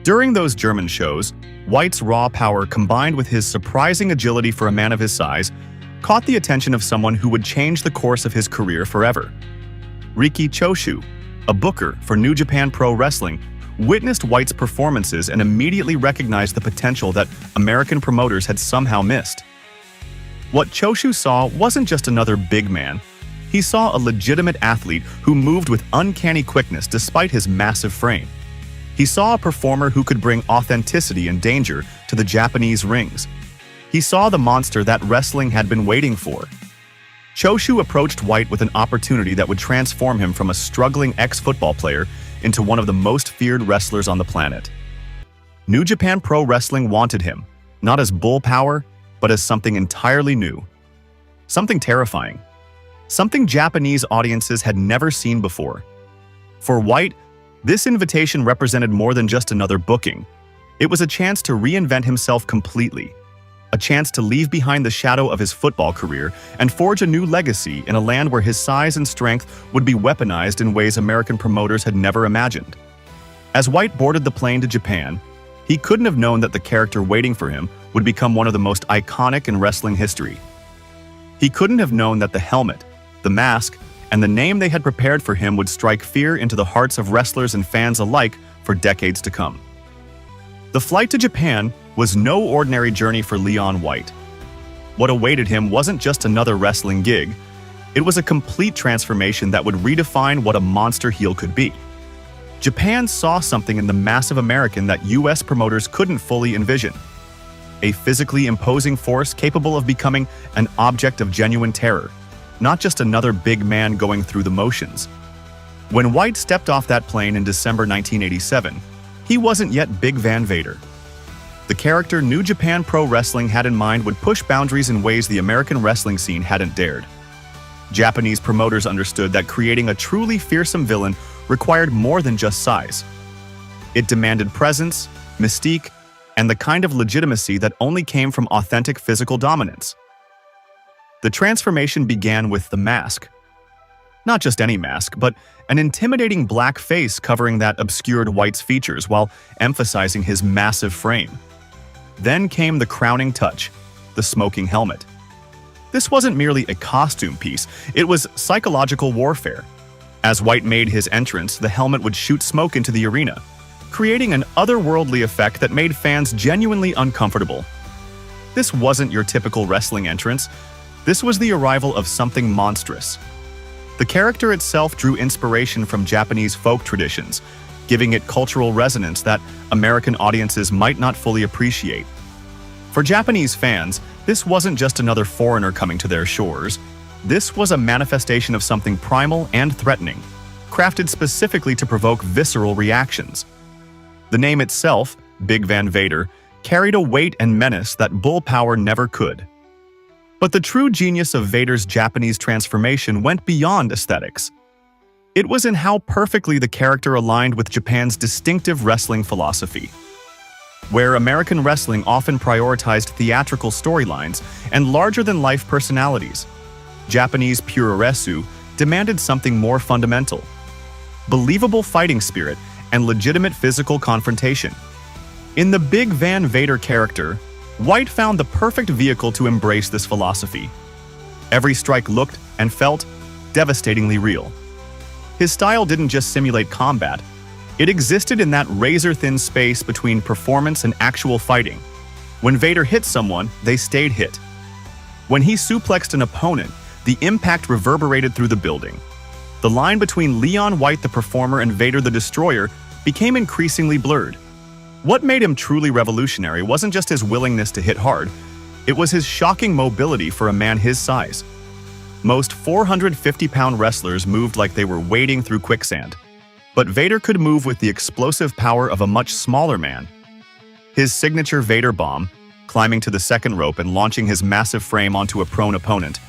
During those German shows, White's raw power combined with his surprising agility for a man of his size caught the attention of someone who would change the course of his career forever. Riki Choshu, a booker for New Japan Pro Wrestling, witnessed White's performances and immediately recognized the potential that American promoters had somehow missed. What Choshu saw wasn't just another big man. He saw a legitimate athlete who moved with uncanny quickness despite his massive frame. He saw a performer who could bring authenticity and danger to the Japanese rings. He saw the monster that wrestling had been waiting for. Choshu approached White with an opportunity that would transform him from a struggling ex-football player into one of the most feared wrestlers on the planet. New Japan Pro Wrestling wanted him, not as Bull Power, but as something entirely new. Something terrifying. Something Japanese audiences had never seen before. For White, this invitation represented more than just another booking. It was a chance to reinvent himself completely. A chance to leave behind the shadow of his football career and forge a new legacy in a land where his size and strength would be weaponized in ways American promoters had never imagined. As White boarded the plane to Japan, he couldn't have known that the character waiting for him would become one of the most iconic in wrestling history. He couldn't have known that the helmet, the mask, and the name they had prepared for him would strike fear into the hearts of wrestlers and fans alike for decades to come. The flight to Japan was no ordinary journey for Leon White. What awaited him wasn't just another wrestling gig, It was a complete transformation that would redefine what a monster heel could be. Japan saw something in the massive American that US promoters couldn't fully envision. A physically imposing force capable of becoming an object of genuine terror, not just another big man going through the motions. When White stepped off that plane in December 1987, he wasn't yet Big Van Vader. The character New Japan Pro Wrestling had in mind would push boundaries in ways the American wrestling scene hadn't dared. Japanese promoters understood that creating a truly fearsome villain required more than just size. It demanded presence, mystique, and the kind of legitimacy that only came from authentic physical dominance. The transformation began with the mask. Not just any mask, but an intimidating black face covering that obscured White's features while emphasizing his massive frame. Then came the crowning touch, the smoking helmet. This wasn't merely a costume piece, it was psychological warfare. As White made his entrance, the helmet would shoot smoke into the arena, creating an otherworldly effect that made fans genuinely uncomfortable. This wasn't your typical wrestling entrance. This was the arrival of something monstrous. The character itself drew inspiration from Japanese folk traditions, giving it cultural resonance that American audiences might not fully appreciate. For Japanese fans, this wasn't just another foreigner coming to their shores. This was a manifestation of something primal and threatening, crafted specifically to provoke visceral reactions. The name itself, Big Van Vader, carried a weight and menace that bull power never could. But the true genius of Vader's Japanese transformation went beyond aesthetics. It was in how perfectly the character aligned with Japan's distinctive wrestling philosophy. Where American wrestling often prioritized theatrical storylines and larger-than-life personalities, Japanese puroresu demanded something more fundamental: believable fighting spirit and legitimate physical confrontation. In the Big Van Vader character, White found the perfect vehicle to embrace this philosophy. Every strike looked and felt devastatingly real. His style didn't just simulate combat, it existed in that razor-thin space between performance and actual fighting. When Vader hit someone, they stayed hit. When he suplexed an opponent, the impact reverberated through the building. The line between Leon White the performer and Vader the destroyer became increasingly blurred. What made him truly revolutionary wasn't just his willingness to hit hard, it was his shocking mobility for a man his size. Most 450-pound wrestlers moved like they were wading through quicksand, but Vader could move with the explosive power of a much smaller man. His signature Vader bomb, climbing to the second rope and launching his massive frame onto a prone opponent,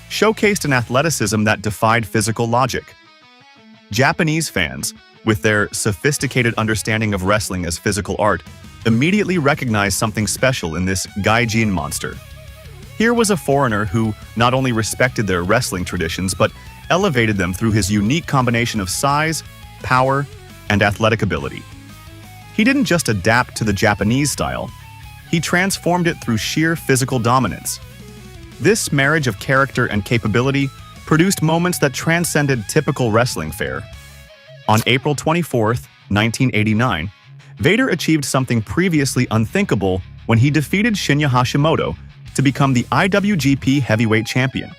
showcased an athleticism that defied physical logic. Japanese fans, with their sophisticated understanding of wrestling as physical art, immediately recognized something special in this gaijin monster. Here was a foreigner who not only respected their wrestling traditions but elevated them through his unique combination of size, power, and athletic ability. He didn't just adapt to the Japanese style, he transformed it through sheer physical dominance. This marriage of character and capability produced moments that transcended typical wrestling fare. On April 24, 1989, Vader achieved something previously unthinkable when he defeated Shinya Hashimoto to become the IWGP Heavyweight Champion,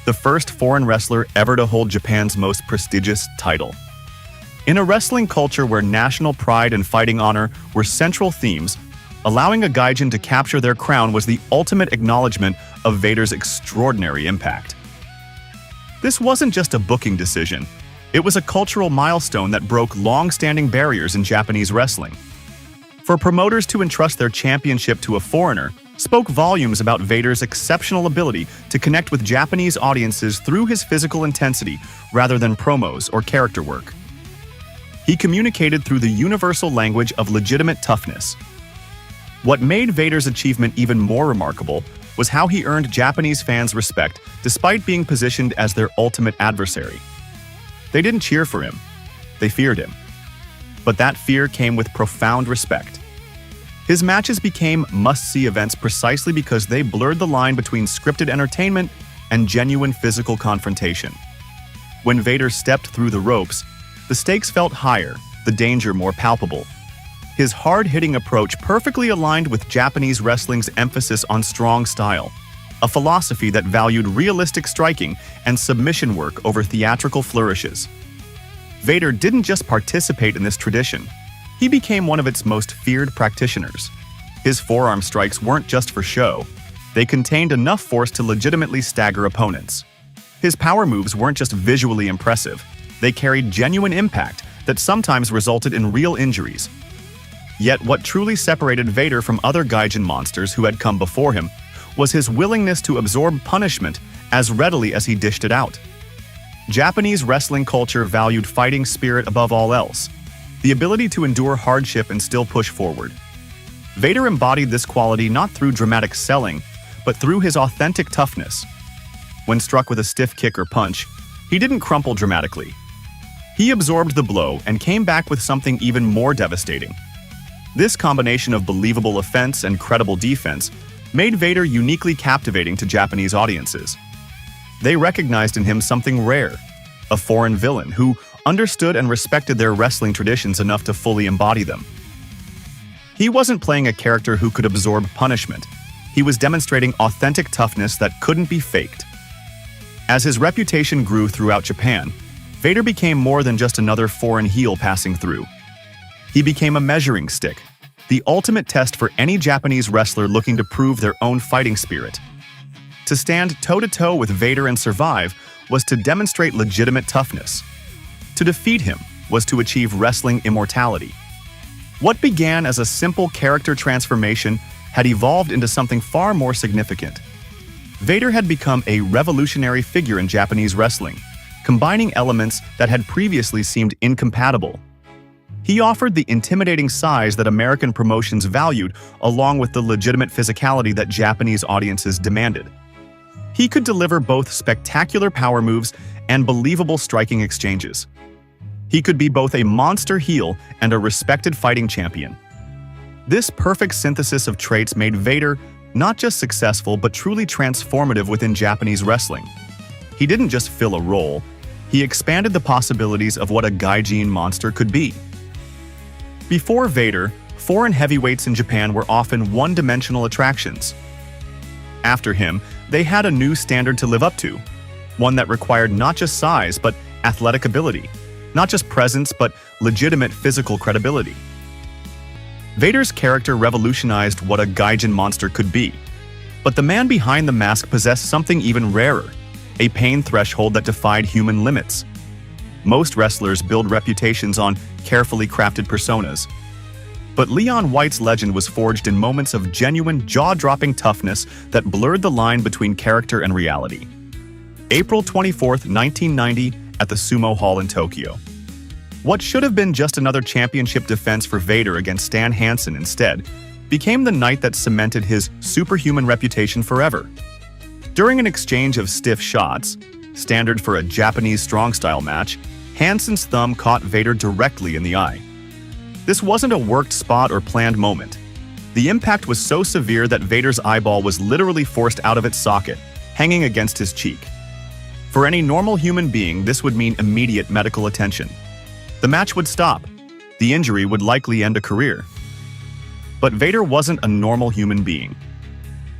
the first foreign wrestler ever to hold Japan's most prestigious title. In a wrestling culture where national pride and fighting honor were central themes, allowing a gaijin to capture their crown was the ultimate acknowledgement of Vader's extraordinary impact. This wasn't just a booking decision, it was a cultural milestone that broke long-standing barriers in Japanese wrestling. For promoters to entrust their championship to a foreigner spoke volumes about Vader's exceptional ability to connect with Japanese audiences through his physical intensity rather than promos or character work. He communicated through the universal language of legitimate toughness. What made Vader's achievement even more remarkable was how he earned Japanese fans' respect despite being positioned as their ultimate adversary. They didn't cheer for him, they feared him. But that fear came with profound respect. His matches became must-see events precisely because they blurred the line between scripted entertainment and genuine physical confrontation. When Vader stepped through the ropes, the stakes felt higher, the danger more palpable. His hard-hitting approach perfectly aligned with Japanese wrestling's emphasis on strong style, a philosophy that valued realistic striking and submission work over theatrical flourishes. Vader didn't just participate in this tradition, he became one of its most feared practitioners. His forearm strikes weren't just for show, they contained enough force to legitimately stagger opponents. His power moves weren't just visually impressive, they carried genuine impact that sometimes resulted in real injuries. Yet what truly separated Vader from other Gaijin monsters who had come before him was his willingness to absorb punishment as readily as he dished it out. Japanese wrestling culture valued fighting spirit above all else, the ability to endure hardship and still push forward. Vader embodied this quality not through dramatic selling, but through his authentic toughness. When struck with a stiff kick or punch, he didn't crumple dramatically. He absorbed the blow and came back with something even more devastating. This combination of believable offense and credible defense made Vader uniquely captivating to Japanese audiences. They recognized in him something rare, a foreign villain who understood and respected their wrestling traditions enough to fully embody them. He wasn't playing a character who could absorb punishment. He was demonstrating authentic toughness that couldn't be faked. As his reputation grew throughout Japan, Vader became more than just another foreign heel passing through. He became a measuring stick, the ultimate test for any Japanese wrestler looking to prove their own fighting spirit. To stand toe-to-toe with Vader and survive was to demonstrate legitimate toughness. To defeat him was to achieve wrestling immortality. What began as a simple character transformation had evolved into something far more significant. Vader had become a revolutionary figure in Japanese wrestling, combining elements that had previously seemed incompatible. He offered the intimidating size that American promotions valued, along with the legitimate physicality that Japanese audiences demanded. He could deliver both spectacular power moves and believable striking exchanges. He could be both a monster heel and a respected fighting champion. This perfect synthesis of traits made Vader not just successful but truly transformative within Japanese wrestling. He didn't just fill a role, he expanded the possibilities of what a Gaijin monster could be. Before Vader, foreign heavyweights in Japan were often one-dimensional attractions. After him, they had a new standard to live up to, one that required not just size but athletic ability, not just presence but legitimate physical credibility. Vader's character revolutionized what a Gaijin monster could be, but the man behind the mask possessed something even rarer, a pain threshold that defied human limits. Most wrestlers build reputations on carefully crafted personas, but Leon White's legend was forged in moments of genuine, jaw-dropping toughness that blurred the line between character and reality. April 24, 1990, at the Sumo Hall in Tokyo. What should have been just another championship defense for Vader against Stan Hansen instead became the night that cemented his superhuman reputation forever. During an exchange of stiff shots, standard for a Japanese strong-style match, Hansen's thumb caught Vader directly in the eye. This wasn't a worked spot or planned moment. The impact was so severe that Vader's eyeball was literally forced out of its socket, hanging against his cheek. For any normal human being, this would mean immediate medical attention. The match would stop. The injury would likely end a career. But Vader wasn't a normal human being.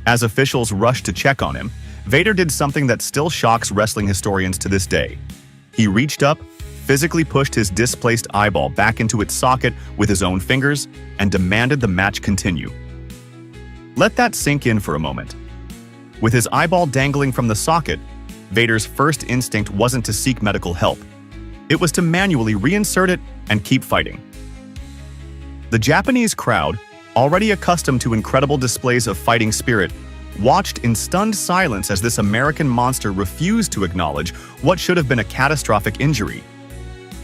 As officials rushed to check on him, Vader did something that still shocks wrestling historians to this day. He reached up, physically pushed his displaced eyeball back into its socket with his own fingers, and demanded the match continue. Let that sink in for a moment. With his eyeball dangling from the socket, Vader's first instinct wasn't to seek medical help. It was to manually reinsert it and keep fighting. The Japanese crowd, already accustomed to incredible displays of fighting spirit, watched in stunned silence as this American monster refused to acknowledge what should have been a catastrophic injury.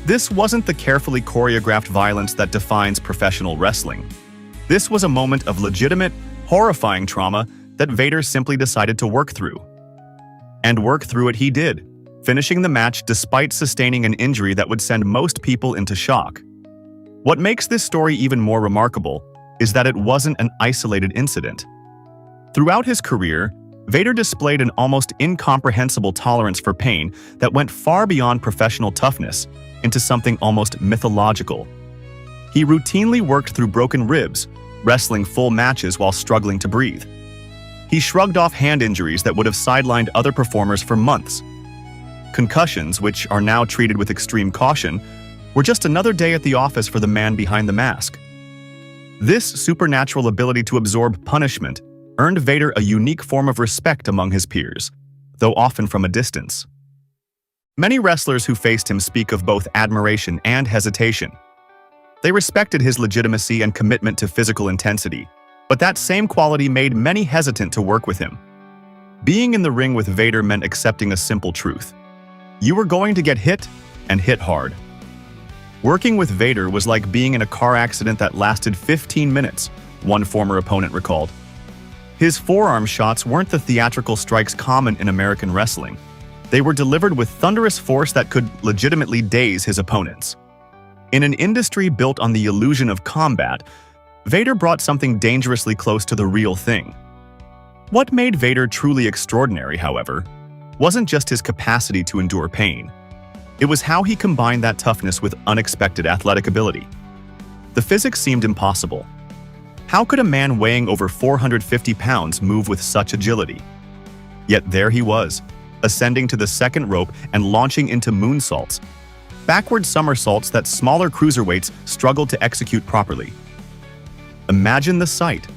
This wasn't the carefully choreographed violence that defines professional wrestling. This was a moment of legitimate, horrifying trauma that Vader simply decided to work through. And work through it he did, finishing the match despite sustaining an injury that would send most people into shock. What makes this story even more remarkable is that it wasn't an isolated incident. Throughout his career, Vader displayed an almost incomprehensible tolerance for pain that went far beyond professional toughness into something almost mythological. He routinely worked through broken ribs, wrestling full matches while struggling to breathe. He shrugged off hand injuries that would have sidelined other performers for months. Concussions, which are now treated with extreme caution, were just another day at the office for the man behind the mask. This supernatural ability to absorb punishment earned Vader a unique form of respect among his peers, though often from a distance. Many wrestlers who faced him speak of both admiration and hesitation. They respected his legitimacy and commitment to physical intensity, but that same quality made many hesitant to work with him. Being in the ring with Vader meant accepting a simple truth. You were going to get hit, and hit hard. Working with Vader was like being in a car accident that lasted 15 minutes, one former opponent recalled. His forearm shots weren't the theatrical strikes common in American wrestling. They were delivered with thunderous force that could legitimately daze his opponents. In an industry built on the illusion of combat, Vader brought something dangerously close to the real thing. What made Vader truly extraordinary, however, wasn't just his capacity to endure pain. It was how he combined that toughness with unexpected athletic ability. The physics seemed impossible. How could a man weighing over 450 pounds move with such agility? Yet there he was, ascending to the second rope and launching into moonsaults, backward somersaults that smaller cruiserweights struggled to execute properly. Imagine the sight.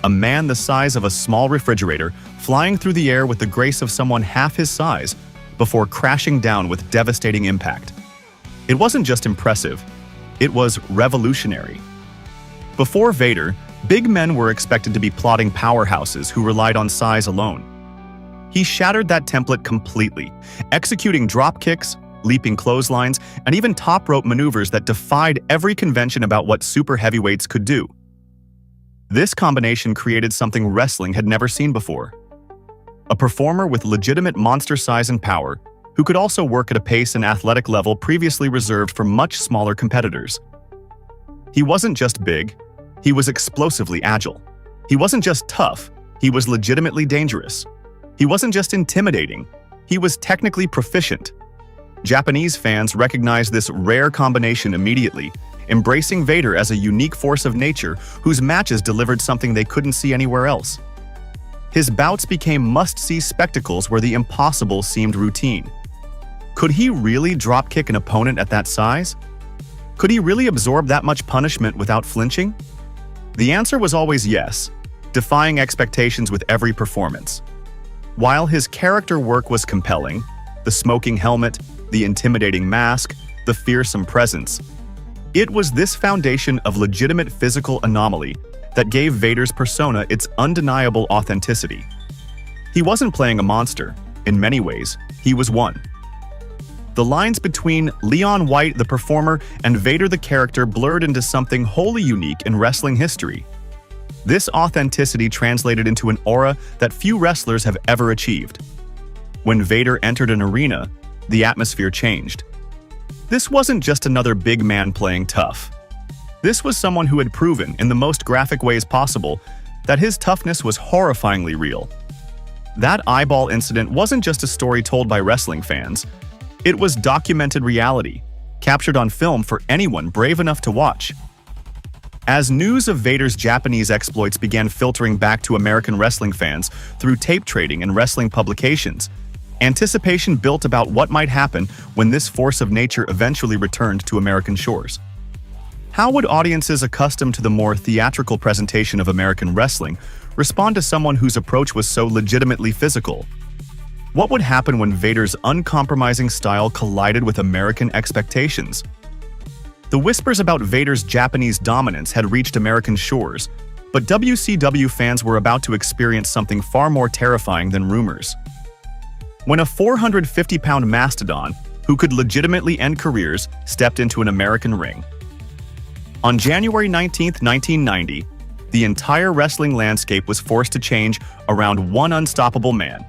A man the size of a small refrigerator flying through the air with the grace of someone half his size before crashing down with devastating impact. It wasn't just impressive, it was revolutionary. Before Vader, big men were expected to be plotting powerhouses who relied on size alone. He shattered that template completely, executing drop kicks, leaping clotheslines, and even top rope maneuvers that defied every convention about what super heavyweights could do. This combination created something wrestling had never seen before. A performer with legitimate monster size and power, who could also work at a pace and athletic level previously reserved for much smaller competitors. He wasn't just big, he was explosively agile. He wasn't just tough, he was legitimately dangerous. He wasn't just intimidating, he was technically proficient. Japanese fans recognized this rare combination immediately, embracing Vader as a unique force of nature whose matches delivered something they couldn't see anywhere else. His bouts became must-see spectacles where the impossible seemed routine. Could he really drop-kick an opponent at that size? Could he really absorb that much punishment without flinching? The answer was always yes, defying expectations with every performance. While his character work was compelling, the smoking helmet, the intimidating mask, the fearsome presence, it was this foundation of legitimate physical anomaly that gave Vader's persona its undeniable authenticity. He wasn't playing a monster. In many ways, he was one. The lines between Leon White, the performer, and Vader, the character, blurred into something wholly unique in wrestling history. This authenticity translated into an aura that few wrestlers have ever achieved. When Vader entered an arena, the atmosphere changed. This wasn't just another big man playing tough. This was someone who had proven, in the most graphic ways possible, that his toughness was horrifyingly real. That eyeball incident wasn't just a story told by wrestling fans. It was documented reality, captured on film for anyone brave enough to watch. As news of Vader's Japanese exploits began filtering back to American wrestling fans through tape trading and wrestling publications, anticipation built about what might happen when this force of nature eventually returned to American shores. How would audiences accustomed to the more theatrical presentation of American wrestling respond to someone whose approach was so legitimately physical? What would happen when Vader's uncompromising style collided with American expectations? The whispers about Vader's Japanese dominance had reached American shores, but WCW fans were about to experience something far more terrifying than rumors. When a 450-pound mastodon, who could legitimately end careers, stepped into an American ring. On January 19, 1990, the entire wrestling landscape was forced to change around one unstoppable man.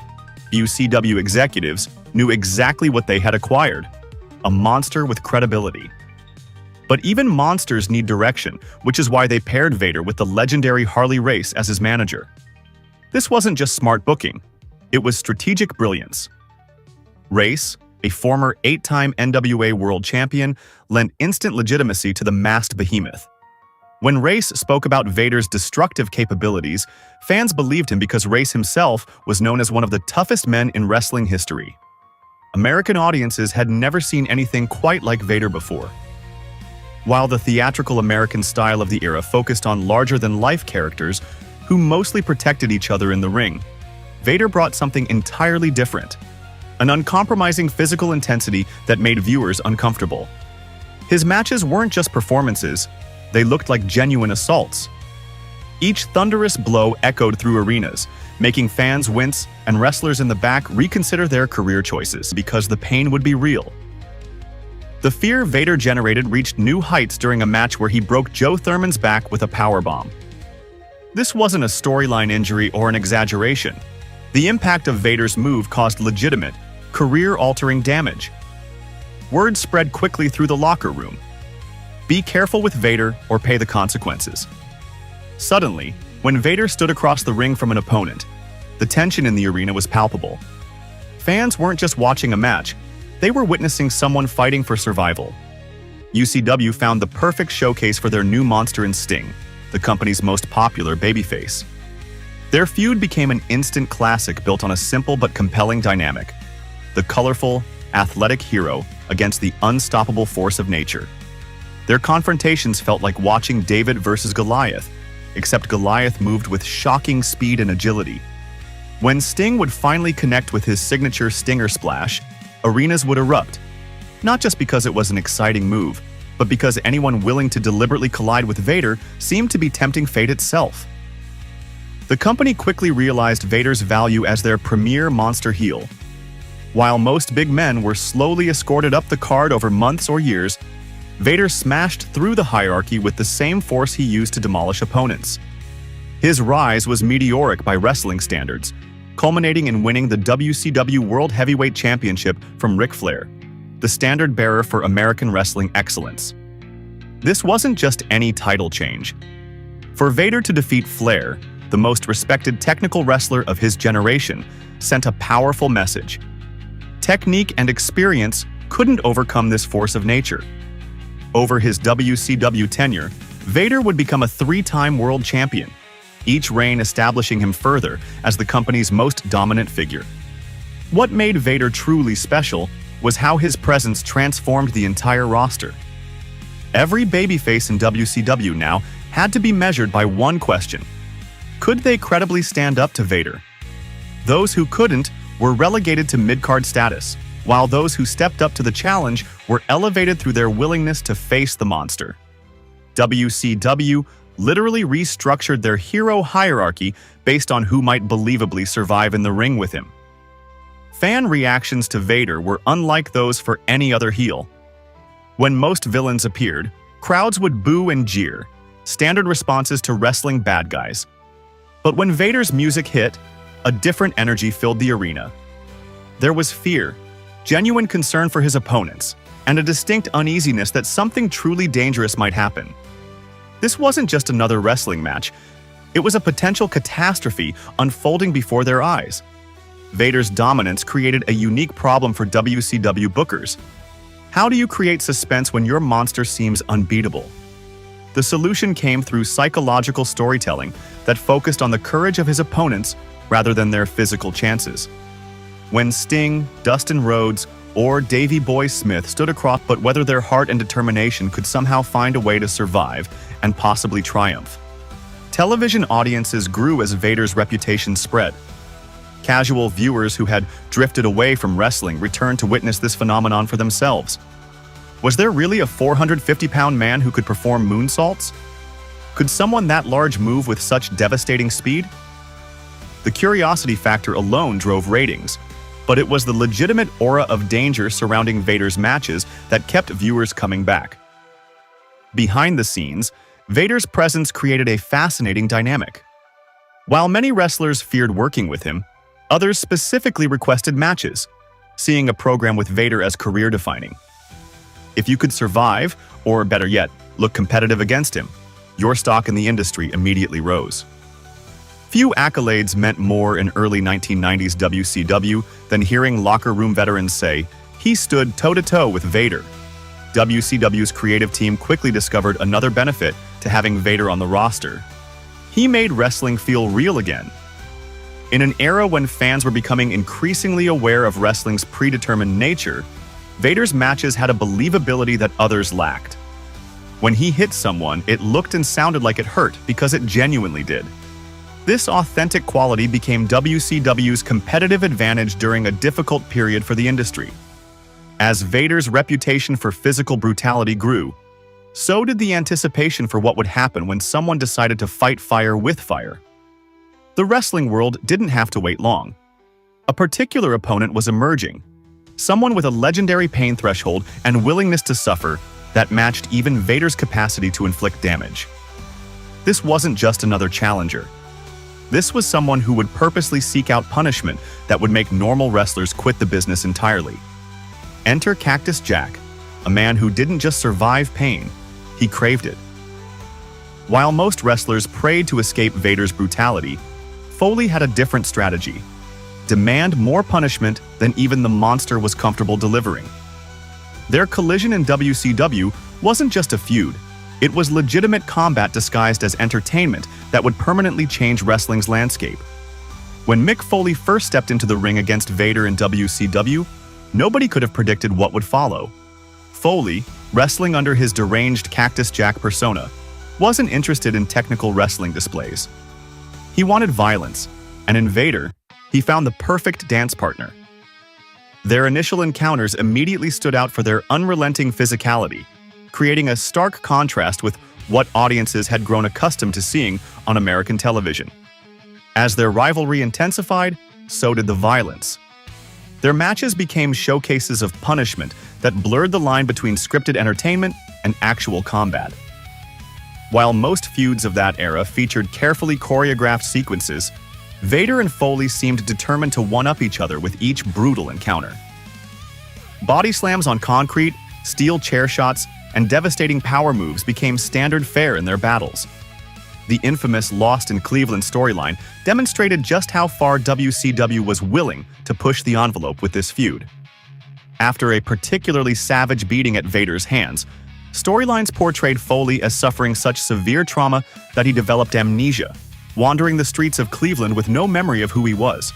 WCW executives knew exactly what they had acquired: a monster with credibility. But even monsters need direction, which is why they paired Vader with the legendary Harley Race as his manager. This wasn't just smart booking, it was strategic brilliance. Race, a former 8-time NWA World Champion, lent instant legitimacy to the masked behemoth. When Race spoke about Vader's destructive capabilities, fans believed him because Race himself was known as one of the toughest men in wrestling history. American audiences had never seen anything quite like Vader before. While the theatrical American style of the era focused on larger-than-life characters who mostly protected each other in the ring, Vader brought something entirely different, an uncompromising physical intensity that made viewers uncomfortable. His matches weren't just performances, they looked like genuine assaults. Each thunderous blow echoed through arenas, making fans wince and wrestlers in the back reconsider their career choices because the pain would be real. The fear Vader generated reached new heights during a match where he broke Joe Thurman's back with a powerbomb. This wasn't a storyline injury or an exaggeration. The impact of Vader's move caused legitimate, career-altering damage. Word spread quickly through the locker room. Be careful with Vader or pay the consequences. Suddenly, when Vader stood across the ring from an opponent, the tension in the arena was palpable. Fans weren't just watching a match, they were witnessing someone fighting for survival. UCW found the perfect showcase for their new monster in Sting, the company's most popular babyface. Their feud became an instant classic built on a simple but compelling dynamic: the colorful, athletic hero against the unstoppable force of nature. Their confrontations felt like watching David versus Goliath, except Goliath moved with shocking speed and agility. When Sting would finally connect with his signature Stinger Splash, arenas would erupt, not just because it was an exciting move, but because anyone willing to deliberately collide with Vader seemed to be tempting fate itself. The company quickly realized Vader's value as their premier monster heel. While most big men were slowly escorted up the card over months or years, Vader smashed through the hierarchy with the same force he used to demolish opponents. His rise was meteoric by wrestling standards, culminating in winning the WCW World Heavyweight Championship from Ric Flair, the standard-bearer for American wrestling excellence. This wasn't just any title change. For Vader to defeat Flair, the most respected technical wrestler of his generation, sent a powerful message. Technique and experience couldn't overcome this force of nature. Over his WCW tenure, Vader would become a three-time world champion, each reign establishing him further as the company's most dominant figure. What made Vader truly special was how his presence transformed the entire roster. Every babyface in WCW now had to be measured by one question: could they credibly stand up to Vader? Those who couldn't were relegated to mid-card status, while those who stepped up to the challenge were elevated through their willingness to face the monster. WCW literally restructured their hero hierarchy based on who might believably survive in the ring with him. Fan reactions to Vader were unlike those for any other heel. When most villains appeared, crowds would boo and jeer, standard responses to wrestling bad guys. But when Vader's music hit, a different energy filled the arena. There was fear, genuine concern for his opponents, and a distinct uneasiness that something truly dangerous might happen. This wasn't just another wrestling match. It was a potential catastrophe unfolding before their eyes. Vader's dominance created a unique problem for WCW bookers. How do you create suspense when your monster seems unbeatable? The solution came through psychological storytelling that focused on the courage of his opponents rather than their physical chances. When Sting, Dustin Rhodes, or Davey Boy Smith stood across, but whether their heart and determination could somehow find a way to survive and possibly triumph. Television audiences grew as Vader's reputation spread. Casual viewers who had drifted away from wrestling returned to witness this phenomenon for themselves. Was there really a 450-pound man who could perform moonsaults? Could someone that large move with such devastating speed? The curiosity factor alone drove ratings, but it was the legitimate aura of danger surrounding Vader's matches that kept viewers coming back. Behind the scenes, Vader's presence created a fascinating dynamic. While many wrestlers feared working with him, others specifically requested matches, seeing a program with Vader as career-defining. If you could survive, or better yet, look competitive against him, your stock in the industry immediately rose. Few accolades meant more in early 1990s WCW than hearing locker room veterans say, "He stood toe-to-toe with Vader." WCW's creative team quickly discovered another benefit to having Vader on the roster. He made wrestling feel real again. In an era when fans were becoming increasingly aware of wrestling's predetermined nature, Vader's matches had a believability that others lacked. When he hit someone, it looked and sounded like it hurt because it genuinely did. This authentic quality became WCW's competitive advantage during a difficult period for the industry. As Vader's reputation for physical brutality grew, so did the anticipation for what would happen when someone decided to fight fire with fire. The wrestling world didn't have to wait long. A particular opponent was emerging, someone with a legendary pain threshold and willingness to suffer that matched even Vader's capacity to inflict damage. This wasn't just another challenger. This was someone who would purposely seek out punishment that would make normal wrestlers quit the business entirely. Enter Cactus Jack, a man who didn't just survive pain, he craved it. While most wrestlers prayed to escape Vader's brutality, Foley had a different strategy: demand more punishment than even the monster was comfortable delivering. Their collision in WCW wasn't just a feud, it was legitimate combat disguised as entertainment that would permanently change wrestling's landscape. When Mick Foley first stepped into the ring against Vader in WCW, nobody could have predicted what would follow. Foley, wrestling under his deranged Cactus Jack persona, wasn't interested in technical wrestling displays. He wanted violence, and in Vader, he found the perfect dance partner. Their initial encounters immediately stood out for their unrelenting physicality, creating a stark contrast with what audiences had grown accustomed to seeing on American television. As their rivalry intensified, so did the violence. Their matches became showcases of punishment that blurred the line between scripted entertainment and actual combat. While most feuds of that era featured carefully choreographed sequences, Vader and Foley seemed determined to one-up each other with each brutal encounter. Body slams on concrete, steel chair shots, and devastating power moves became standard fare in their battles. The infamous Lost in Cleveland storyline demonstrated just how far WCW was willing to push the envelope with this feud. After a particularly savage beating at Vader's hands, storylines portrayed Foley as suffering such severe trauma that he developed amnesia, wandering the streets of Cleveland with no memory of who he was.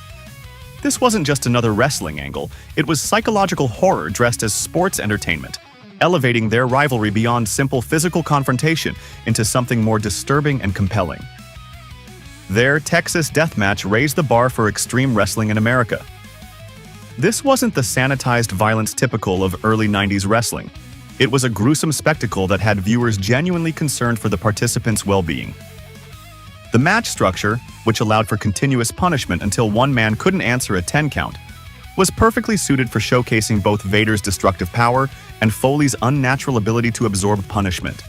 This wasn't just another wrestling angle, it was psychological horror dressed as sports entertainment, elevating their rivalry beyond simple physical confrontation into something more disturbing and compelling. Their Texas deathmatch raised the bar for extreme wrestling in America. This wasn't the sanitized violence typical of early 90s wrestling. It was a gruesome spectacle that had viewers genuinely concerned for the participants' well-being. The match structure, which allowed for continuous punishment until one man couldn't answer a 10 count, was perfectly suited for showcasing both Vader's destructive power and Foley's unnatural ability to absorb punishment.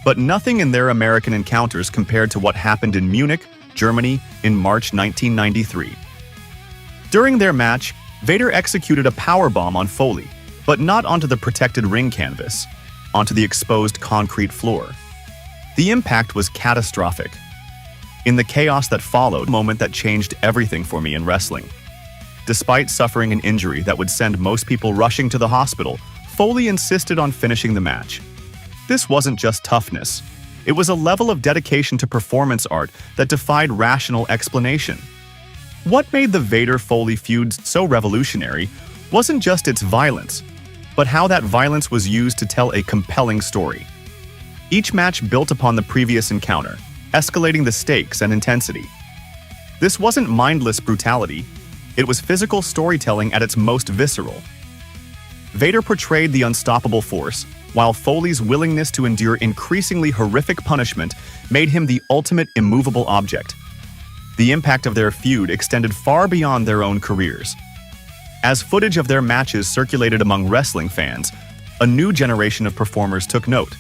But nothing in their American encounters compared to what happened in Munich, Germany, in March 1993. During their match, Vader executed a powerbomb on Foley, but not onto the protected ring canvas, onto the exposed concrete floor. The impact was catastrophic. In the chaos that followed, a moment that changed everything for me in wrestling. Despite suffering an injury that would send most people rushing to the hospital, Foley insisted on finishing the match. This wasn't just toughness. It was a level of dedication to performance art that defied rational explanation. What made the Vader-Foley feud so revolutionary wasn't just its violence, but how that violence was used to tell a compelling story. Each match built upon the previous encounter, escalating the stakes and intensity. This wasn't mindless brutality, it was physical storytelling at its most visceral. Vader portrayed the unstoppable force, while Foley's willingness to endure increasingly horrific punishment made him the ultimate immovable object. The impact of their feud extended far beyond their own careers. As footage of their matches circulated among wrestling fans, a new generation of performers took note.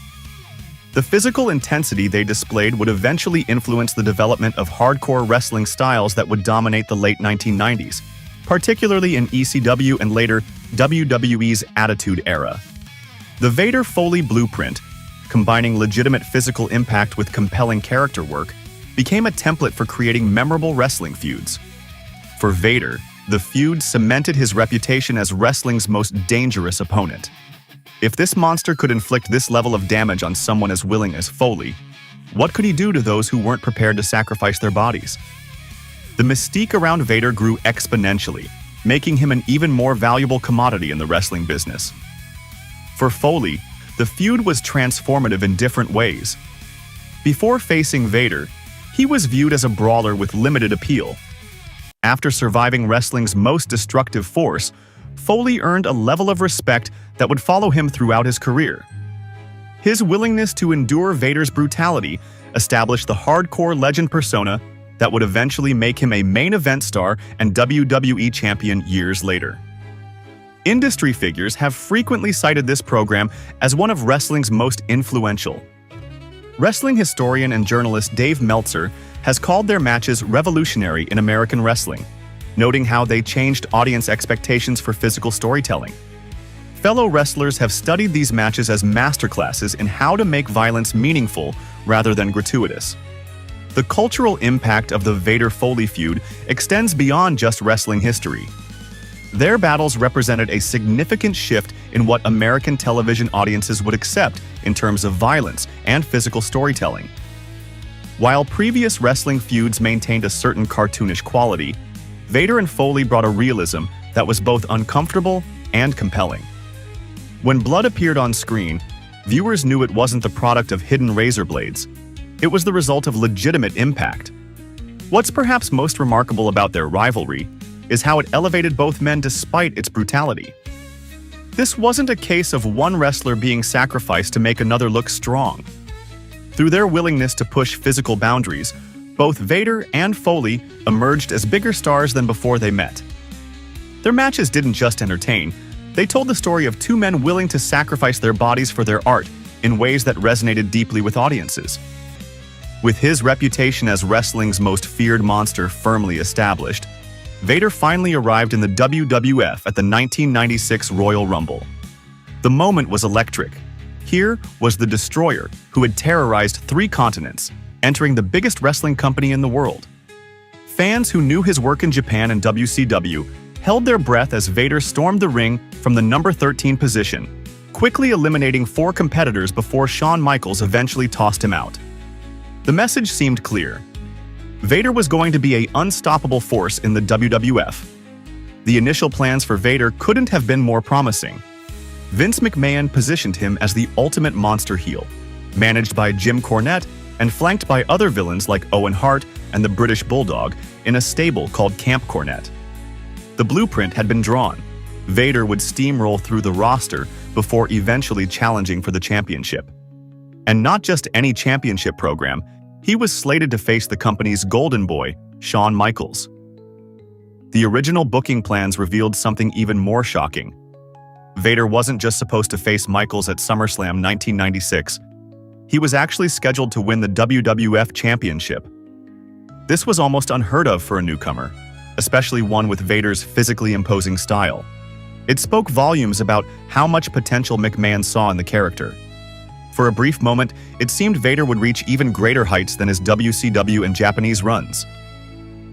The physical intensity they displayed would eventually influence the development of hardcore wrestling styles that would dominate the late 1990s, particularly in ECW and later WWE's Attitude Era. The Vader-Foley blueprint, combining legitimate physical impact with compelling character work, became a template for creating memorable wrestling feuds. For Vader, the feud cemented his reputation as wrestling's most dangerous opponent. If this monster could inflict this level of damage on someone as willing as Foley, what could he do to those who weren't prepared to sacrifice their bodies? The mystique around Vader grew exponentially, making him an even more valuable commodity in the wrestling business. For Foley, the feud was transformative in different ways. Before facing Vader, he was viewed as a brawler with limited appeal. After surviving wrestling's most destructive force, Foley earned a level of respect that would follow him throughout his career. His willingness to endure Vader's brutality established the hardcore legend persona that would eventually make him a main event star and WWE Champion years later. Industry figures have frequently cited this program as one of wrestling's most influential. Wrestling historian and journalist Dave Meltzer has called their matches revolutionary in American wrestling, noting how they changed audience expectations for physical storytelling. Fellow wrestlers have studied these matches as masterclasses in how to make violence meaningful rather than gratuitous. The cultural impact of the Vader-Foley feud extends beyond just wrestling history. Their battles represented a significant shift in what American television audiences would accept in terms of violence and physical storytelling. While previous wrestling feuds maintained a certain cartoonish quality, Vader and Foley brought a realism that was both uncomfortable and compelling. When blood appeared on screen, viewers knew it wasn't the product of hidden razor blades. It was the result of legitimate impact. What's perhaps most remarkable about their rivalry is how it elevated both men despite its brutality. This wasn't a case of one wrestler being sacrificed to make another look strong. Through their willingness to push physical boundaries, both Vader and Foley emerged as bigger stars than before they met. Their matches didn't just entertain, they told the story of two men willing to sacrifice their bodies for their art in ways that resonated deeply with audiences. With his reputation as wrestling's most feared monster firmly established, Vader finally arrived in the WWF at the 1996 Royal Rumble. The moment was electric. Here was the Destroyer, who had terrorized 3 continents, entering the biggest wrestling company in the world. Fans who knew his work in Japan and WCW held their breath as Vader stormed the ring from the number 13 position, quickly eliminating 4 competitors before Shawn Michaels eventually tossed him out. The message seemed clear. Vader was going to be an unstoppable force in the WWF. The initial plans for Vader couldn't have been more promising. Vince McMahon positioned him as the ultimate monster heel, managed by Jim Cornette and flanked by other villains like Owen Hart and the British Bulldog in a stable called Camp Cornette. The blueprint had been drawn. Vader would steamroll through the roster before eventually challenging for the championship. And not just any championship program, he was slated to face the company's golden boy, Shawn Michaels. The original booking plans revealed something even more shocking. Vader wasn't just supposed to face Michaels at SummerSlam 1996. He was actually scheduled to win the WWF Championship. This was almost unheard of for a newcomer, especially one with Vader's physically imposing style. It spoke volumes about how much potential McMahon saw in the character. For a brief moment, it seemed Vader would reach even greater heights than his WCW and Japanese runs.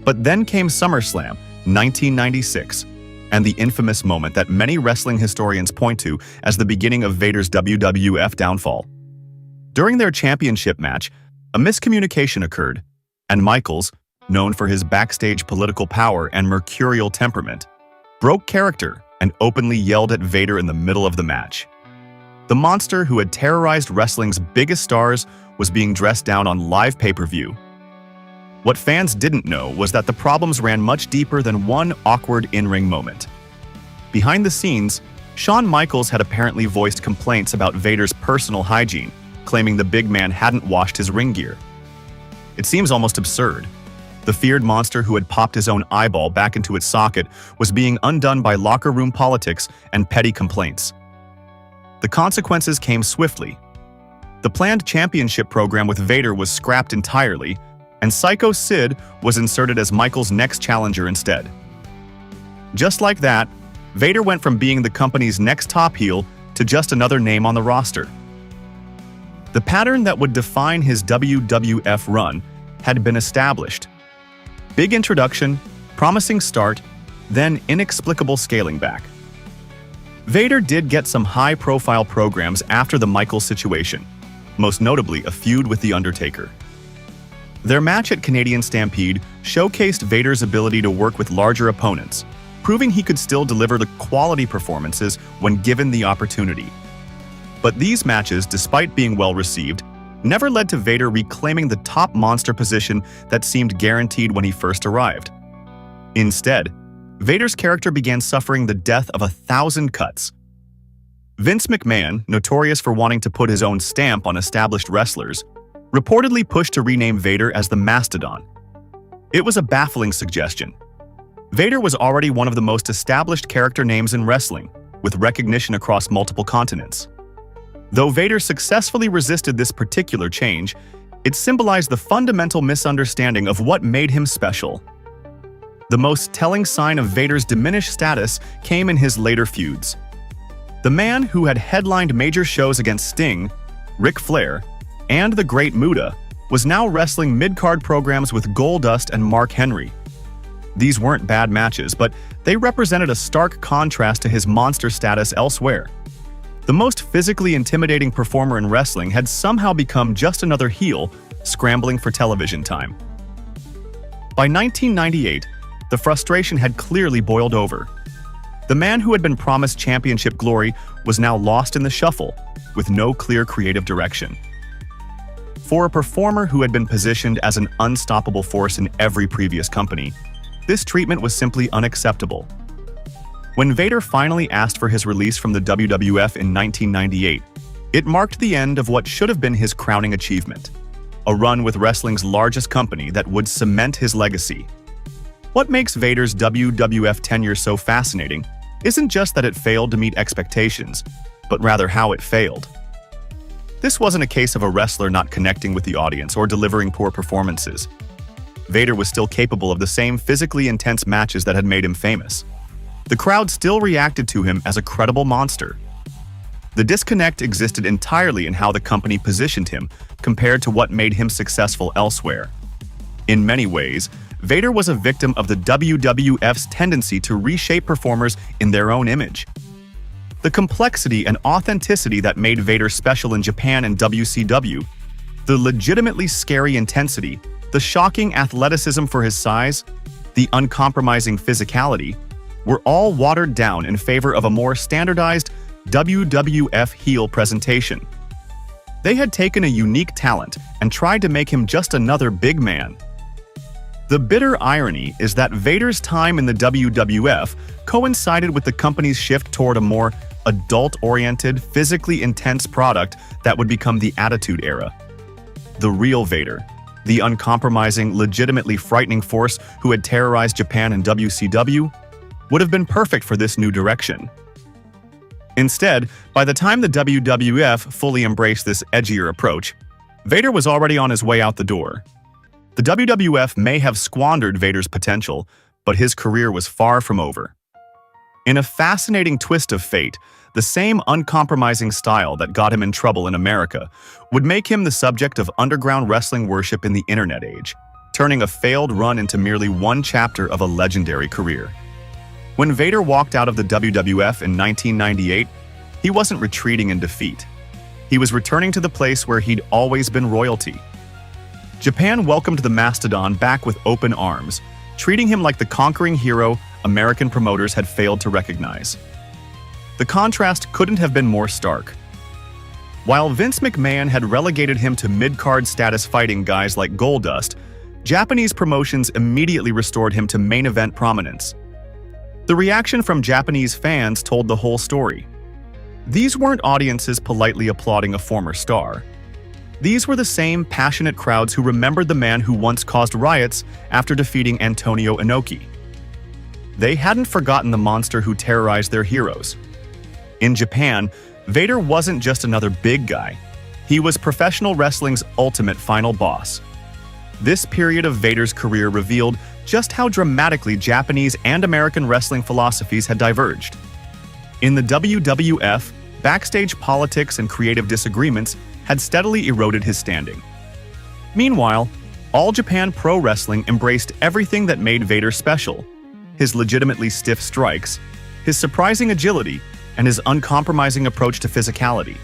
But then came SummerSlam, 1996, and the infamous moment that many wrestling historians point to as the beginning of Vader's WWF downfall. During their championship match, a miscommunication occurred, and Michaels, known for his backstage political power and mercurial temperament, broke character and openly yelled at Vader in the middle of the match. The monster who had terrorized wrestling's biggest stars was being dressed down on live pay-per-view. What fans didn't know was that the problems ran much deeper than one awkward in-ring moment. Behind the scenes, Shawn Michaels had apparently voiced complaints about Vader's personal hygiene, claiming the big man hadn't washed his ring gear. It seems almost absurd. The feared monster who had popped his own eyeball back into its socket was being undone by locker room politics and petty complaints. The consequences came swiftly. The planned championship program with Vader was scrapped entirely, and Psycho Sid was inserted as Michaels' next challenger instead. Just like that, Vader went from being the company's next top heel to just another name on the roster. The pattern that would define his WWF run had been established. Big introduction, promising start, then inexplicable scaling back. Vader did get some high-profile programs after the Michaels situation, most notably a feud with The Undertaker. Their match at Canadian Stampede showcased Vader's ability to work with larger opponents, proving he could still deliver the quality performances when given the opportunity. But these matches, despite being well-received, never led to Vader reclaiming the top monster position that seemed guaranteed when he first arrived. Instead, Vader's character began suffering the death of 1,000 cuts. Vince McMahon, notorious for wanting to put his own stamp on established wrestlers, reportedly pushed to rename Vader as the Mastodon. It was a baffling suggestion. Vader was already one of the most established character names in wrestling, with recognition across multiple continents. Though Vader successfully resisted this particular change, it symbolized the fundamental misunderstanding of what made him special. The most telling sign of Vader's diminished status came in his later feuds. The man who had headlined major shows against Sting, Ric Flair, and the Great Muta was now wrestling mid-card programs with Goldust and Mark Henry. These weren't bad matches, but they represented a stark contrast to his monster status elsewhere. The most physically intimidating performer in wrestling had somehow become just another heel scrambling for television time. By 1998, the frustration had clearly boiled over. The man who had been promised championship glory was now lost in the shuffle, with no clear creative direction. For a performer who had been positioned as an unstoppable force in every previous company, this treatment was simply unacceptable. When Vader finally asked for his release from the WWF in 1998, it marked the end of what should have been his crowning achievement, a run with wrestling's largest company that would cement his legacy. What makes Vader's WWF tenure so fascinating isn't just that it failed to meet expectations, but rather how it failed. This wasn't a case of a wrestler not connecting with the audience or delivering poor performances. Vader was still capable of the same physically intense matches that had made him famous. The crowd still reacted to him as a credible monster. The disconnect existed entirely in how the company positioned him compared to what made him successful elsewhere. In many ways, Vader was a victim of the WWF's tendency to reshape performers in their own image. The complexity and authenticity that made Vader special in Japan and WCW, the legitimately scary intensity, the shocking athleticism for his size, the uncompromising physicality, were all watered down in favor of a more standardized WWF heel presentation. They had taken a unique talent and tried to make him just another big man. The bitter irony is that Vader's time in the WWF coincided with the company's shift toward a more adult-oriented, physically intense product that would become the Attitude Era. The real Vader, the uncompromising, legitimately frightening force who had terrorized Japan and WCW, would have been perfect for this new direction. Instead, by the time the WWF fully embraced this edgier approach, Vader was already on his way out the door. The WWF may have squandered Vader's potential, but his career was far from over. In a fascinating twist of fate, the same uncompromising style that got him in trouble in America would make him the subject of underground wrestling worship in the internet age, turning a failed run into merely one chapter of a legendary career. When Vader walked out of the WWF in 1998, he wasn't retreating in defeat. He was returning to the place where he'd always been royalty. Japan welcomed the Mastodon back with open arms, treating him like the conquering hero American promoters had failed to recognize. The contrast couldn't have been more stark. While Vince McMahon had relegated him to mid-card status fighting guys like Goldust, Japanese promotions immediately restored him to main event prominence. The reaction from Japanese fans told the whole story. These weren't audiences politely applauding a former star. These were the same passionate crowds who remembered the man who once caused riots after defeating Antonio Inoki. They hadn't forgotten the monster who terrorized their heroes. In Japan, Vader wasn't just another big guy. He was professional wrestling's ultimate final boss. This period of Vader's career revealed just how dramatically Japanese and American wrestling philosophies had diverged. In the WWF, backstage politics and creative disagreements had steadily eroded his standing. Meanwhile, All Japan Pro Wrestling embraced everything that made Vader special: his legitimately stiff strikes, his surprising agility, and his uncompromising approach to physicality.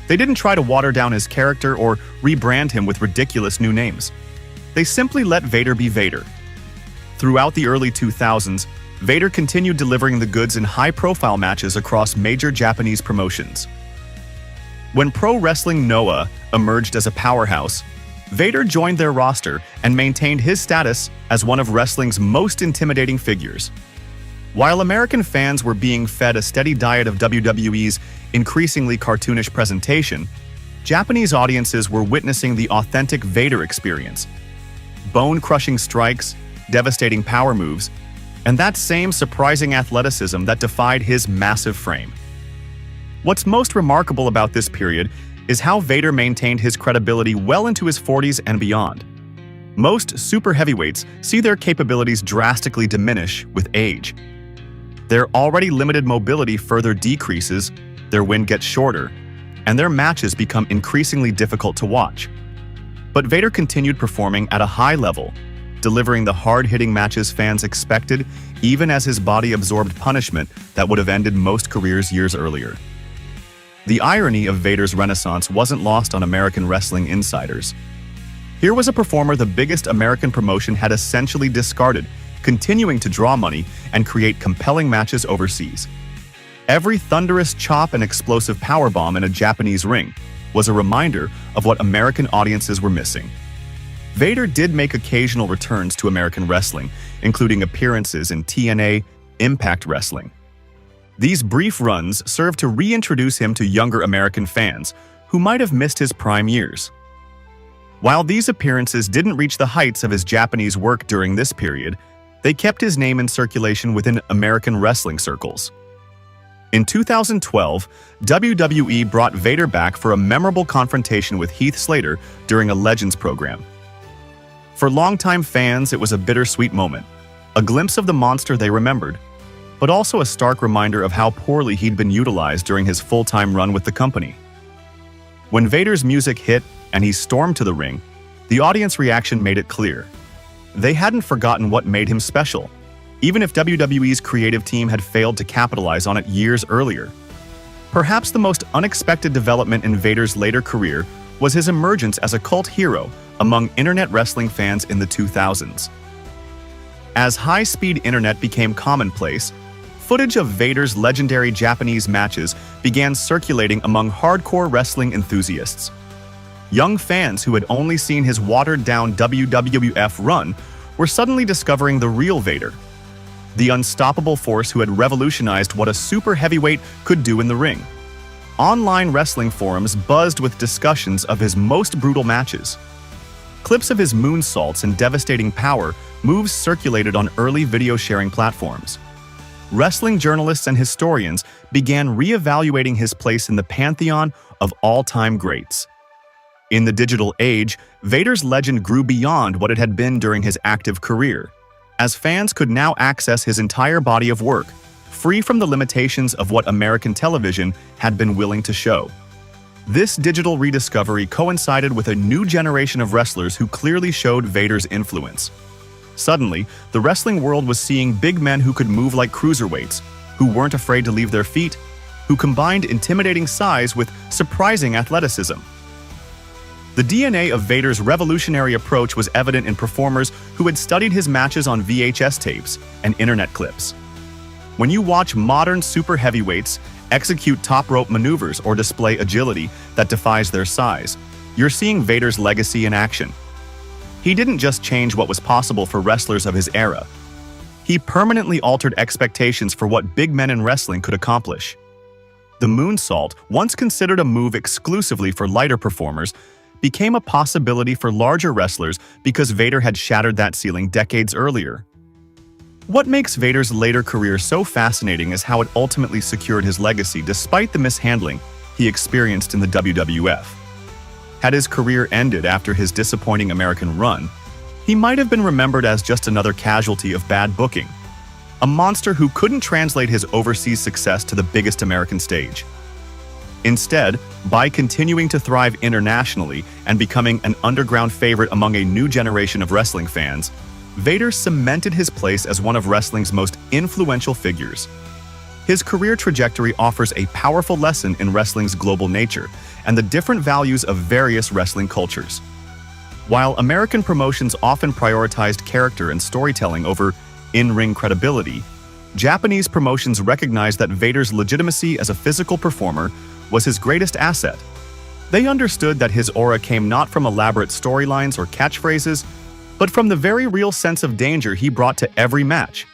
They didn't try to water down his character or rebrand him with ridiculous new names. They simply let Vader be Vader. Throughout the early 2000s, Vader continued delivering the goods in high-profile matches across major Japanese promotions. When Pro Wrestling Noah emerged as a powerhouse, Vader joined their roster and maintained his status as one of wrestling's most intimidating figures. While American fans were being fed a steady diet of WWE's increasingly cartoonish presentation, Japanese audiences were witnessing the authentic Vader experience. Bone-crushing strikes, devastating power moves, and that same surprising athleticism that defied his massive frame. What's most remarkable about this period is how Vader maintained his credibility well into his 40s and beyond. Most super heavyweights see their capabilities drastically diminish with age. Their already limited mobility further decreases, their wind gets shorter, and their matches become increasingly difficult to watch. But Vader continued performing at a high level, delivering the hard-hitting matches fans expected even as his body absorbed punishment that would have ended most careers years earlier. The irony of Vader's renaissance wasn't lost on American wrestling insiders. Here was a performer the biggest American promotion had essentially discarded, continuing to draw money and create compelling matches overseas. Every thunderous chop and explosive powerbomb in a Japanese ring was a reminder of what American audiences were missing. Vader did make occasional returns to American wrestling, including appearances in TNA, Impact Wrestling. These brief runs served to reintroduce him to younger American fans who might have missed his prime years. While these appearances didn't reach the heights of his Japanese work during this period, they kept his name in circulation within American wrestling circles. In 2012, WWE brought Vader back for a memorable confrontation with Heath Slater during a Legends program. For longtime fans, it was a bittersweet moment, a glimpse of the monster they remembered, but also a stark reminder of how poorly he'd been utilized during his full-time run with the company. When Vader's music hit and he stormed to the ring, the audience reaction made it clear. They hadn't forgotten what made him special, even if WWE's creative team had failed to capitalize on it years earlier. Perhaps the most unexpected development in Vader's later career was his emergence as a cult hero among internet wrestling fans in the 2000s. As high-speed internet became commonplace, footage of Vader's legendary Japanese matches began circulating among hardcore wrestling enthusiasts. Young fans who had only seen his watered-down WWF run were suddenly discovering the real Vader, the unstoppable force who had revolutionized what a super heavyweight could do in the ring. Online wrestling forums buzzed with discussions of his most brutal matches. Clips of his moonsaults and devastating power moves circulated on early video-sharing platforms. Wrestling journalists and historians began re-evaluating his place in the pantheon of all-time greats. In the digital age, Vader's legend grew beyond what it had been during his active career, as fans could now access his entire body of work, free from the limitations of what American television had been willing to show. This digital rediscovery coincided with a new generation of wrestlers who clearly showed Vader's influence. Suddenly, the wrestling world was seeing big men who could move like cruiserweights, who weren't afraid to leave their feet, who combined intimidating size with surprising athleticism. The DNA of Vader's revolutionary approach was evident in performers who had studied his matches on VHS tapes and internet clips. When you watch modern super heavyweights execute top rope maneuvers or display agility that defies their size, you're seeing Vader's legacy in action. He didn't just change what was possible for wrestlers of his era. He permanently altered expectations for what big men in wrestling could accomplish. The moonsault, once considered a move exclusively for lighter performers, became a possibility for larger wrestlers because Vader had shattered that ceiling decades earlier. What makes Vader's later career so fascinating is how it ultimately secured his legacy despite the mishandling he experienced in the WWF. Had his career ended after his disappointing American run, he might have been remembered as just another casualty of bad booking, a monster who couldn't translate his overseas success to the biggest American stage. Instead, by continuing to thrive internationally and becoming an underground favorite among a new generation of wrestling fans, Vader cemented his place as one of wrestling's most influential figures. His career trajectory offers a powerful lesson in wrestling's global nature and the different values of various wrestling cultures. While American promotions often prioritized character and storytelling over in-ring credibility, Japanese promotions recognized that Vader's legitimacy as a physical performer was his greatest asset. They understood that his aura came not from elaborate storylines or catchphrases, but from the very real sense of danger he brought to every match.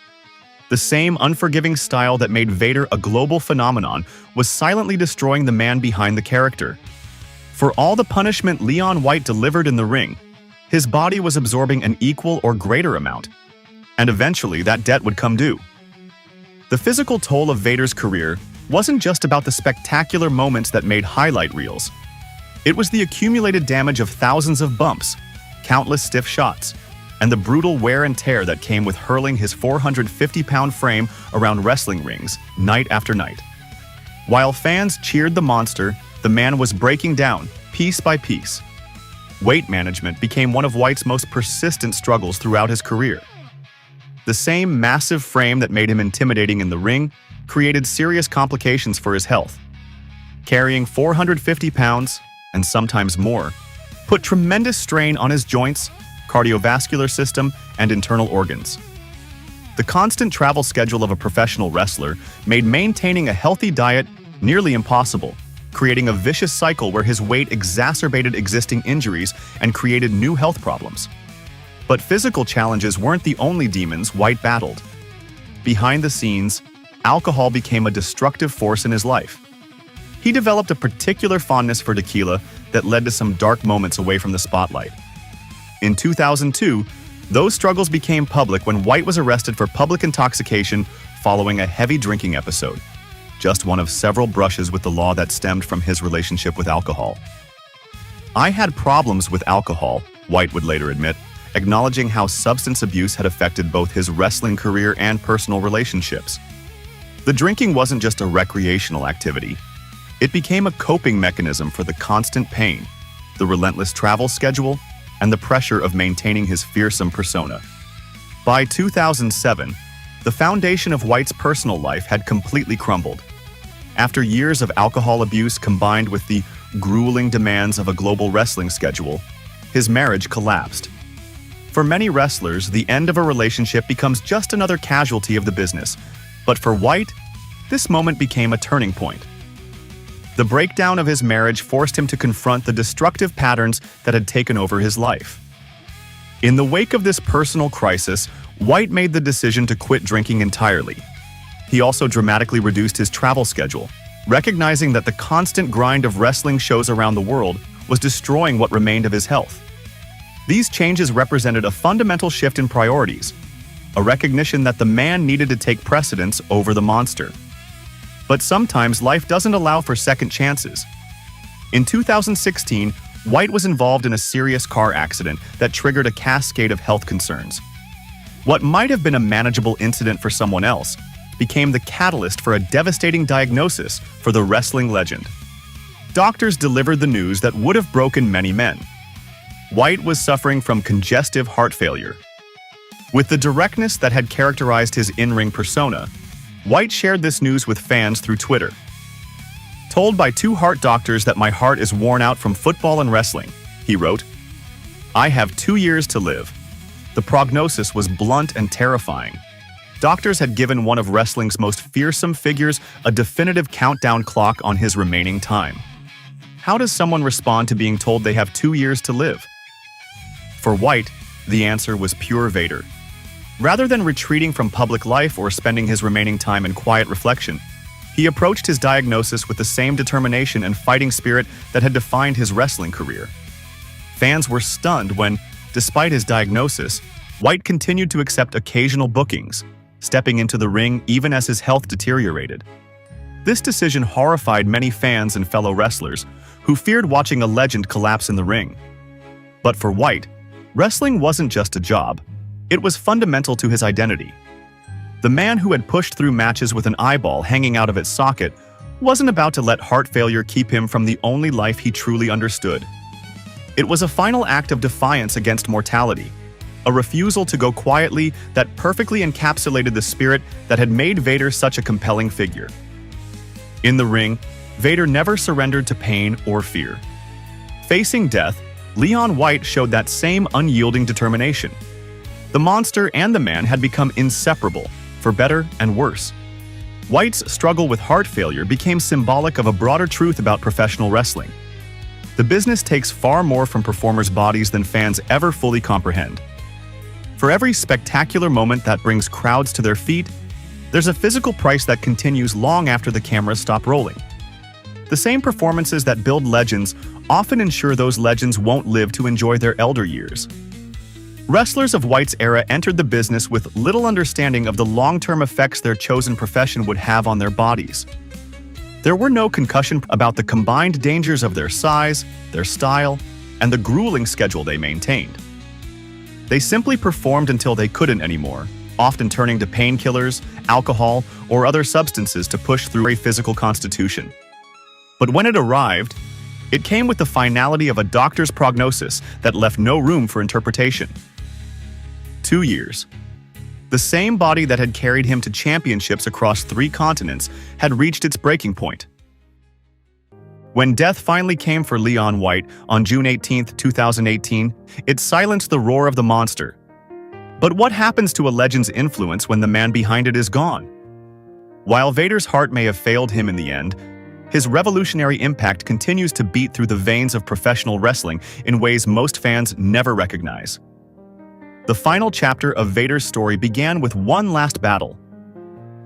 The same unforgiving style that made Vader a global phenomenon was silently destroying the man behind the character. For all the punishment Leon White delivered in the ring, his body was absorbing an equal or greater amount, and eventually that debt would come due. The physical toll of Vader's career wasn't just about the spectacular moments that made highlight reels. It was the accumulated damage of thousands of bumps, countless stiff shots, and the brutal wear and tear that came with hurling his 450-pound frame around wrestling rings night after night. While fans cheered the monster, the man was breaking down, piece by piece. Weight management became one of White's most persistent struggles throughout his career. The same massive frame that made him intimidating in the ring created serious complications for his health. Carrying 450 pounds, and sometimes more, put tremendous strain on his joints, cardiovascular system, and internal organs. The constant travel schedule of a professional wrestler made maintaining a healthy diet nearly impossible, creating a vicious cycle where his weight exacerbated existing injuries and created new health problems. But physical challenges weren't the only demons White battled. Behind the scenes, alcohol became a destructive force in his life. He developed a particular fondness for tequila that led to some dark moments away from the spotlight. In 2002, those struggles became public when White was arrested for public intoxication following a heavy drinking episode, just one of several brushes with the law that stemmed from his relationship with alcohol. "I had problems with alcohol," White would later admit, acknowledging how substance abuse had affected both his wrestling career and personal relationships. The drinking wasn't just a recreational activity. It became a coping mechanism for the constant pain, the relentless travel schedule, and the pressure of maintaining his fearsome persona. By 2007, the foundation of White's personal life had completely crumbled. After years of alcohol abuse combined with the grueling demands of a global wrestling schedule, his marriage collapsed. For many wrestlers, the end of a relationship becomes just another casualty of the business, but for White, this moment became a turning point. The breakdown of his marriage forced him to confront the destructive patterns that had taken over his life. In the wake of this personal crisis, White made the decision to quit drinking entirely. He also dramatically reduced his travel schedule, recognizing that the constant grind of wrestling shows around the world was destroying what remained of his health. These changes represented a fundamental shift in priorities, a recognition that the man needed to take precedence over the monster. But sometimes life doesn't allow for second chances. In 2016, White was involved in a serious car accident that triggered a cascade of health concerns. What might have been a manageable incident for someone else became the catalyst for a devastating diagnosis for the wrestling legend. Doctors delivered the news that would have broken many men. White was suffering from congestive heart failure. With the directness that had characterized his in-ring persona, White shared this news with fans through Twitter. "Told by two heart doctors that my heart is worn out from football and wrestling," he wrote. "I have 2 years to live." The prognosis was blunt and terrifying. Doctors had given one of wrestling's most fearsome figures a definitive countdown clock on his remaining time. How does someone respond to being told they have 2 years to live? For White, the answer was pure Vader. Rather than retreating from public life or spending his remaining time in quiet reflection, he approached his diagnosis with the same determination and fighting spirit that had defined his wrestling career. Fans were stunned when, despite his diagnosis, White continued to accept occasional bookings, stepping into the ring even as his health deteriorated. This decision horrified many fans and fellow wrestlers who feared watching a legend collapse in the ring. But for White, wrestling wasn't just a job. It was fundamental to his identity. The man who had pushed through matches with an eyeball hanging out of its socket wasn't about to let heart failure keep him from the only life he truly understood. It was a final act of defiance against mortality, a refusal to go quietly that perfectly encapsulated the spirit that had made Vader such a compelling figure. In the ring, Vader never surrendered to pain or fear. Facing death, Leon White showed that same unyielding determination. The monster and the man had become inseparable, for better and worse. White's struggle with heart failure became symbolic of a broader truth about professional wrestling. The business takes far more from performers' bodies than fans ever fully comprehend. For every spectacular moment that brings crowds to their feet, there's a physical price that continues long after the cameras stop rolling. The same performances that build legends often ensure those legends won't live to enjoy their elder years. Wrestlers of White's era entered the business with little understanding of the long-term effects their chosen profession would have on their bodies. There were no concussion about the combined dangers of their size, their style, and the grueling schedule they maintained. They simply performed until they couldn't anymore, often turning to painkillers, alcohol, or other substances to push through a physical constitution. But when it arrived, it came with the finality of a doctor's prognosis that left no room for interpretation. 2 years. The same body that had carried him to championships across 3 continents had reached its breaking point. When death finally came for Leon White on June 18, 2018, it silenced the roar of the monster. But what happens to a legend's influence when the man behind it is gone? While Vader's heart may have failed him in the end, his revolutionary impact continues to beat through the veins of professional wrestling in ways most fans never recognize. The final chapter of Vader's story began with one last battle,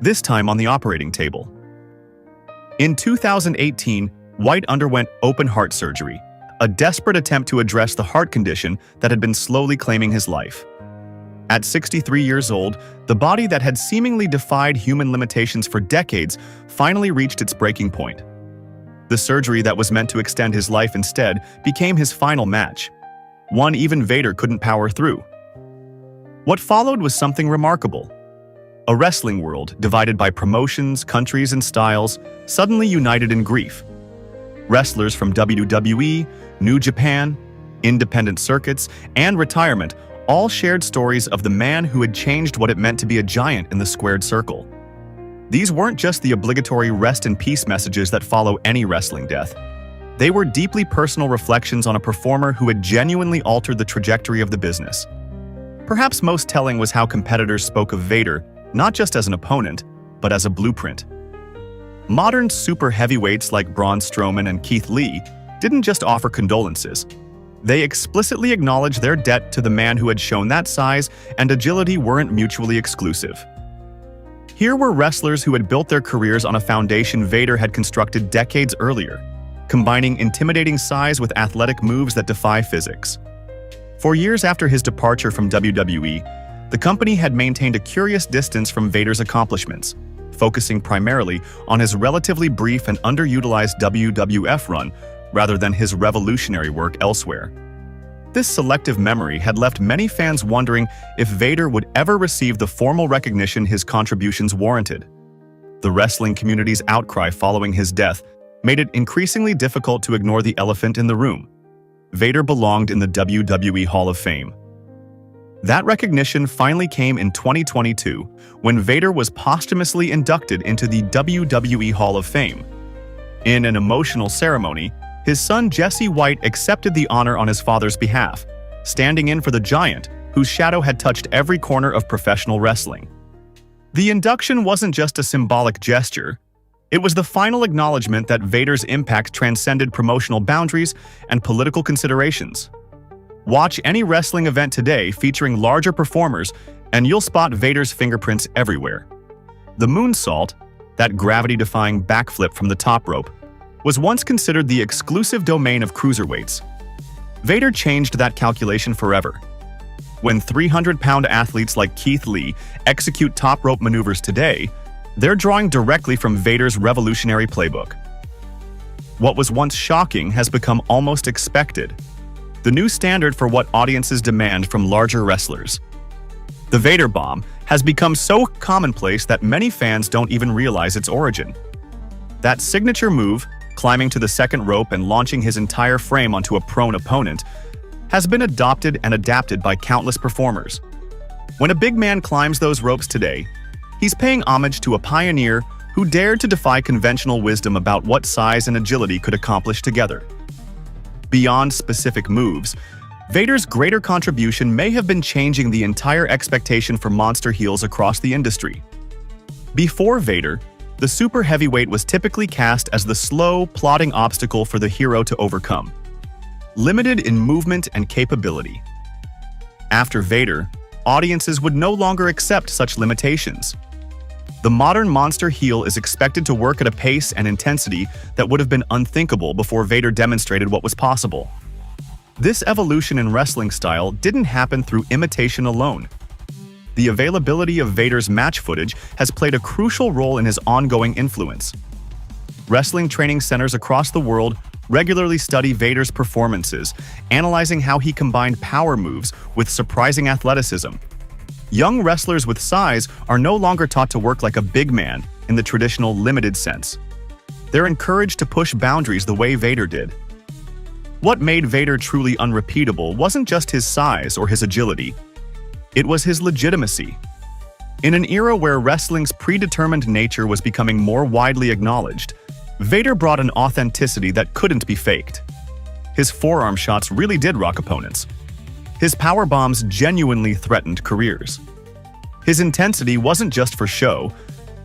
this time on the operating table. In 2018, White underwent open heart surgery, a desperate attempt to address the heart condition that had been slowly claiming his life. At 63 years old, the body that had seemingly defied human limitations for decades finally reached its breaking point. The surgery that was meant to extend his life instead became his final match, one even Vader couldn't power through. What followed was something remarkable. A wrestling world divided by promotions, countries, and styles suddenly united in grief. Wrestlers from WWE, New Japan, independent circuits, and retirement all shared stories of the man who had changed what it meant to be a giant in the squared circle. These weren't just the obligatory rest in peace messages that follow any wrestling death. They were deeply personal reflections on a performer who had genuinely altered the trajectory of the business. Perhaps most telling was how competitors spoke of Vader, not just as an opponent, but as a blueprint. Modern super heavyweights like Braun Strowman and Keith Lee didn't just offer condolences. They explicitly acknowledged their debt to the man who had shown that size and agility weren't mutually exclusive. Here were wrestlers who had built their careers on a foundation Vader had constructed decades earlier, combining intimidating size with athletic moves that defy physics. For years after his departure from WWE, the company had maintained a curious distance from Vader's accomplishments, focusing primarily on his relatively brief and underutilized WWF run rather than his revolutionary work elsewhere. This selective memory had left many fans wondering if Vader would ever receive the formal recognition his contributions warranted. The wrestling community's outcry following his death made it increasingly difficult to ignore the elephant in the room. Vader belonged in the WWE Hall of Fame. That recognition finally came in 2022 when Vader was posthumously inducted into the WWE Hall of Fame. In an emotional ceremony, his son Jesse White accepted the honor on his father's behalf, standing in for the giant whose shadow had touched every corner of professional wrestling. The induction wasn't just a symbolic gesture. It was the final acknowledgement that Vader's impact transcended promotional boundaries and political considerations. Watch any wrestling event today featuring larger performers, and you'll spot Vader's fingerprints everywhere. The moonsault, that gravity-defying backflip from the top rope, was once considered the exclusive domain of cruiserweights. Vader changed that calculation forever. When 300-pound athletes like Keith Lee execute top rope maneuvers today, they're drawing directly from Vader's revolutionary playbook. What was once shocking has become almost expected, the new standard for what audiences demand from larger wrestlers. The Vader Bomb has become so commonplace that many fans don't even realize its origin. That signature move, climbing to the second rope and launching his entire frame onto a prone opponent, has been adopted and adapted by countless performers. When a big man climbs those ropes today, he's paying homage to a pioneer who dared to defy conventional wisdom about what size and agility could accomplish together. Beyond specific moves, Vader's greater contribution may have been changing the entire expectation for monster heels across the industry. Before Vader, the super heavyweight was typically cast as the slow, plodding obstacle for the hero to overcome, limited in movement and capability. After Vader, audiences would no longer accept such limitations. The modern monster heel is expected to work at a pace and intensity that would have been unthinkable before Vader demonstrated what was possible. This evolution in wrestling style didn't happen through imitation alone. The availability of Vader's match footage has played a crucial role in his ongoing influence. Wrestling training centers across the world regularly study Vader's performances, analyzing how he combined power moves with surprising athleticism. Young wrestlers with size are no longer taught to work like a big man in the traditional limited sense. They're encouraged to push boundaries the way Vader did. What made Vader truly unrepeatable wasn't just his size or his agility. It was his legitimacy. In an era where wrestling's predetermined nature was becoming more widely acknowledged, Vader brought an authenticity that couldn't be faked. His forearm shots really did rock opponents. His power bombs genuinely threatened careers. His intensity wasn't just for show.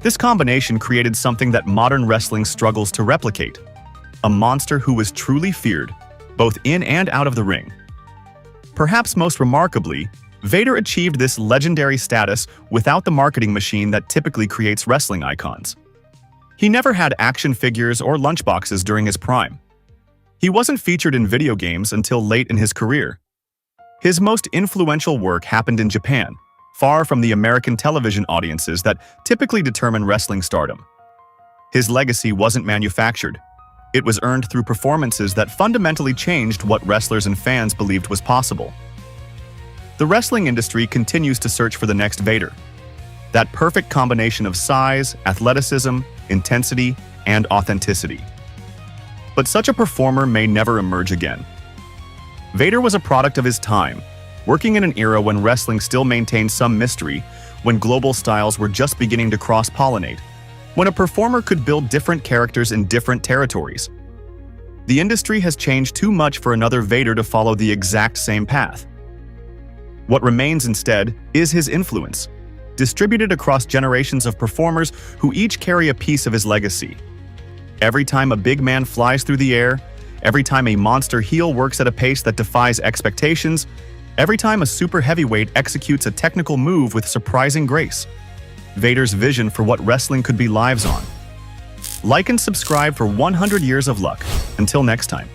This combination created something that modern wrestling struggles to replicate: a monster who was truly feared, both in and out of the ring. Perhaps most remarkably, Vader achieved this legendary status without the marketing machine that typically creates wrestling icons. He never had action figures or lunchboxes during his prime. He wasn't featured in video games until late in his career. His most influential work happened in Japan, far from the American television audiences that typically determine wrestling stardom. His legacy wasn't manufactured. It was earned through performances that fundamentally changed what wrestlers and fans believed was possible. The wrestling industry continues to search for the next Vader. That perfect combination of size, athleticism, intensity, and authenticity. But such a performer may never emerge again. Vader was a product of his time, working in an era when wrestling still maintained some mystery, when global styles were just beginning to cross-pollinate, when a performer could build different characters in different territories. The industry has changed too much for another Vader to follow the exact same path. What remains instead is his influence, distributed across generations of performers who each carry a piece of his legacy. Every time a big man flies through the air, every time a monster heel works at a pace that defies expectations, every time a super heavyweight executes a technical move with surprising grace, Vader's vision for what wrestling could be lives on. Like and subscribe for 100 years of luck. Until next time.